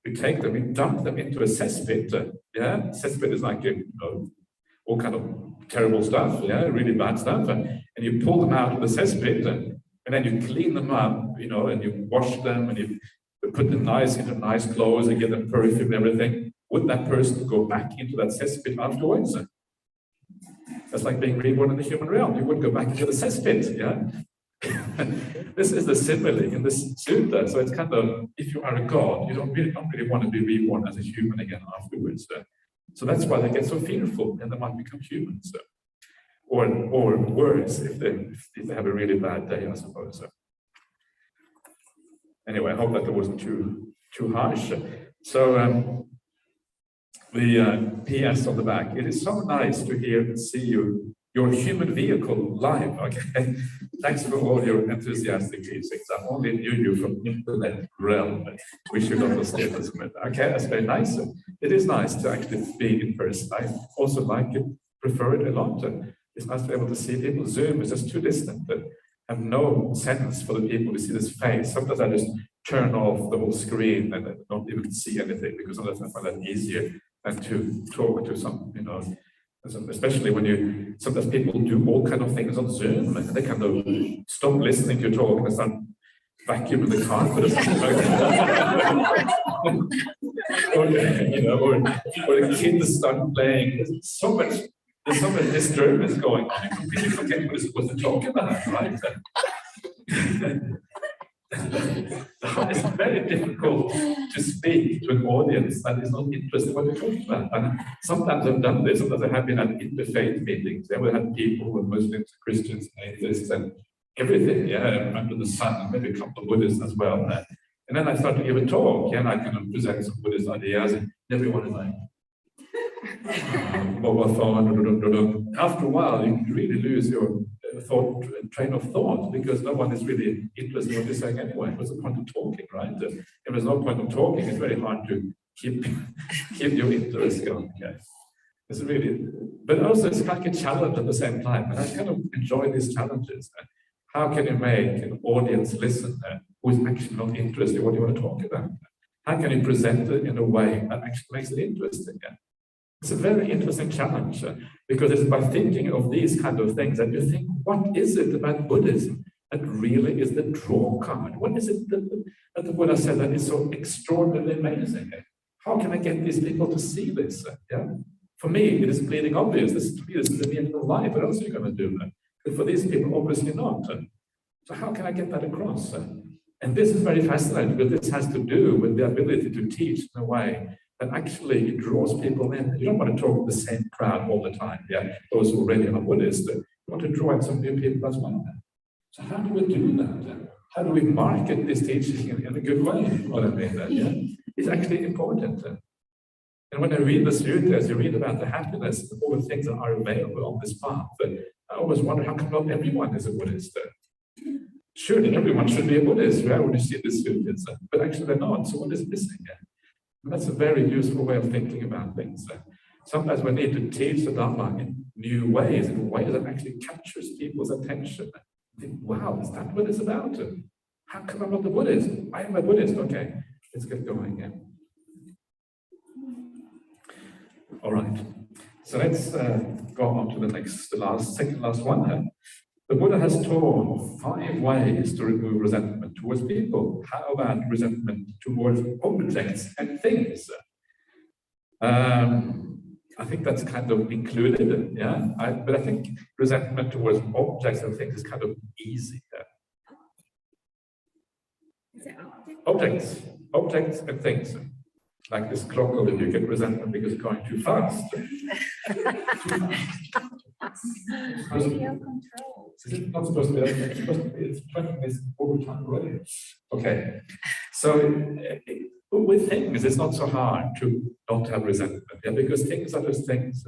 you take them, you dump them into a cesspit. Cesspit is like, all kind of terrible stuff, really bad stuff. And you pull them out of the cesspit and then you clean them up, and you wash them and you put them into nice clothes and get them perfume and everything. Would that person go back into that cesspit afterwards? That's like being reborn in the human realm. You wouldn't go back into the cesspit, This is the simile in this sutta. So it's kind of, if you are a god, you don't really want to be reborn as a human again afterwards. So that's why they get so fearful, and they might become humans. Or worse, if they have a really bad day, I suppose. Anyway, I hope that wasn't too harsh. So the PS on the back. It is so nice to hear and see your human vehicle live. Okay, thanks for all your enthusiastic teachings. I only knew you from internet realm, which you got the status with. Okay, that's very nice. It is nice to actually be in person. I also like it, prefer it a lot. It's nice to be able to see people. Zoom is just too distant. Have no sense for the people to see this face. Sometimes I just turn off the whole screen and I don't even see anything, because sometimes I find that easier than to talk to some, especially when sometimes people do all kind of things on Zoom and they kind of stop listening to your talk and start vacuuming the carpet or something like that. or the kids start playing. There's so much disturbance going on. You completely forget what you're supposed to talk about, right? It's very difficult to speak to an audience that is not interested in what you're talking about. And sometimes I've done this. Sometimes I have been at interfaith meetings. There we had people who were Muslims, Christians, atheists, and everything, under the sun, maybe a couple of Buddhists as well. And then I start to give a talk, and I kind of present some Buddhist ideas, and everyone is like, mobile phone. After a while, you really lose your train of thought, because no one is really interested in what you're saying anyway. What's the point of talking, right? If there's no point of talking, it's very hard to keep your interest going. Okay? It's really, but also it's like a challenge at the same time, and I kind of enjoy these challenges. How can you make an audience listen who is actually not interested in what you want to talk about? How can you present it in a way that actually makes it interesting? It's a very interesting challenge, because it's by thinking of these kind of things that you think, what is it about Buddhism that really is the draw card? What is it that the Buddha said that is so extraordinarily amazing? How can I get these people to see this? For me, it is bleeding obvious. This is the meaning of life. What else are you going to do? But for these people, obviously not. So how can I get that across? And this is very fascinating, because this has to do with the ability to teach in a way that actually it draws people in. You don't want to talk to the same crowd all the time, those who already are Buddhists. You want to draw in some new people as well. So how do we do that? How do we market this teaching in a good way? What I mean, it's actually important. And when I read the suttas, you read about the happiness and all the things that are available on this path. I always wonder, how come not everyone is a Buddhist? Surely everyone should be a Buddhist, right? When you see the suttas, but actually they're not. So what is missing? And that's a very useful way of thinking about things. Sometimes we need to teach the Dhamma in new ways, in ways that actually captures people's attention. Think, wow, is that what it's about? How come I'm not a Buddhist? I am a Buddhist. Okay, let's get going. All right. So let's go on to the second last one. The Buddha has taught 5 ways to remove resentment towards people. How about resentment towards objects and things? I think that's kind of included, but I think resentment towards objects and things is kind of easy. Objects and things. Like this clock over here, you get resentment because it's going too fast. It's not supposed to be. It's supposed to be. It's 20 minutes over time already. Okay. So with things, it's not so hard to not have resentment, because things are just things.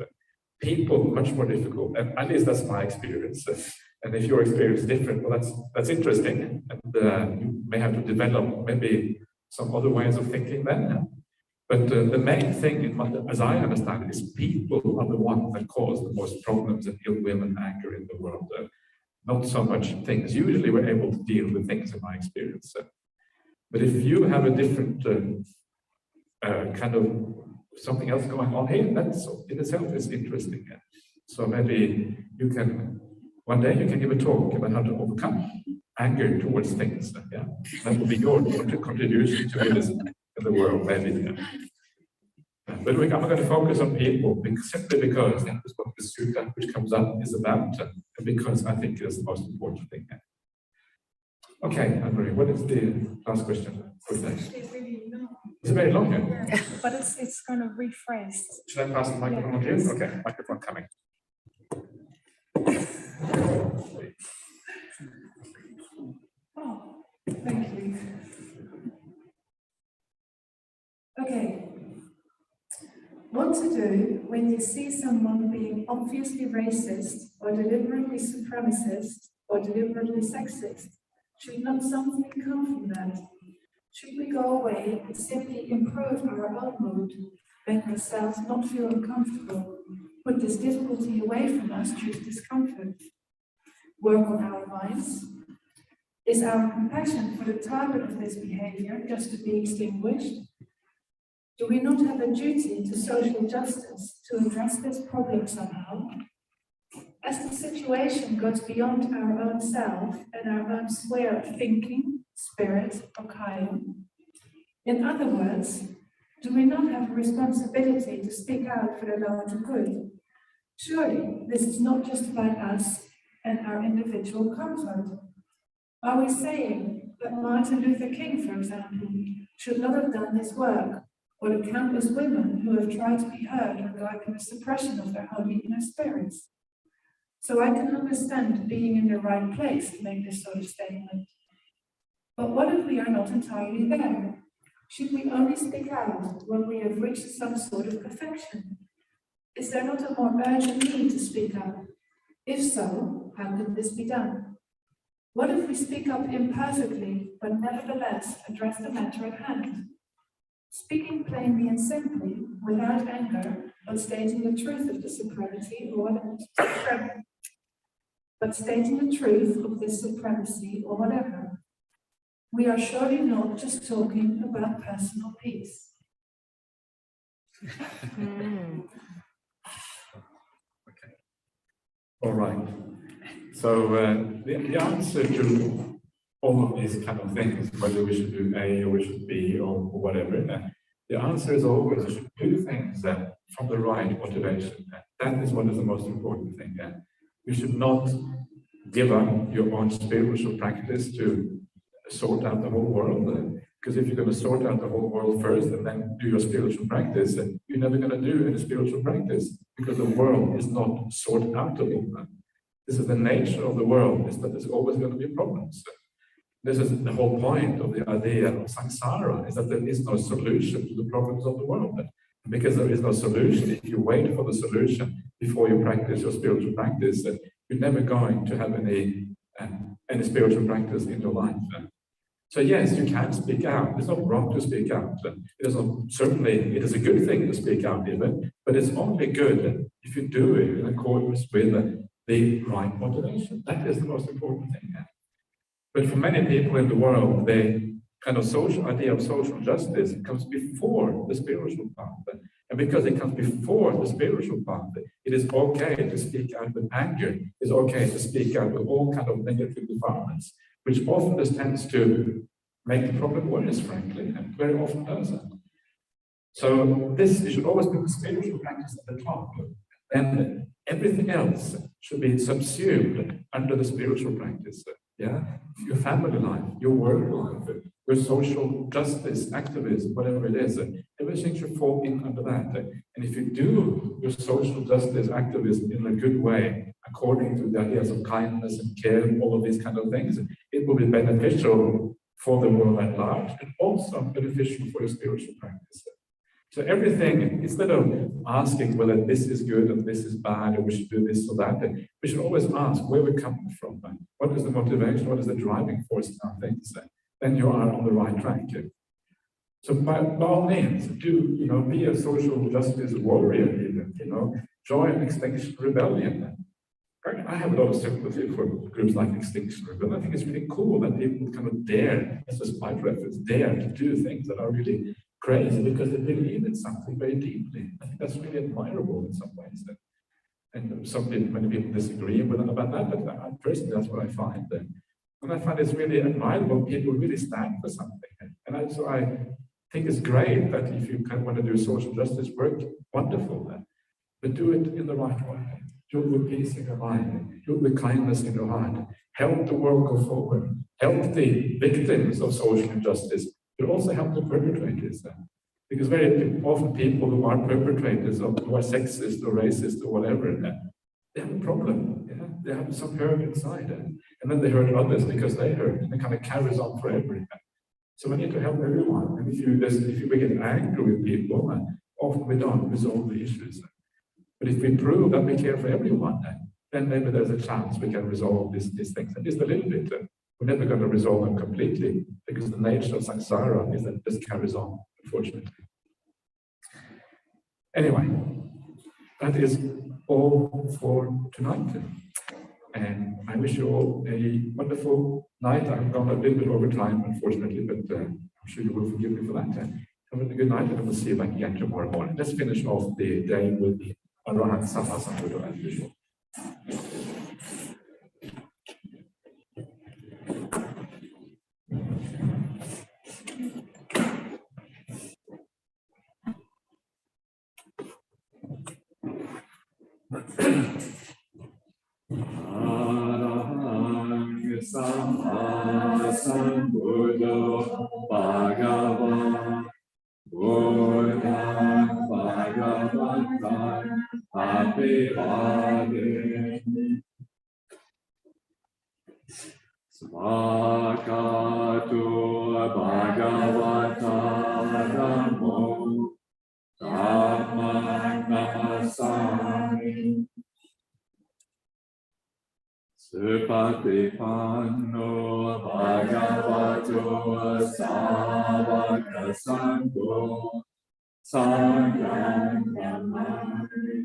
People much more difficult, and at least that's my experience. And if your experience is different, well, that's interesting, and you may have to develop maybe some other ways of thinking then. But the main thing, as I understand it, is people are the ones that cause the most problems and ill will and anger in the world. Not so much things. Usually we're able to deal with things in my experience. But if you have a different kind of something else going on here, that's in itself is interesting. So maybe you can, one day you can give a talk about how to overcome anger towards things. That will be your contribution to Buddhism in the world, maybe. But I'm going to focus on people simply because that is what the sutta which comes up is about, and because I think it's the most important thing. Okay, Anne-Marie, what is the last question? It's really long. It's very long, yeah? Yeah, but it's kind of rephrased. Should I pass the microphone to you? Okay, microphone coming. Oh, thank you. Okay. What to do when you see someone being obviously racist or deliberately supremacist or deliberately sexist? Should not something come from that? Should we go away and simply improve our own mood, make ourselves not feel uncomfortable, put this difficulty away from us, choose discomfort, work on our minds? Is our compassion for the target of this behavior just to be extinguished? Do we not have a duty to social justice to address this problem somehow? As the situation goes beyond our own self and our own sphere of thinking, spirit, or kaya, in other words, do we not have a responsibility to speak out for the larger good? Surely this is not just about us and our individual comfort. Are we saying that Martin Luther King, for example, should not have done this work, or the countless women who have tried to be heard regarding the suppression of their holy inner spirits? So I can understand being in the right place to make this sort of statement. But what if we are not entirely there? Should we only speak out when we have reached some sort of perfection? Is there not a more urgent need to speak up? If so, how can this be done? What if we speak up imperfectly, but nevertheless address the matter at hand? Speaking plainly and simply, without anger, but stating the truth of the supremacy or whatever. But stating the truth of this supremacy or whatever. We are surely not just talking about personal peace. Okay. All right. So the answer to all of these kind of things, whether we should do A or we should B or whatever, the answer is always you should do things from the right motivation. That is what is the most important thing. You should not give up your own spiritual practice to sort out the whole world. Because if you're going to sort out the whole world first and then do your spiritual practice, you're never going to do any spiritual practice because the world is not sorted outable. This is the nature of the world, is that there's always going to be problems. This is the whole point of the idea of samsara, is that there is no solution to the problems of the world. And because there is no solution, if you wait for the solution before you practice your spiritual practice, you're never going to have any spiritual practice in your life. So yes, you can speak out. It's not wrong to speak out. Certainly, it is a good thing to speak out even, but it's only good if you do it in accordance with the right motivation. That is the most important thing. But for many people in the world, the kind of social idea of social justice comes before the spiritual path. And because it comes before the spiritual path, it is okay to speak out with anger. It's okay to speak out with all kind of negative defilements, which often just tends to make the problem worse, frankly, and very often does. So this, you should always put the spiritual practice at the top. And everything else should be subsumed under the spiritual practice. Yeah, your family life, your work life, your social justice, activism, whatever it is, everything should fall in under that. And if you do your social justice activism in a good way, according to the ideas of kindness and care and all of these kind of things, it will be beneficial for the world at large and also beneficial for your spiritual practice. So everything, instead of asking whether this is good and this is bad, or we should do this or that, we should always ask where we're coming from. What is the motivation? What is the driving force in our things? Then you are on the right track. So by all means, be a social justice warrior even, join Extinction Rebellion. I have a lot of sympathy for groups like Extinction Rebellion. I think it's really cool that people kind of dare, as a spider efforts, dare to do things that are really crazy because they believe in something very deeply. I think that's really admirable in some ways. And many people disagree with them about that, but personally, that's what I find. And I find it's really admirable people really stand for something. And I think it's great that if you kind of want to do social justice work, wonderful. But do it in the right way. Do it with peace in your mind. Do it with kindness in your heart. Help the world go forward. help the victims of social injustice, but also help the perpetrators. Because very often people who are perpetrators of who are sexist or racist or whatever, they have a problem. Yeah? They have some hurt inside, and then they hurt others because they hurt, and it kind of carries on forever. So we need to help everyone. And if we get angry with people, often we don't resolve the issues. But if we prove that we care for everyone, then maybe there's a chance we can resolve these things, at least a little bit. We're never going to resolve them completely, because the nature of samsara is that this carries on, unfortunately. Anyway, that is all for tonight. And I wish you all a wonderful night. I've gone a little bit over time, unfortunately, but I'm sure you will forgive me for that. Have a good night, and we'll see you back again tomorrow morning. Let's finish off the day with the paṭicca-samuppāda as usual. Sambuddho Bhagava Buddha Bhagavata Abhivadeni Svakatu Bhagavata Dhammo Dhamma Namasami Supatipanno Bhagavato Savaka Sangho Sangham Namami